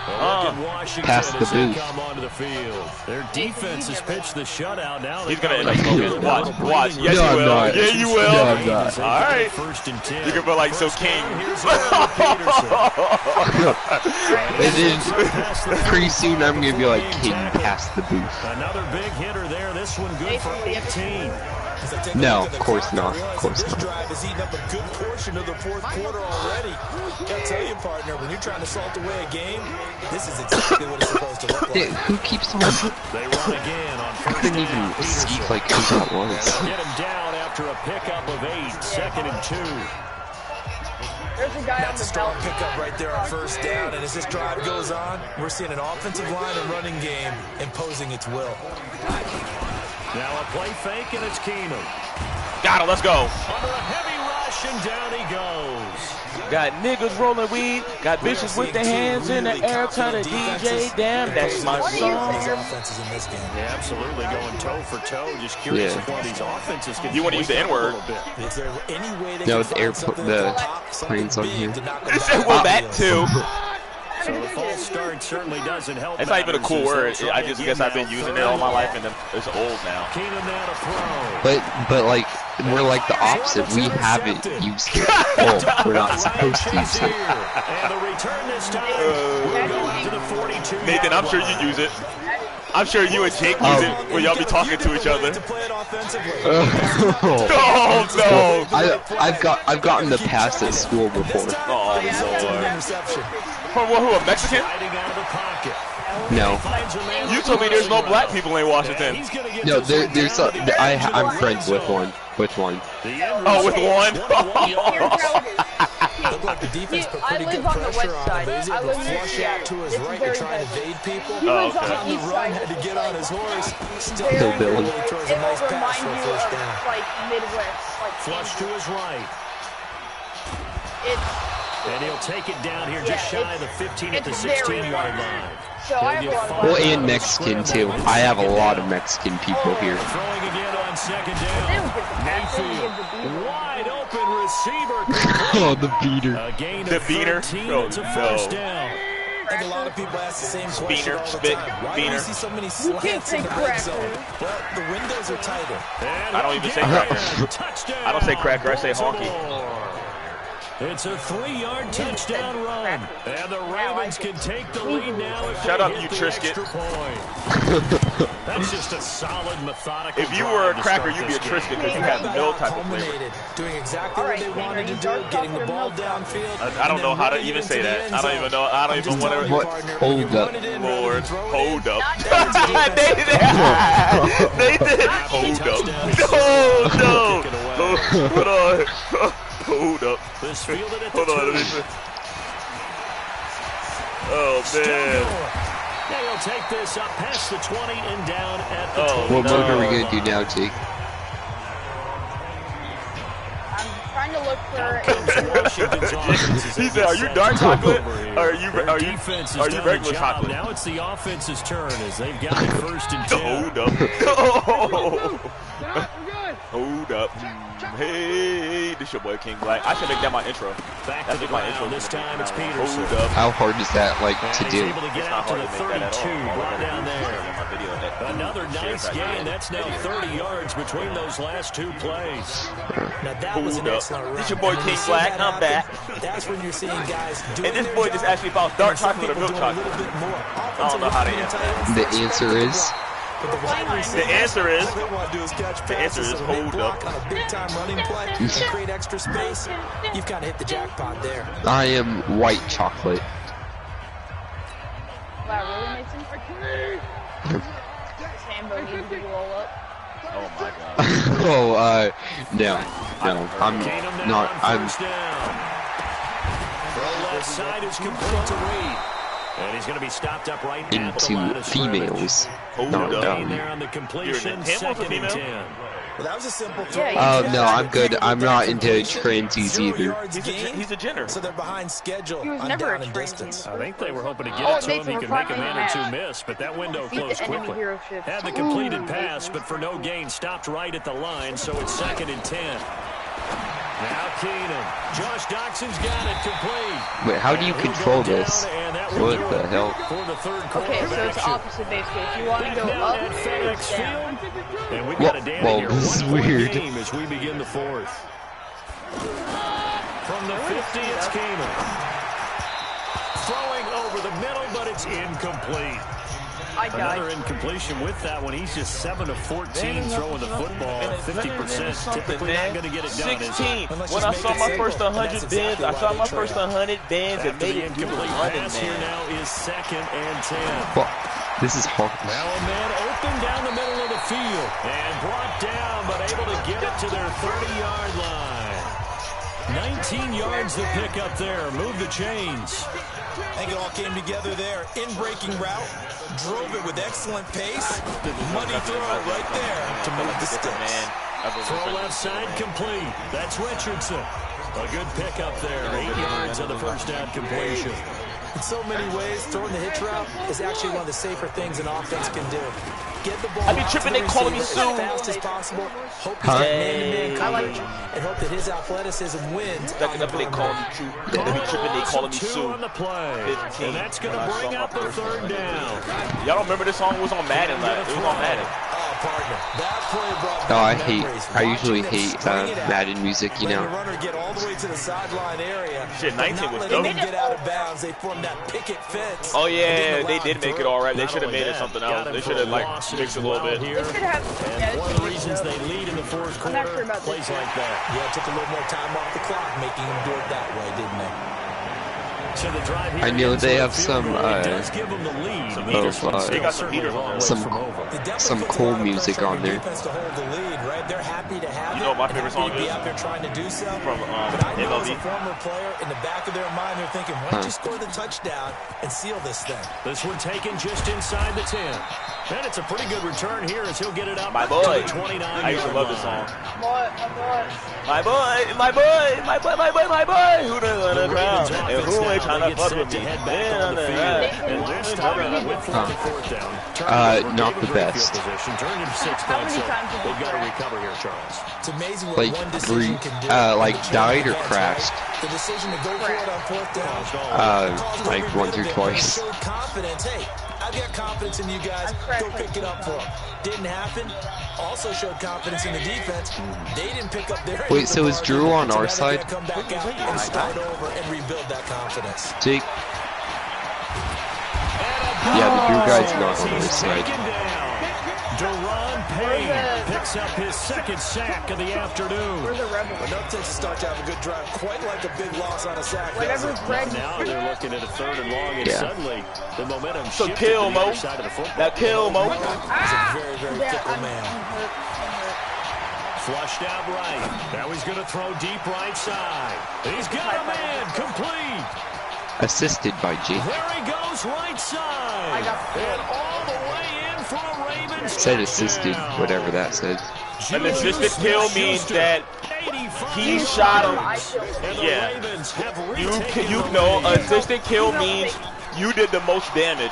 Washington Pass the as they booth. come onto the field. Their defense has pitched the shutout. Now He's gonna end up smoking. Watch. Yes, No, you I'm will. not. Yeah, you will. No, I'm not. All right. 1st and 10. You can feel like so king. And then pretty soon I'm gonna be like King past the booth. Another big hitter there. This one good for 18. No, of course not. Of course This not. drive has eaten up a good portion of the 4th quarter already. Gotta tell you, partner, when you're trying to salt away a game, this is exactly what it's supposed to look Dude, like. who keeps on? They run again on I 1st couldn't down. even see Peterson. like who that was. They'll get him down after a pickup of 8. 2nd and 2. There's a guy on That's a the strong belt. pickup right there on 1st down, and as this drive goes on, we're seeing an offensive line and running game imposing its will. Now a play fake, and it's Keenum. Got him. Let's go. Under a heavy rush, and down he goes. Got niggas rolling weed, got bitches with their hands in the air, turn the DJ damn, that's my song. Offenses in this game. Yeah, absolutely going toe for toe. Just curious Yeah. if one of these offenses can. You wanna use the N-word? Is there any way they No, can the find airport, something the at the top, something planes on big here. to knock them It said, back? well, that too. So the false start certainly doesn't help. It's not even a matters cool as word. they'll try I just again guess I've been now. using it all my life, and it's old now. Keenum now to throw. But like we're like the opposite. We haven't used it. Oh, we're not supposed to use it. And the return this time will go out to the 42. Nathan, I'm sure you use it. I'm sure you and Jake use it when y'all be talking to each other. To play it offensively. Oh no! I've gotten the pass at school before. Oh Lord! Interception. From what? Who? A Mexican? Sliding out of the pocket. No, Finds a man You told me there's no black people in Washington. He's gonna get no, this one there's down a, to the I'm red friends zone. with one. With one. The end Oh, with result, one? 21 yards. Looked like the defense put I pretty live good on the pressure west on him, side. but he's I able live to near flush Seattle. out to his It's right very to try and bad. evade people. He lives okay. on On the the east run, side. had to get on his horse. Still Hillbilly. really throws a It nice will pass remind for a you first of down. like Midwest, like Flush to his right. it's And he'll take it down here just shy of the 15 at the 16-yard line. So I have a lot of well, and Mexican too. I have a lot of Mexican people here. Throwing again on second down. Mayfield, wide open receiver. Oh, the beater. A gain The of beater? 13. Oh, It's a first no. down. I think a lot of people ask the same question all the Spit, time. Why do we beaner. see so many slants in the red zone? Well, the windows are tighter. I don't even say cracker. I don't say cracker, I say honky. It's a 3-yard touchdown run. And the Ravens can take the lead now. If Shut they up, hit you the Trisket. extra point. That's just a solid, methodical If you were a drive to cracker, start you'd be a this Trisket game. because you have no type of flavor. Culminated, doing exactly what they wanted to do, getting the ball downfield. I don't know how to even say that. I don't even know. I don't even want to. What? Hold up. Lord, hold up. Nathan, hold up. No. Hold on. Hold up. Hold on. Oh, man. They'll take this up past the 20 and down at the 20. What mode are we going to do now, Jake? I'm trying to look for He said, "Are you dark chocolate? Or are you regular chocolate?" Now it's the offense's turn as they've got it first and 10. Hold up. Hold up. Hey, this your boy King Black. I should make that my intro. Back to the my ground. intro. This time it's Peterson. Hold up. How hard is that, like, to do? Able to get It's out not to the hard to make that 32. at all. Brought down there. My video that Another nice gain. That's now 30 yards between those last two plays. Now that was an excellent run. This your boy And when King you see Black. that I'm back. happen, That's when you're seeing guys doing And this their boy just job, asked me about dark and some chocolate or people milk doing a chocolate. little bit more. I don't know how to answer that. The answer is... But the wide receivers, The answer is... all they want to do is catch The answer passes is so they hold block up. on a big-time running play and create extra space. You've kind of hit the jackpot there. I am white chocolate. Wow, really, Mason? Sambo needs to roll up. Oh my God. Oh, no. I'm not, I'm... The left side is complete to Reed. And he's going to be stopped up right at the line into of scrimmage. females. Hold Not up. dumb. There on the completion, You're him or second and female? 10. Well, that was a simple throw. No, I'm good. I'm not into transies either. He's a gender. So they're behind schedule He was on never down a and trans distance. I think they were hoping to get Oh, it to him. He Nathan, could we're make a man or two finally miss, but that window Beat the closed enemy quickly. hero shift. Had the completed pass, but for no gain, stopped right at the line, so it's second and 10. Now Keenan. Josh Doxson's got it complete. Wait, how do you control this? What the hell? For the third Okay, so it's action. opposite basically. If you want to go Now up, at FedEx it's down. Field. And we've got a Danny Whoa, here. this is 1 point weird. game as we begin the fourth. From the 50, it's Keenan. Throwing over the middle, but it's incomplete. I Another died. incompletion with that one. He's just 7 of 14 throwing the football at 50%. Typically not going to get it done. 16. When I saw my first 100 bins, I saw my first 100 bins and After made the it do the incomplete running, pass here man. now is second and 10. Well, this is hard. Now a man open down the middle of the field and brought down, but able to get it to their 30-yard line. 19 yards to pick up there. Move the chains. I think it all came together there. In-breaking route, drove it with excellent pace. Money throw right there to move the sticks. Throw left side complete. That's Richardson. A good pickup there. 8 yards on the first down completion. In so many ways, throwing the hitch route is actually one of the safer things an offense can do. Get the ball I be out tripping, to the they calling me receiver Sue. as fast as possible. Hope he's got man-to-man coverage, and hope that his athleticism wins. Second up, they call me Sue. They be tripping, they calling me Two Sue. on the play. 15. And that's going to bring up the third down. Y'all don't remember this song? It was on Madden. It was on Madden. Oh, partner, that play brought Oh, I back hate, memories. I usually Watching them hate spring it out, Madden music, you letting know. the runner get all the way to the sideline area. Shit, but 19 not was letting dope. him get out of bounds. They formed that picket fence. Oh and yeah, didn't they allow did him make through. it all right. They Not should have only made it that, something got else. him They for should have like loss mixed it a as little well bit. here. This could have. And one of the reasons they lead in the fourth I'm not quarter, sure about this plays one. like that. Yeah, it took a little more time off the clock, making him do it that way, didn't they? So the drive here I know they have some does give them the lead. They got some heaters on some cool music on there. They're happy to have you know what my favorite song is? Out there trying to do so. From but I know as a MLB. former player, in the back of their mind, they're thinking, why don't you score the touchdown and seal this thing? This one taken just inside the 10. And it's a pretty good return here as he'll get it out My to boy. the 29. I used to love this song. My boy. My boy. Who the gonna crown? And who ain't trying to fuck with me? Not the best. How many times have They've you got to crashed? recover here, Charles. It's amazing what Like one decision can do. like died or crashed. The decision to go for it on fourth down. Like once or twice. Showed confidence. Hey, I've got confidence in you guys. Go pick it up for them. Didn't happen. Also showed confidence in the defense. They didn't pick up their. Wait, so is Drew on our side? Come back out and start over and rebuild that confidence. Jake? Yeah, the Drew guy's not on our side. Deron Payne picks up his second sack of the afternoon. We're the Rebels. But no takes a start to have a good drive, quite like a big loss on a sack. Whatever Greg. Now they're looking at a 3rd and long, and suddenly the momentum So shifted kill, to the Mo. other side of the football. Now kill, Mo. He's a very, very fickle man. Flushed out right. Now he's going to throw deep right side. He's got a man complete. Assisted by G. There he goes right side. And all the way in for a Ravens Said assisted, whatever that said. An assisted kill means that he shot him. Yeah. You know, assisted kill means you did the most damage.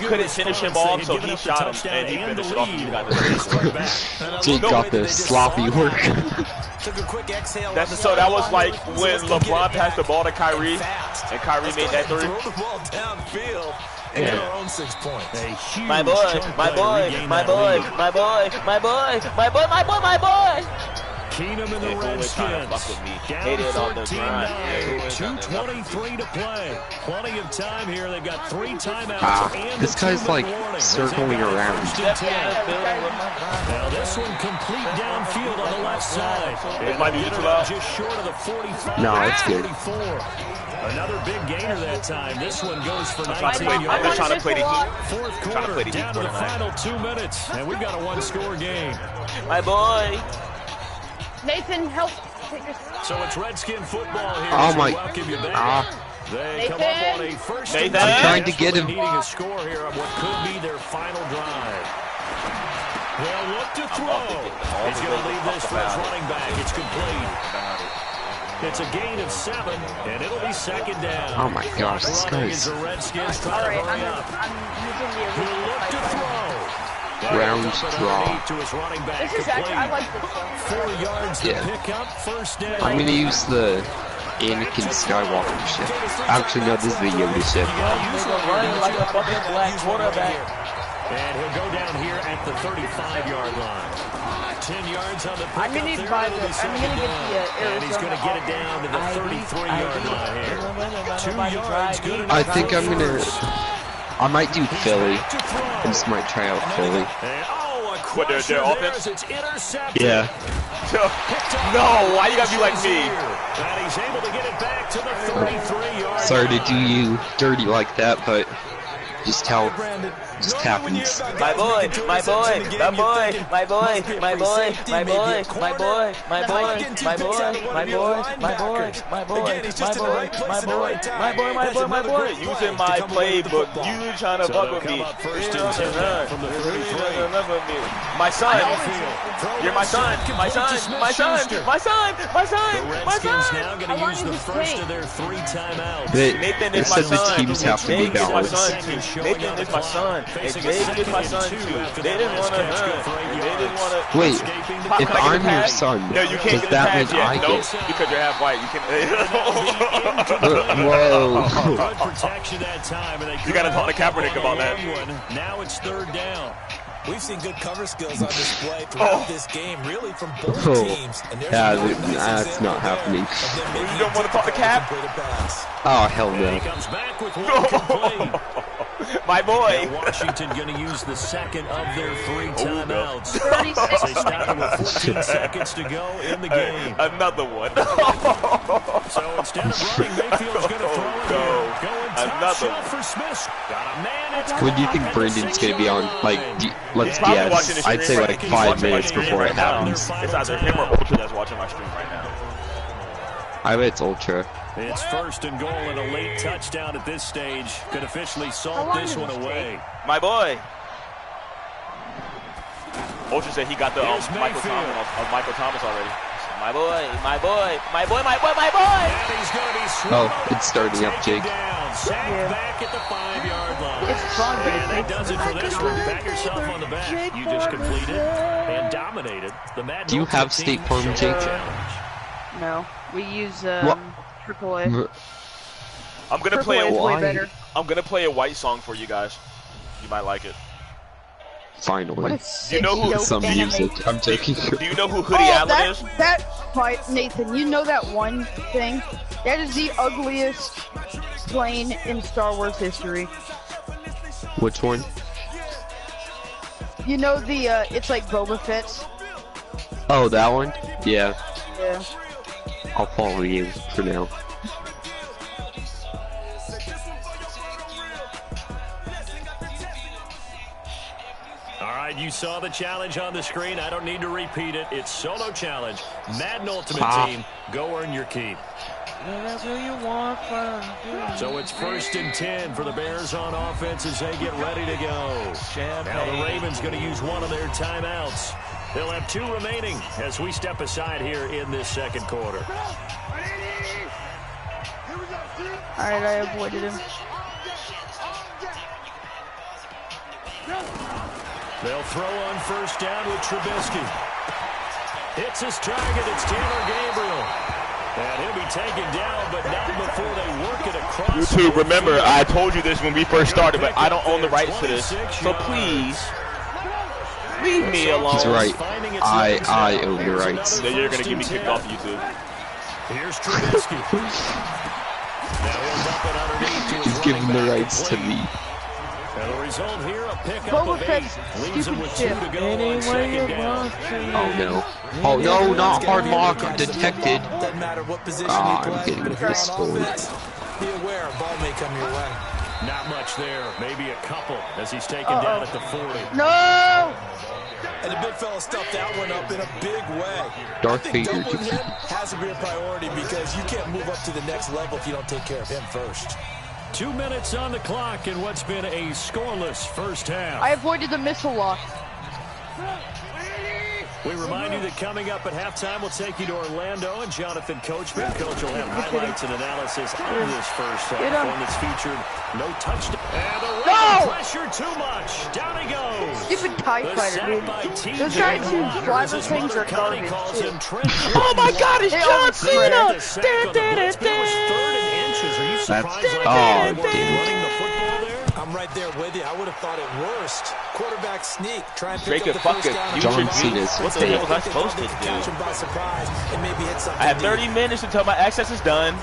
You couldn't finish him off, so he shot him and he finished it off. You got the Jake got the sloppy work. Took a quick exhale. that was like when LeBron passed the ball to Kyrie, and Kyrie made that three. Throw the ball downfield. And get our own 6 points. My boy. Keenum and the Redskins down 14-9, 2:23 to play. Plenty of time here. They've got 3 timeouts. And This guy's like circling around. Now this one complete downfield on the left side. It might be too loud. Just short of the 45. No, it's good. 44. Another big gainer that time. This one goes for 19 I'm yards. just trying to play the Heat. Fourth Trying to quarter, play the Heat down to the tonight. final 2 minutes, and we've got a 1-score game. My boy. Nathan, help. Take your... So it's Redskin football here. Oh So my. welcome you back. They come up on a first and I'm trying to get him. Needing a score here on what could be their final drive. They'll look to throw. He's going to leave this for his running back. It's complete. It's a gain of 7, and it'll be 2nd down. Oh my gosh, this guy's The Redskins trying to Alright, hurry up. I'm using the He'll original look to type. throw. round draw. To his running back. This is actually, I like this one. 4 yards to Yeah. pick up. First down. I'm gonna use the Anakin Skywalker ship. Actually, no, this is the Yoda ship. Run like a fucking black quarterback. And he'll go down here at the 35-yard line. 10 yards on the pickup. I'm gonna need there. five. It'll be I'm second gonna get down. the And he's going to get it down to the 33-yard line here. 2 yards, good enough. I think I'm gonna. I might do Philly. I just might try out Philly. What, their offense? It's intercepted. Yeah. No, why you gotta be like me? And he's able to get it back to the 33-yard Sorry to line. do you dirty like that, but just how just happens. My boy, my boy, my boy, my boy, my boy, my boy, my boy, my boy, my boy, my boy, my boy, my boy, my boy, my boy, my boy, my boy. Using my playbook, you trying to fuck with me. First and 10 from the 33. My son, you're my son, my son, my son, my son, my son, my Redskins son. now going to use the first of their 3 timeouts. Nathan It is my said the son. teams have to be Nathan is my balanced. son too. Nathan is my son. And Jake is my son too. They didn't want to run. They didn't want to. Wait, if I'm your son, No, you can't does get the that pass mean I yet. No, get? because you're half white. You Whoa. Good protection that time, and they You gotta talk to Kaepernick about that. Now it's 3rd down. We've seen good cover skills on display throughout this game, really from both teams. And there's Yeah, no obvious that's example not happening. of them making You don't want to talk to Cap? complete a pass. Oh hell He no. comes back with one complete. My boy. Now Washington going to use the second of their 3 timeouts. 36. They started with 14 seconds to go in the game. Another one. So instead of running, Mayfield's going to throw it here. Another. When do you think Brandon's gonna be on? Like, let's guess. I'd say like 5 minutes before it happens. It's either him or Ultra that's watching my stream right now. I bet it's Ultra. It's 1st and goal and a late touchdown at this stage. Could officially salt this one away. My boy. Ultra said he got the Michael Thomas already. My boy, my boy, my boy, my boy, my boy. Oh, it's starting up, Jake. Back at the 5-yard line. It's fun, but And that does it for this one. Pat yourself on the back. You just completed and dominated the Madden. Do you have State Farm, Jake? No, we use AAA. I'm gonna play AAA is way better. I'm gonna play a white song for you guys. You might like it. Finally. Do you know who? Some music. I'm taking. Do you know who Hoodie Allen is? Nathan, you know that one thing? That is the ugliest plane in Star Wars history. Which one? You know the it's like Boba Fett's. Oh, that one? Yeah. Yeah. I'll follow you for now. Alright, you saw the challenge on the screen. I don't need to repeat it. It's solo challenge. Madden Ultimate Team, go earn your keep. So it's 1st and 10 for the Bears on offense as they get ready to go. Now the Ravens going to use one of their timeouts. They'll have 2 remaining as we step aside here in this 2nd quarter. Alright, I avoided him. They'll throw on 1st down with Trubisky. It's his target. It's Taylor Gabriel. And he'll be taken down, but not before they work it across. YouTube, remember, I told you this when we first started, but I don't own the rights to this. So please, leave me alone. He's right. I own the rights. So you're going to get me kicked off YouTube. Here's Trubisky. He's giving the rights to me. And the result here, a pickup Boba of 8. Fett's Leaves him stupid with 2 shit. to go on 2nd down. Oh no. Oh no, not hard lock detected. Doesn't matter what position Ah, he I'm plays, getting but if you're on destroyed. offense, be aware, a ball may come your way. Not much there. Maybe a couple as he's taken down at the 40. No! And the big fella stuffed that one up in a big way. Darth I think Vader. doubling him has to be a priority because you can't move up to the next level if you don't take care of him first. 2 minutes on the clock in what's been a scoreless first half. I avoided the missile lock. We remind you that coming up at halftime, we'll take you to Orlando and Jonathan Coachman. Coach will have highlights and analysis on this first half. One that's featured no touchdown. And the Ravens pressure too much. Down he goes. Stupid TIE fighter, dude. Those giant two flyable things are garbage, too. Oh my God, it's John Cena! That's running the football there. I'm right there with you. I would have thought it worst. Quarterback sneak. Try and pick Drake up the first fucking down. John Cena's What the hell was I supposed to do? Catch him by surprise and maybe hit something I have 30 deep. minutes until my access is done.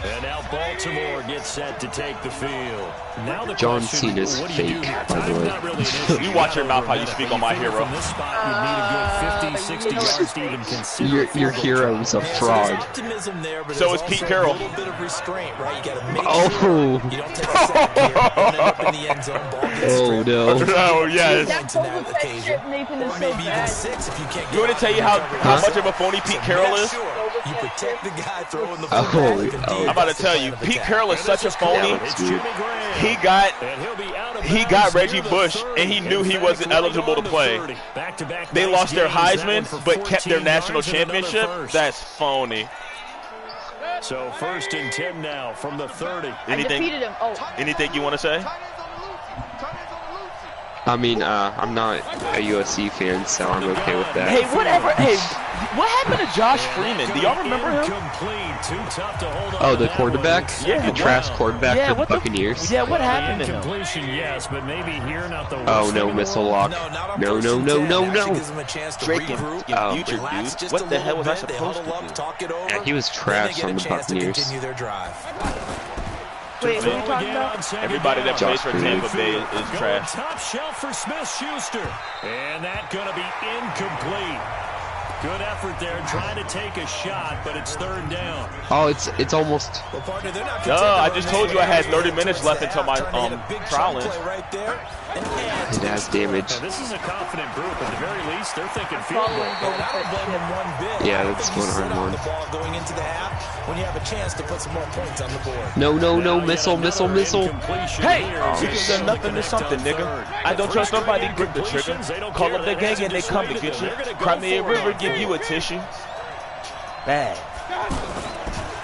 And now Baltimore gets set to take the field. Now the John question, Cena's what do you fake, do? by the way. Not really an issue. You watch your mouth how you speak on my hero. From this spot, you need a good 50, 60 yards to even consider. Your hero's a fraud. Optimism there, but So there's is Pete also Carroll. a little bit of restraint, right? You got to make Oh. sure you don't take a sack here and end up in the end zone. Ball gets Oh stripped. no. Oh yes. That Boba Fett shit, Nathan, is Or so maybe even bad. 6 if you can't You want to tell you how much of a phony Pete Carroll is? You protect the guy throwing the Oh, football. I'm about to tell you, Pete Carroll is such a phony. It's Jimmy Graham. He got And he'll be out of he bounds got near Reggie the Bush, 30. and he knew he In wasn't fact, eligible to right on the play. 30. Back-to-back They nice lost their games. That one Heisman, for but kept their 14 national yards and another championship. first. That's phony. So 1st and 10 now from the 30. I defeated him. Oh. Anything you want to say? I mean, I'm not a USC fan, so I'm okay with that. Hey, whatever. Hey, what happened to Josh Freeman? Do y'all remember him? Too tough to hold on Oh, to the that quarterback? Yeah, The trash quarterback Yeah, for the what the- Buccaneers? Yeah, what happened to him? Incompletion, yes, but maybe here not the worst Oh, thing no, in the missile world. lock. No, not on No, first no, and no, 10. no, Actually no. gives him a chance to Drake and regroup. Oh. future, Relax dude. just What a the hell was little I bit. They supposed huddle to up, do? talk it over, Yeah, he was then they trash get on a the chance to Buccaneers. continue their drive. Wait, who are you talking about? Everybody that plays for Tampa Bay is Going trash. top shelf for Smith-Schuster. And that going to be incomplete. Good effort there, trying to take a shot, but it's third down. Oh, it's almost. Well, partner, they're not I just told you I had 30 minutes left until my trial ends. Right there, It has damage. Now, this is a confident group. At the very least, they're thinking field goal. I don't blame them one bit. Yeah, that's one hard one. The ball going into the half when you have a chance to put some more points on the board. No, missile. Hey, you can do nothing to something, nigga. I don't trust nobody. Grip the trigger. Call up the gang and they come to get you. Cry me a river, give you a tissue. Bad.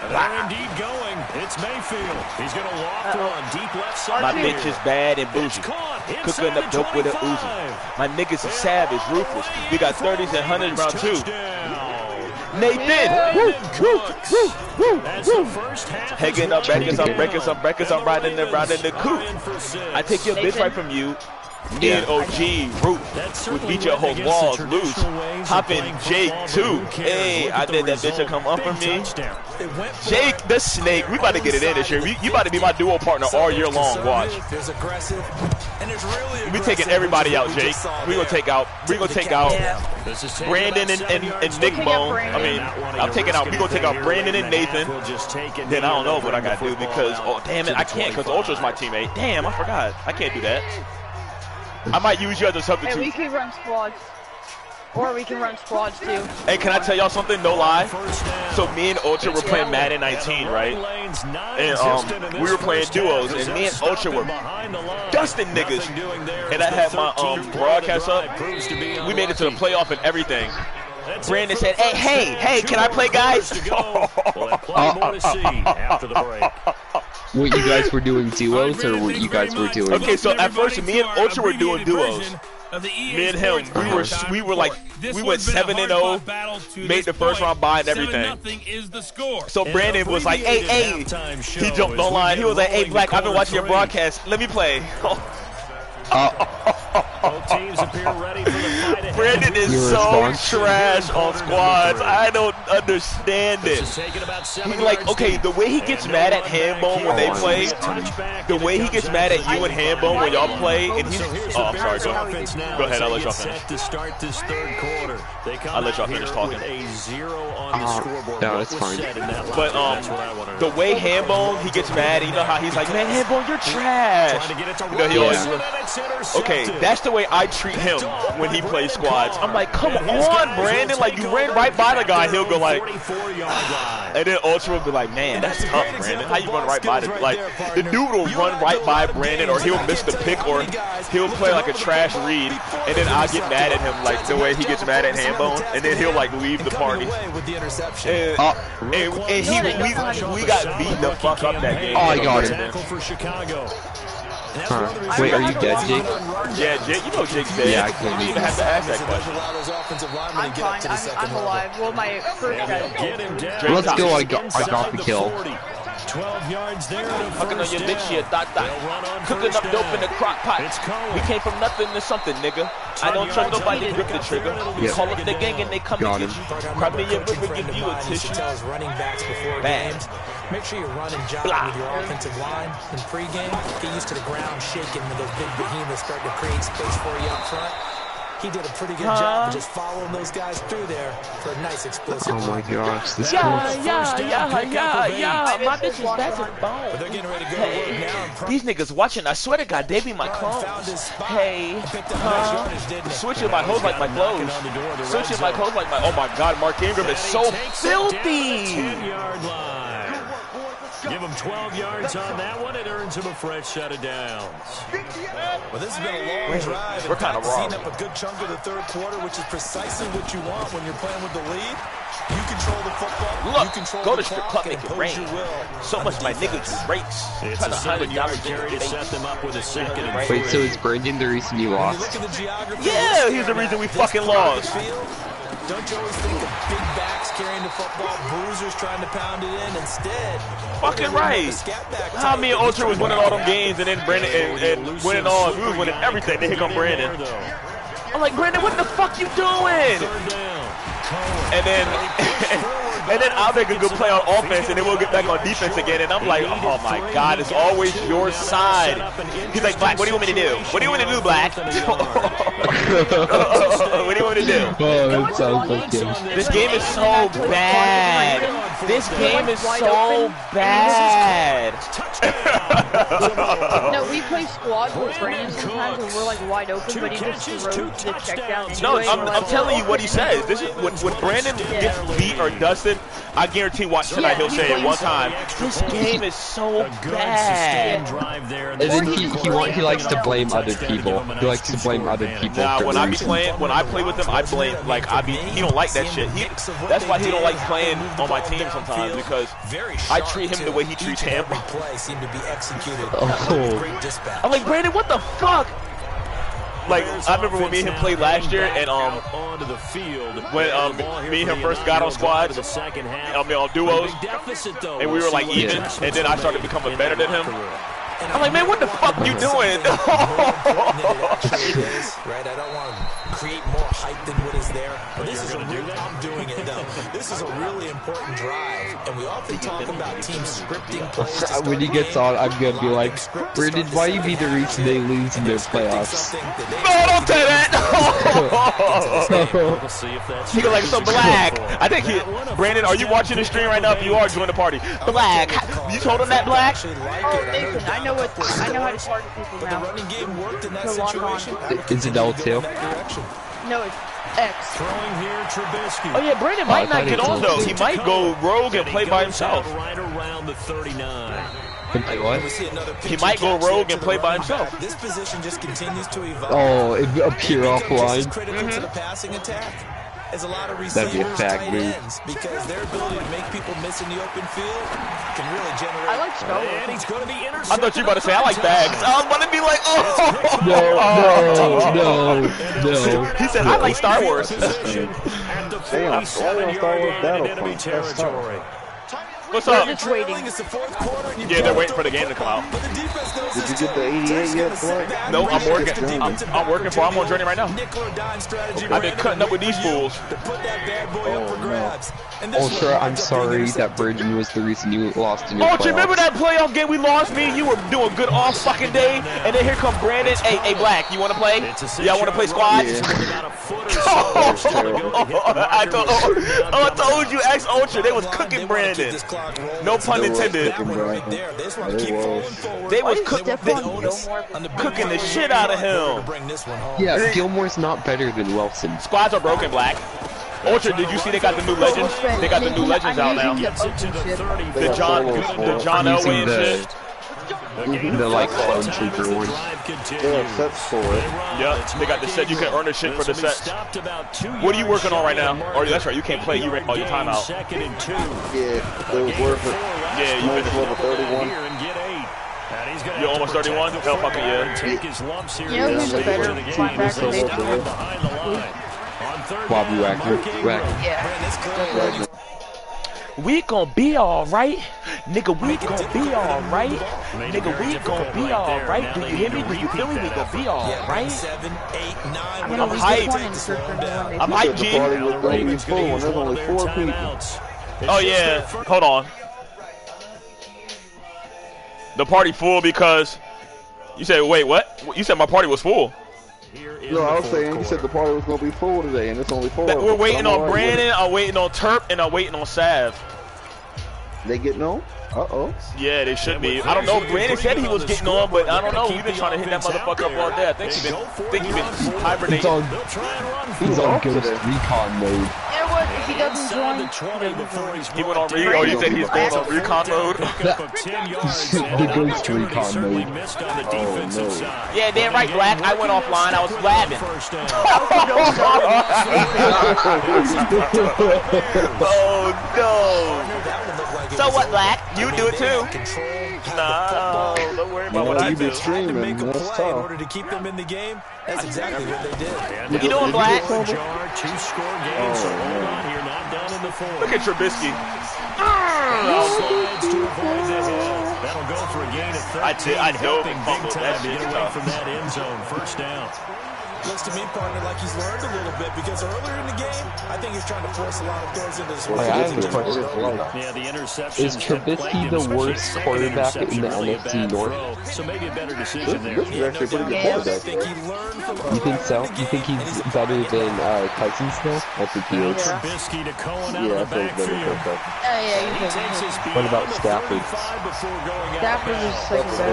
They're indeed going. It's Mayfield. He's going to walk one deep left side. My bitch is bad and bougie. Cooking up dope with an Uzi. My niggas is savage, ruthless. We got 30s and 100s round 2. Nathan! Woo, woo, woo, woo, woo. Hanging up records, I'm riding the coupe. I take your bitch right from you. Me and OG, root. We beat your whole walls loose. Hoppin' Jake too. Hey, I did that bitch to come up for me. Jake the Snake. We about to get it in this year. You about to be my duo partner all year long. Watch. We taking everybody out, Jake. We gonna take out Brandon and Nick Moan. I mean, I'm taking out. We gonna take out Brandon and Nathan. Then I don't know what I gotta do because damn it, I can't because Ultra's my teammate. Damn, I forgot. I can't do that. I might use you as a substitute. Hey, we can run squads. Or we can run squads too. Hey, can I tell y'all something? No lie. So me and Ultra were playing Madden 19, right? And we were playing duos, and me and Ultra were dusting niggas. And I had my broadcast up. We made it to the playoff and everything. Brandon said, hey, can I play, guys? What you guys were doing duos, or what you guys were doing? Okay, so at first, me and Ultra were doing duos. Me and him, we were like, we went 7-0, made the first round bye and everything. So Brandon was like, hey, he jumped online. He was like, hey, Black, I've been watching your broadcast. Let me play. Both teams appear ready for the fight ahead. Brandon is so trash on squads. I don't understand it. He's like, okay, the way he gets mad at Hambone when they play, the way he gets mad at you and Hambone when y'all play, and he's, oh, I'm sorry, go ahead, I'll let y'all finish. I'll let y'all finish talking. No, it's fine. But the way Hambone, he gets mad, you know how he's like, man, Hambone, you're trash. You know, he always, okay, that's the way I treat him when he plays squads. I'm like, come on, Brandon, like you ran right by the guy. He'll go like, and then Ultra will be like, man, that's tough, Brandon. How you run right by the, like, the dude will run right by Brandon, or he'll miss the pick, or he'll play like a trash read, and then I'll get mad at him like the way he gets mad at Hambone, and then he'll like leave the party. And we got beat the fuck up that game. Oh, I got him. Wait, are you dead, Jake? Yeah, Jake, you know Jake's dead. Yeah, I couldn't You didn't even have to ask that question. I'm fine. I'm alive. Well, my first guy. Let's go. I got the kill. 12 yards there. Fucking on your bitch shit, dot. Cooking up dope in the crock pot. We came from nothing to something, nigga. I don't trust nobody to grip the trigger. Call up the gang and they come to get you. Cry me a river, give you a tissue. Bad. Make sure you run and jog with your offensive line in pregame. Get used to the ground shaking when those big behemoths start to create space for you up front. He did a pretty good job of just following those guys through there for a nice explosive. Oh my gosh, this Yeah, my bitch is back to the bone. But they're getting ready to go to work now. These niggas watching, I swear to God, they be my clones. Hey, switching my hose like my clothes. Switching my clothes like my, oh my God, Mark Ingram is so filthy. 10-yard line. Give him 12 yards on that one. It earns him a fresh set of downs. Well, this has been a long drive. We're kind of wrong. Seen up a good chunk of the third quarter, which is precisely what you want when you're playing with the lead. You control the football. Look, you control go the to strip clock club, make and it impose rain. your will So much my niggas do race. It's a $7-yard carry to set them up with a second and Wait, so is Brandon the reason you lost? Yeah, he's the reason we fucking lost. Don't you always think of big backs carrying the football, bruisers trying to pound it in instead? Fucking right. How me and Ultra was winning all them games, and then Brandon and winning all, we was winning everything. Then here come Brandon. I'm like, Brandon, what the fuck you doing? And then I'll make a good play on offense, and then we'll get back on defense again. And I'm like, oh my God, it's always your side. He's like, Black, what do you want me to do? What do you want me to do, Black? What do What do you want me to do? Oh, that sounds like him. This game is so bad. This game is so bad. No, we play squad with Brandon sometimes and we're like wide open, but he just throws the check down. No, I'm telling you what he says. This is when Brandon gets beat or dusted. I guarantee watch tonight he'll say it one time. This game is so bad. And then he likes to blame other people. He likes to blame other people. Nah, when I play with him, I blame he don't like that shit. That's why he don't like playing on my team sometimes, because I treat him the way he treats him. Oh. I'm like, Brandon, what the fuck? Like, I remember when me and him played last year, and when me and him first got on squads, on duos, and we were like even, and then I started becoming better than him. I'm like, man, what the fuck you doing? Right, I don't want to create more hype than what is there. But this is I'm doing it though. This is a really important drive, and we often talk about teams scripting plays. When he gets on, I'm gonna be like, Brandon, why you be the reason they lose in their playoffs? No, don't say that. Nigga like so Black. I think Brandon, are you watching the stream right now? If you are, join the party. Black, you told him that, Black? Oh, Nathan, I know how to target people now. The running game worked in that situation. Is it L2? No, it's X. Throwing here, Trubisky. Oh yeah, Brandon might not get on though. He might go rogue and play by himself. Right around the 39. What? He might go rogue and play by himself. This position just continues to evolve. Oh, it appear offline. Critical to the passing attack. As a lot of That'd be a receivers, fag tight move. ends, because their ability to make people miss in the open field can really generate. I like Star And Wars. he's going to be intercepted. I thought you were about to say I like bags. I was about to be like, No. He said I like Star Wars. At the 47-yard line in enemy territory. What's up? Just waiting. It's the fourth quarter, and Yeah, they're waiting for the game to come out. But the defense knows Did you get the 88 yet, Clark? No, I'm working. I'm working for. I'm on journey right now. Nickel or dime strategy. I've been cutting up with these fools. To put that bad boy up for grabs. And this Ultra, one I'm ends up being sorry that intercepted. Bridgen was the reason you lost in your Oh, do you remember playoffs. that playoff game we lost? Me and you were doing good all fucking day, and then here comes Brandon. Hey, Black, you want to play? Y'all want to play squads? I told you, ex Ultra, they was cooking Brandon. No pun intended. They was cooking the shit out of him. Yeah, Gilmore's not better than Wilson. Squads are broken, Black. Ultra, did you see they got the new legends? They got the new legends out now. The John Elway and shit. The like clone trooper one. They have sets for it. Yep, they got the set. You can earn the shit for the sets. What are you working on right now? Oh, that's right. You can't play. You ran all your time out. Yeah, it was worth it. Yeah, you Almost level 31. You're almost 31? Hell fucking yeah. You know who's a better linebacker than Bobby Wagner. Yeah. We gon' be alright. Nigga, we gon' be alright. Nigga, we gon' be alright. Do you hear me? Do you feel me? We gon' be alright. I'm hyped. I'm hyped, G. The party was going to be full and there's only 4 people. Oh yeah, hold on. The party full because you said, wait, what? You said my party was full. No, I was saying you said the party was going to be full today and it's only 4 of us. We're waiting on right Brandon, I'm waiting on Terp, and I'm waiting on Sav. They getting on? Uh-oh. Yeah, they should be. I don't know. Brandon said he was getting on, but I don't know. We've been trying to hit that motherfucker up all day. I think he's been hibernating. He's on Ghost Recon mode. You know what? If he doesn't join, He went on recon. Oh, you said he's going on recon mode? The Ghost Recon mode. Oh, no. Yeah, damn right, Black. I went offline. I was blabbing. Oh, no. So what, Black? You do it too. No, don't worry about what I do. Streaming, Make a that's play in tough. order to keep them in the game. That's exactly what they did. What you doing, Black? Two-score game, so hold on here, not done in the fourth. Look at Trubisky. Slides to avoid the hit. That'll go for a gain of 13. I dove and Helping fumbled. big That time to shit get is away tough. from that end zone. First down. Looks to me, partner, like he's learned a little bit because earlier in the game, I think he's trying to force a lot of throws into this one. I have a question. Yeah, the interception. Is Trubisky the worst quarterback in the NFC North? So maybe a better decision there. This is actually a pretty good quarterback. You think so? You think he's better than Cousins now? I think he is. Trubisky to Cohen out of the backfield. What about Stafford? Stafford is second best.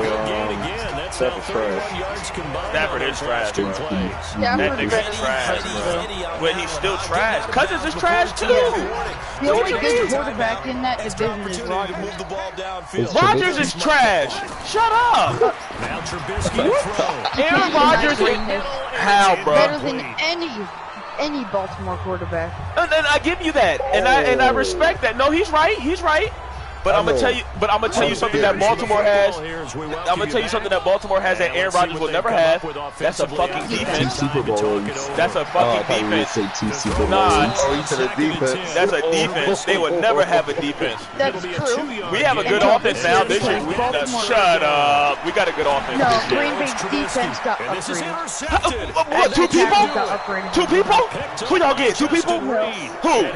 Stafford is trash. That nigga's trash. When he's still trash. Cousins is trash too. The only good quarterback in that division is Rodgers. Rodgers is trash. Shut up. Now Trubisky to throw. Aaron Rodgers is how, bro? Better than any Baltimore quarterback. And I give you that, and I respect that. No, he's right. He's right. But I'm gonna tell you something that Baltimore has. I'm gonna tell you something that Baltimore has that Aaron Rodgers will never have. That's a fucking defense. That's a fucking defense. Nah, that's a defense. They would never have a defense. That's true. We have a good offense now this year. Shut up. We got a good offense No, this year. Green Bay's defense got upgraded. What? Two people? Two people? Who y'all get? Two people? Who?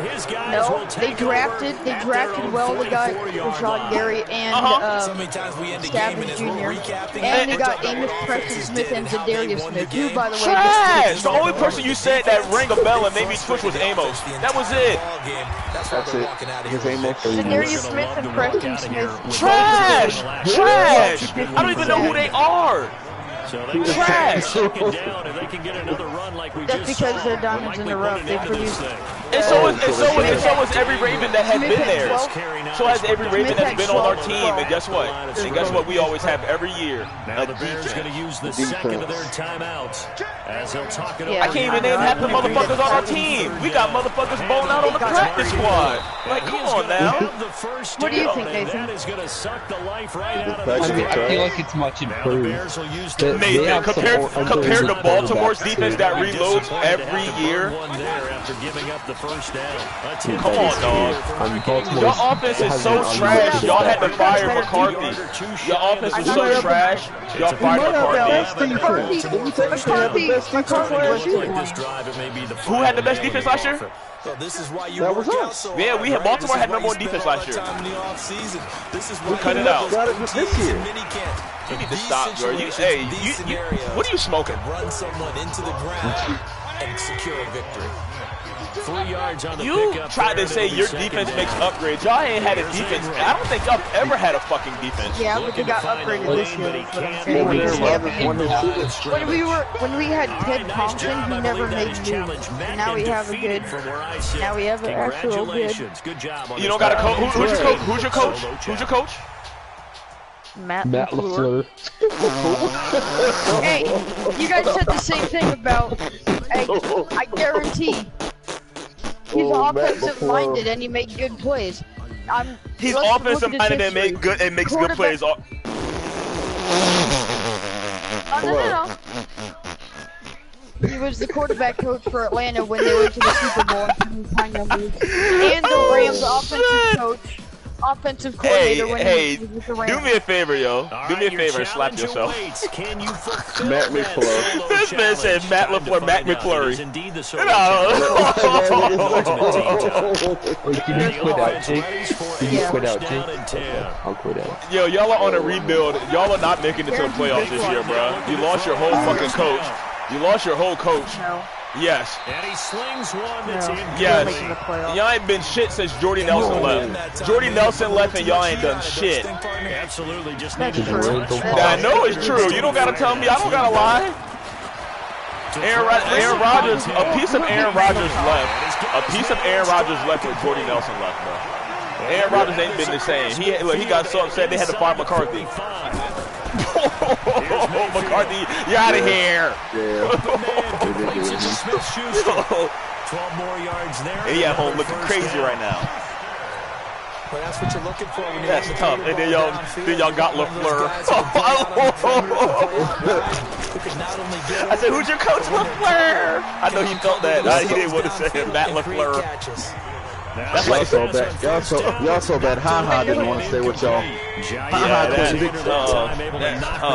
No, they drafted well the guy. Rashawn Gary and Stafford Jr. And they got Amos Preston Smith and Zadarius Smith, who, by the way, trash! The only person you said that rang a bell and made me twitch was Amos. That was it. That's it. Because Amos. Zadarius Smith and Preston Smith. Trash! Trash! I don't even know who they are. Trash! That's because they're diamonds in the rough. They produce. And so is every Raven that has been there. So has every Raven that's been on our team. And guess what? And guess what? We always have every year. Now the Bears going to use the second of their times as he'll talk it over. I can't even name half the motherfuckers on our team. We got motherfuckers bowling out on the practice squad. Like, come on now. What do you think, Nathan? That is going to suck the life right out of I feel like it's much improved. Nathan, compared to Baltimore's defense that reloads every year. Come on, dog. Your offense is so trash. Y'all had to fire McCarthy. Your offense was so trash. Y'all fired McCarthy. Who had the best defense last year? So this is why you that was us. Yeah, Baltimore had number one defense last year. We cut it out. This year. You need to stop, bro. What are you smoking? Run someone into the ground and secure a victory. 3 yards on the you pickup. Tried to say your defense makes upgrades. Y'all ain't had a defense. I don't think y'all ever had a fucking defense. Yeah, but they got upgraded this year. When we had Ted Thompson, he never made moves. Now we have a good. Now we have an actual good. You don't got a coach. Who's your coach? Who's your coach? Who's your coach? Matt LaFleur. Hey, you guys said the same thing about. Hey, I guarantee. He's offensive minded and he makes good plays. He's offensive minded and makes good plays. No. He was the quarterback coach for Atlanta when they went to the Super Bowl and the Rams offensive coach. Offensive coordinator when he was with the Rams. Do me a favor, yo. Do me a favor and slap yourself. Matt McClure. This man said Matt LaFleur, Matt McClure. Can you quit out, Jake? Can you quit out, Jake? I'll quit out. Yo, y'all are on a rebuild. Y'all are not making it to the playoffs this year, bro. You lost your whole fucking coach. You lost your whole coach. No. Yes. And he slings one that's in. Yes. Y'all ain't been shit since Jordy Nelson left. Jordy Nelson left and y'all ain't done shit. Absolutely, just That's needed true. I know it's true. You don't gotta tell me. I don't gotta lie. Aaron Rodgers, a piece of Aaron Rodgers left. A piece of Aaron Rodgers left when Jordy Nelson left, bro. Aaron Rodgers ain't been the same. He got so upset they had to fire McCarthy. McCarthy, you're out of here. 12 more yards there. And he at home looking crazy right now. But that's what you're looking for when you're That's tough. And then y'all got LaFleur. I said, who's your coach, LaFleur? I know he felt that. He didn't want to say it. Matt LaFleur. That's like y'all so bad. Ha didn't want to say what y'all. Yeah,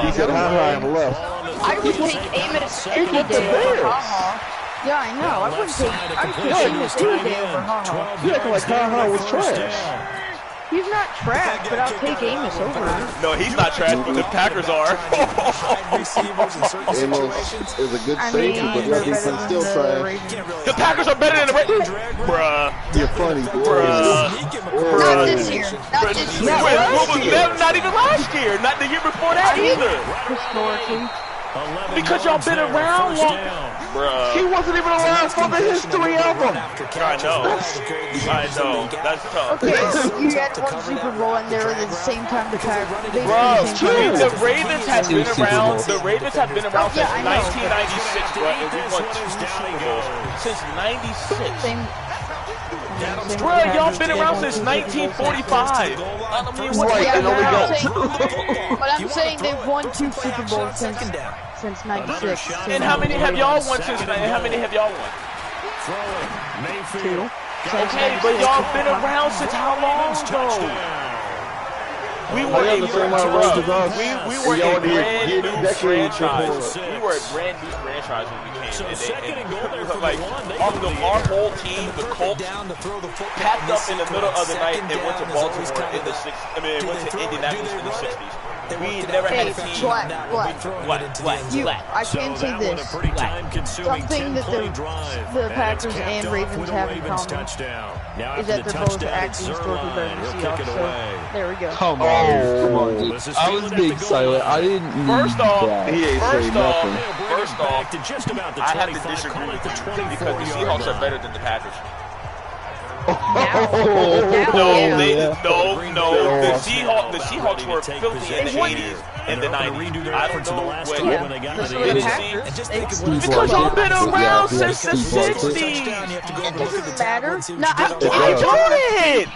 He said ha and left. I would take Amos any went to day over Bears. HaHa. Yeah, I know. I wouldn't take Amos any day over HaHa. You acting like HaHa was trash. He's not trash, but I'll take Amos over him. No, he's not trash, but the Packers are. Amos is a good safety, but that defense still trash. The Packers are better than the Ravens. Bruh. You're funny. Bruh. Not this year. Not this year. Not even last year. Not the year before that either. Historically. Because y'all been around long. Bruh. He wasn't even around for the history of them. I know. I know. That's tough. Okay, you had one Super Bowl and they were at the same time the Packers. Bro, the Ravens have been around. The Ravens have been around since 1996, bro, and we won 2 Super Bowls since '96. Bro, y'all been around since 1945. But I'm saying they've won 2 Super Bowls since '96. And how many have y'all won since? And how many have y'all won? 2. Okay, but y'all been around since how long ago? We were a brand new franchise. We were a brand new franchise when we came. Like our whole team, the Colts, packed up in the middle of the night and went to Baltimore in the went to Indianapolis in the '60s. We never had a team. Black. Black. I can say this. Something that the Packers and Ravens have in common is that they're both acting historically better than the Seahawks. So there we go. Come on, dude. I was being silent. I didn't need First off, I I have to disagree with you because the Seahawks are better than the Packers. The Seahawks were filthy in the '80s and the '90s. I don't know when they got to the because y'all been around since the '60s. It doesn't matter. No, I told it.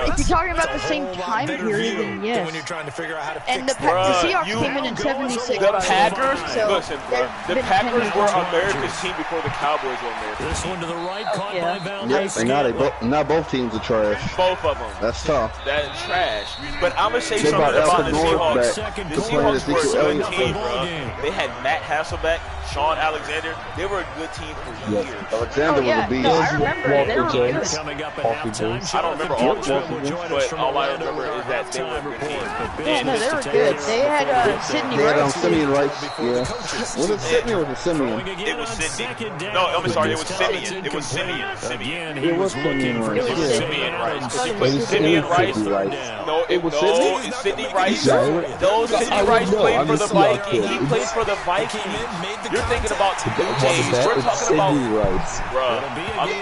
If you're talking about the same time period, then yes. And the Seahawks came in '76. The Packers, listen, the Packers were America's team before the Cowboys were America's. This one to the right, caught by Valdez. Yes, and now both teams are trash. Both of them. That's tough. That is trash. But I'm gonna say something about the Seahawks. The Seahawks were a good team, bro. They had Matt Hasselbeck, Sean Alexander. They were a good team for years. Alexander was a beast. No, I remember. They were good. I don't remember all the games, but all I remember is that they were a good team. No, they were good. They had Sidney Rice. Simeon Rice. Yeah. Was it Sidney or was it Simeon? It was Sidney. No, I'm sorry. It was Simeon. It was Simeon. It was Simeon Rice. It was Simeon Rice. It was Simeon Rice. No, it was Sidney Rice. No, Sidney Rice played for the Vikings. He played for the Vikings. You're thinking about the Blue Jays. We're talking about bruh.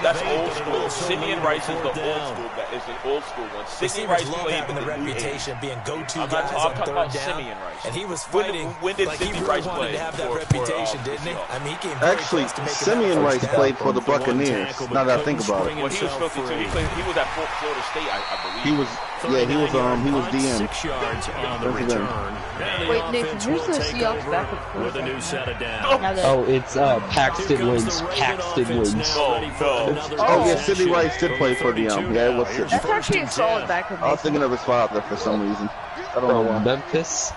That's old school. Simeon Rice is the old school. Is the old school one. Sidney Rice played for the reputation being go-to guys on talking third about down. Simeon Rice. And he was fighting. When did Sidney Rice play? To have that reputation, didn't he? I mean, he came actually, Simeon Rice played for the Buccaneers. Now that I think about it. Well, he was filthy too. He was at Florida State, I believe. He was DM. 6 yards on the return. Wait, Nathan, who's the Seahawks backup with a new set of down. Oh, it's Paxton Wins. Oh yeah, Sidney Rice did play for the Yeah, it was Sidney. That's actually a solid backup. I was thinking of his father for some reason. I don't know why. Memphis.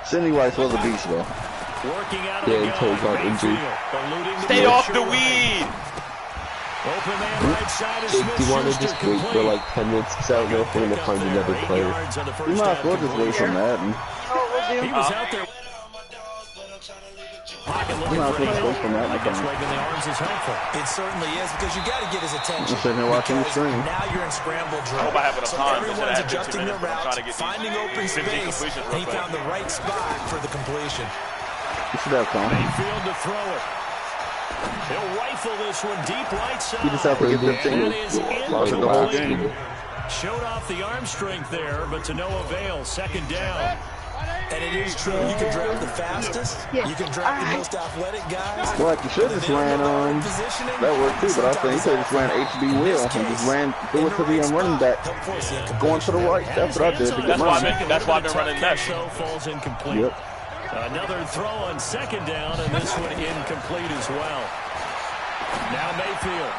Sidney Rice was a beast though. Yeah, until he got injured. Stay off the weed. Do you want to just wait for like 10 minutes? Because I don't know if we're going to find another player. We might as well just wait for Madden. He was out there. We might as well just wait for Madden. It certainly is because you got to get his attention. I'm sitting here watching the stream. Now you're in scramble drill. I hope I have enough time. Everyone's adjusting their routes, finding open space, and he found the right spot for the completion. You should have time. Mayfield to throw it. He'll rifle this one deep right side. You just have to get the thing. The whole game. Showed off the arm strength there, but to no avail. Second down. And it is true. You can draft the fastest. You can draft the most athletic guys. Well, like you should have just ran on. That worked too, but I think he could have just ran HB Will and just threw it to the running back. Going to the right. That's what I did to get mine. That's why I've been running that. Falls incomplete. Yep. Another throw on second down, and this one incomplete as well. Now Mayfield.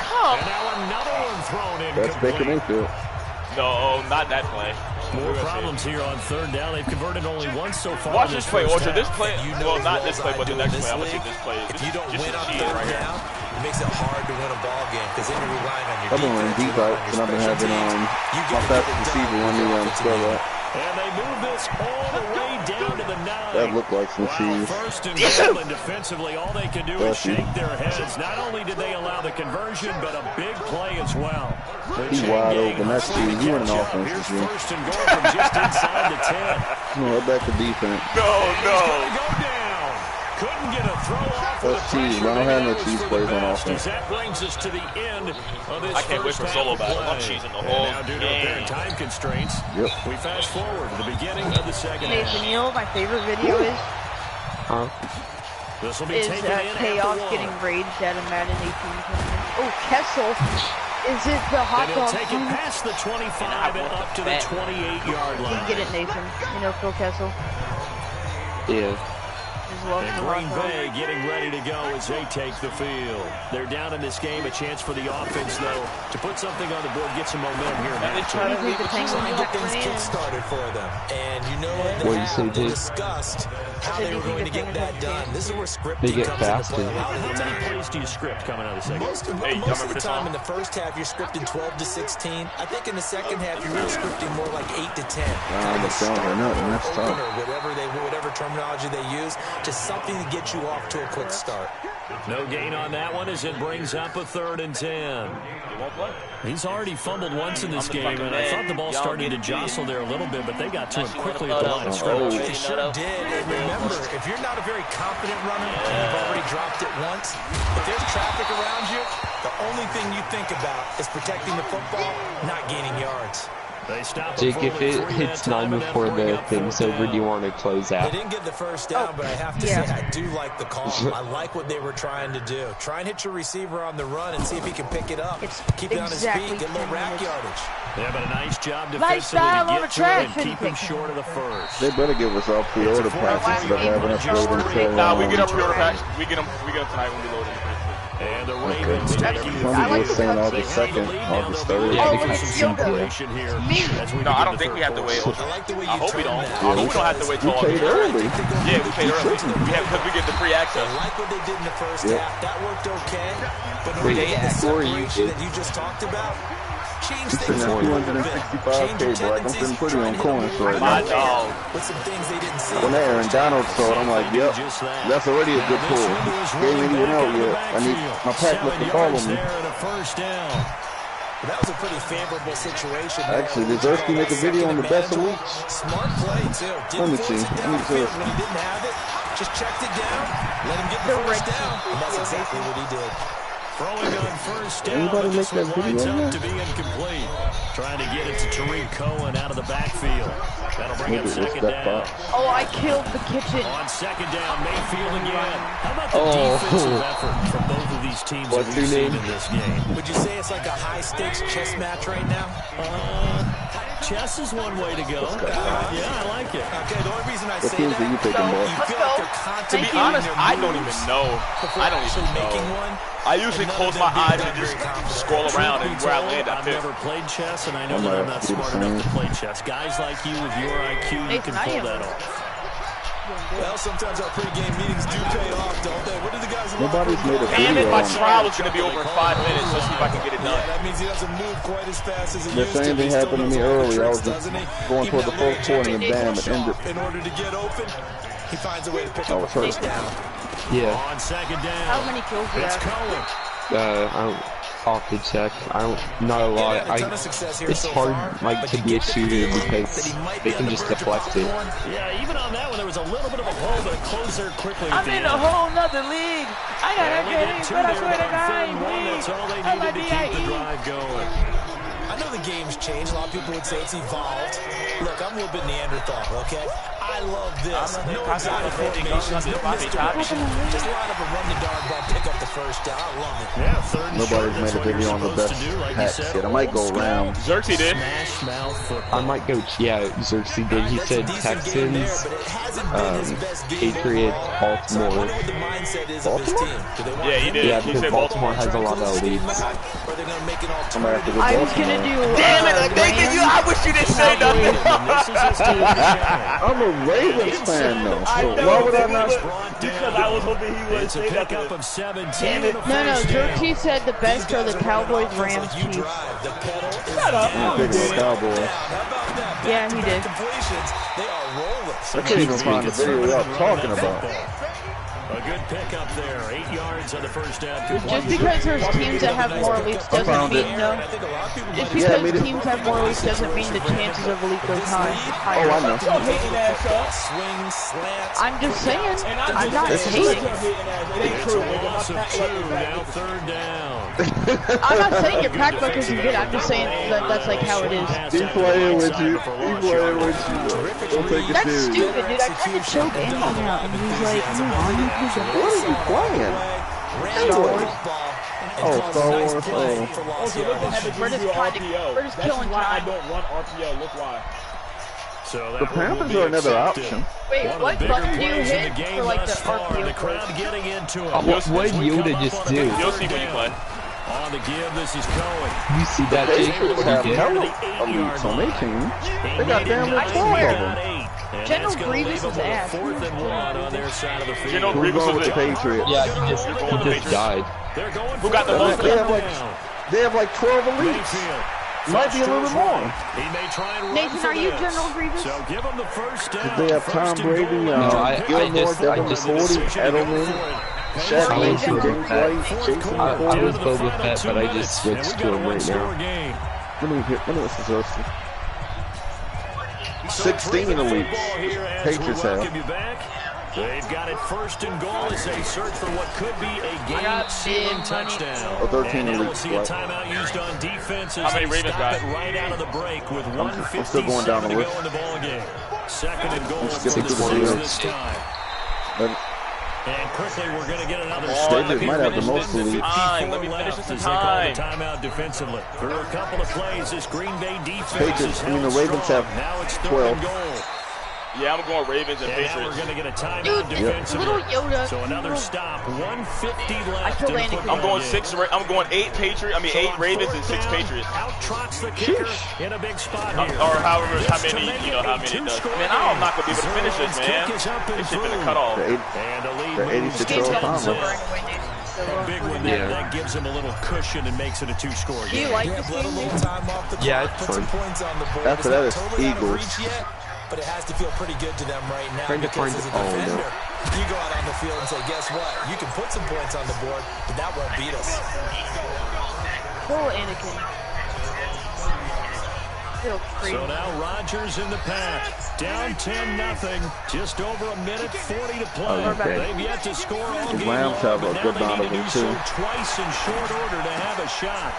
And now another one thrown in. That's Baker Mayfield. No, not that play. More problems here on third down. They've converted only once so far. Watch this play, Orchard. This play, well, not this play, but the next play. I'm going to see this play. If you don't just win on cheating third right here. down, it makes it hard to win a ball game because then you're relying on your I've been running deep out, and I've been having my fastest receiver when they spell that. And they move this all the way down to the 9. That looked like some cheese. First and goal, and defensively, all they can do is shake their heads. Not only did they allow the conversion, but a big play as well. He's wide open. That's cheese. You want an offense this year. First and goal from just inside the 10. No, back to defense. No. Couldn't get a throw off. That's cheese. I don't have no cheese plays on offense. That brings us to the end of this. I can't wait for solo battle. I'm cheesing the whole now, due to apparent time constraints, we fast forward to the beginning of the second half. Nathan, you know what my favorite video is? Huh? This will be taken in Chaos getting raged at a Madden 18 tournament. Oh, Kessel. Is it the hot dog? Take it past the 25 and up to the 28-yard line. You get it, Nathan. You know Phil Kessel? Yeah. And Green Bay getting ready to go as they take the field. They're down in this game. A chance for the offense, though, to put something on the board, get some momentum here. And they try to get things kick-started for them. And you know that they discussed how they were going to get that done. This is where scripting comes into play. How many plays do you script coming out of the second? Most of the time in the first half, you're scripting 12 to 16. I think in the second half, you're really scripting more like 8 to 10. That's tough. Or whatever terminology they use, just something to get you off to a quick start. No gain on that one as it brings up a 3rd and 10. He's already fumbled once in this game, and I thought the ball started to jostle there a little bit, but they got to him quickly at the line of scrimmage. They sure did. And remember, if you're not a very confident runner and you've already dropped it once, if there's traffic around you, the only thing you think about is protecting the football, not gaining yards. Jake, if it hits 9 before the thing's over, do you want to close out? They didn't get the first down, but I have to say I do like the call. I like what they were trying to do. Try and hit your receiver on the run and see if he can pick it up. Keep it on his feet, get a little rack yardage. Yeah, but a nice job defensively to get to it and keep him short of the first. They better give us our pre-order packs instead of having us load until... Nah, we get our pre-order packs. We get them tonight when we load them. And the Ravens taking the Somebody was saying August 2nd, August 3rd. Yeah, because No, I don't think we have to wait. I hope we don't. I hope we don't have to wait till August. We paid early. Yeah, we paid early. Because we get the free access. I like what they did in the first half. That worked okay. But the separation that you just talked about, change things up a little bit. Change your tendencies. I'm putting on coins right My now. dog. With some things they didn't see. When that Aaron Donald sold, I'm like, yep, that's already a good pull. They ain't even out yet. I need my pack left to follow me. That was a pretty favorable situation. Actually, did Zersky make a video on the best of weeks? Smart play, too. Let me see. Let me see. When he didn't have it, just checked it down, let him get the first down. And that's exactly what he did. Throwing on first down. Anybody make that Winds video? up to be incomplete. Trying to get it to Tariq Cohen out of the backfield. That'll bring up second down. Oh, I killed the kitchen. On second down, Mayfield again. How about the defensive effort from both of these teams that we've seen in this game? Would you say it's like a high-stakes chess match right now? Chess is one way to go. Yeah, I like it. Okay, the only reason I What say teams that, are you picking, boy? you feel like they're To be contemplating honest, their I don't moves even know. before I don't actually even making know. one. I usually close my eyes and just scroll around and where I land I I've pick. never played chess, and I know that I'm not smart enough to play chess. Guys like you with your IQ, you can pull that off. Well, sometimes our pre-game meetings do pay off, don't they? What do the guys Nobody's made a Damn it, video my on trial is going to be over in 5 minutes. Let's see if I can get it done. Yeah, that means he doesn't move quite as fast as he The used to. same thing happened to me earlier. I was just going toward the fourth quarter and bam, it ended. In order to get open, he finds a way to pick I up a was hurt. first down. Yeah. On second down. How many kills do you It's have? Cohen. I don't off the check. I don't, not a lot. It's hard, like, to be a shooter because they can just deflect it. Yeah, even on that one, there was a little bit of a hole, but it closed there quickly. I'm in a whole nother league. I got everything, but I swear to God, That's all they needed to keep the drive going. I know the game's changed. A lot of people would say it's evolved. Look, I'm a little bit Neanderthal, okay? I I love this. No exotic formations, no Poppy. Just line up and run the dog ball, pick up the first down. I love it. Yeah, third and Nobody's short, made a video on the best hats yet. I might go around. Xerxes did. Smash mouth football. I might go, yeah, Xerxes did. He said Texans, Patriots, Baltimore. Yeah, he did. Yeah, He because said Baltimore has a lot of leads. I was gonna do. Damn it, Nathan, I wish you didn't say nothing. I'm a Ravens fan though, so why would I not? Because I was hoping he would say that. Of 17. Damn it. No, Xerxes said the best are the Cowboys, Rams, Chiefs. Shut up. I'm picking the Cowboys. Yeah, he did. I can't even find the video y'all talking about. A good pickup there. 8 yards on the first down. Just because there's teams that have more leads doesn't mean Just because teams have more leads doesn't mean the chances of a lead goes high. Oh, I know. I'm just saying. I'm not hating. Now third down. I'm not saying your pack book isn't good. I'm just saying that's like how it is. He's playing with you. He's playing with you. Don't take it That's serious. stupid, dude. I tried to choke Anthony out, and he's like, What are you playing? Star Wars. Oh, Star Wars. Oh. We're just killing I time. don't run RPO. Look why. So The Panthers are another option. Wait, what button do you plays in hit the game for like the thus far. RPO? The crowd getting into it. What did Yoda just do? You'll see when you play. On the give, this is going. You see that, Jake? Patriots have What he did? hella elites on their team. They got damn near 12 of them. General Grievous is ass. Fourth and one on their side of the field. General Who's Grievous going is with the it. Patriots? Yeah, he just died. They're going Who got the for it. most? They have like 12 elites. Might be a little bit more. He may try and run Nathan, for are you this. General Grievous? So give him the first down. They have Tom First and Brady, goal. Gilmore, Devin just- McCourty, Edelman, Shaq I was Mason, Boba James Fett. White, Jason I McCoy. was Boba Fett, but I just switched to him right now. Let me listen to this. 16 elites. Patriots have. They've got it first and goal as they search for what could be a game-sealing touchdown. 13 and we'll elites. see a timeout used on defense as How many they Ravens stop got? it right out of the break with I'm still going down 1:57 the to list. go in the ballgame. Second and goal I'm from skipping the through the Saints field. this time. But And quickly, we're going to get another They stop. just might have the most elites. Let me finish this in As they call the time. timeout defensively. Through a couple of plays, this Green Bay defense Patriots, is I mean, held the Ravens strong. have Now it's third 12. and goal. Yeah, I'm going Ravens and And now we're Patriots. going to get a timeout Dude, defensively. little Yoda. So another stop, 150 left. killed in the Andy football I'm going game. I'm going 8 Patriots. I mean So 8 on Ravens fourth and 6 down, Patriots. Out trots the kicker in a big spot here. Or however, how This to many, make you know, it how a many it does. two-score Man, I'm not gonna be able to game. finish this, Zerlin's man. kick is up and This shit been through. cut off. The And the lead the moves 86 to Game's year old 10. almost Conley. over anyway, Nathan. So A big one Yeah. there. That gives him a little cushion and makes it a two-score Do you game. like Yeah, this let a game, little Nathan? time off the clock, Yeah, it's put some fun. points on the board. After It's that, not it's totally out of Eagles. reach yet, but it has to feel pretty good to them right now. Trying to Because find- as a oh, no. defender, you go out on the field and say, guess what? You can put some points on the board, but that won't beat us. Poor Anakin. Still crazy. So now Rodgers in the pack. Down 10-0. Just over a minute 40 to play. Okay. They've yet to score all The game Rams long, have a but good now they amount need of to do them, so too. twice in short order to have a shot.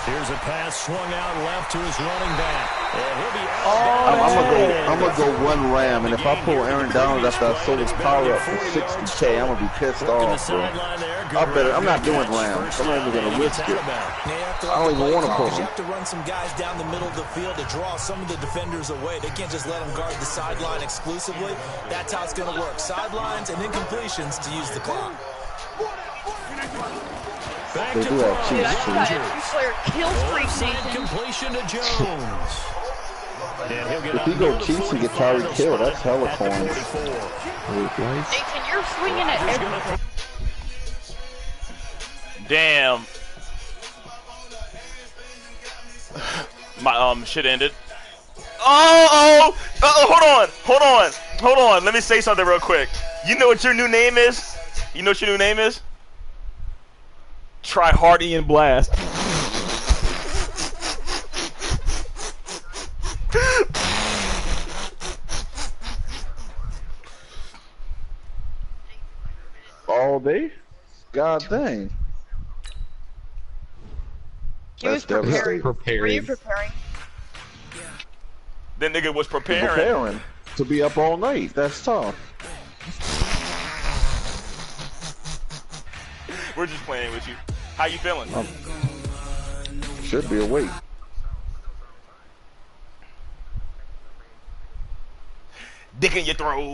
Here's a pass swung out left to his running back. And he'll be out. I'm gonna go one Ram, and if I pull Aaron Donald after I sold his power up for 60K, I'm gonna be pissed off, bro. I'm not doing Rams. I'm not even gonna risk it. I don't even want to pull You him. have to run some guys down the middle of the field to draw some of the defenders away. They can't just let them guard the sideline exclusively. That's how it's going to work. Sidelines and incompletions to use the clock. Back They to do have Dude, I cheats, just got a two-player kill streak, Offside Nathan. completion to Jones. And he'll get If out he go near the Chiefs and get 45. Tyreek Hill, that's hella At the coins. 44. Nathan, you're swinging at everything. Damn. My shit ended. Hold on. Let me say something real quick. You know what your new name is? You know what your new name is? Try Hardy and Blast. All day? God dang. He was That's preparing. devastating. Were you preparing? That nigga was preparing. Preparing. to be up all night. That's tough. We're just playing with you. How you feeling? Should be awake. Dick in your throat.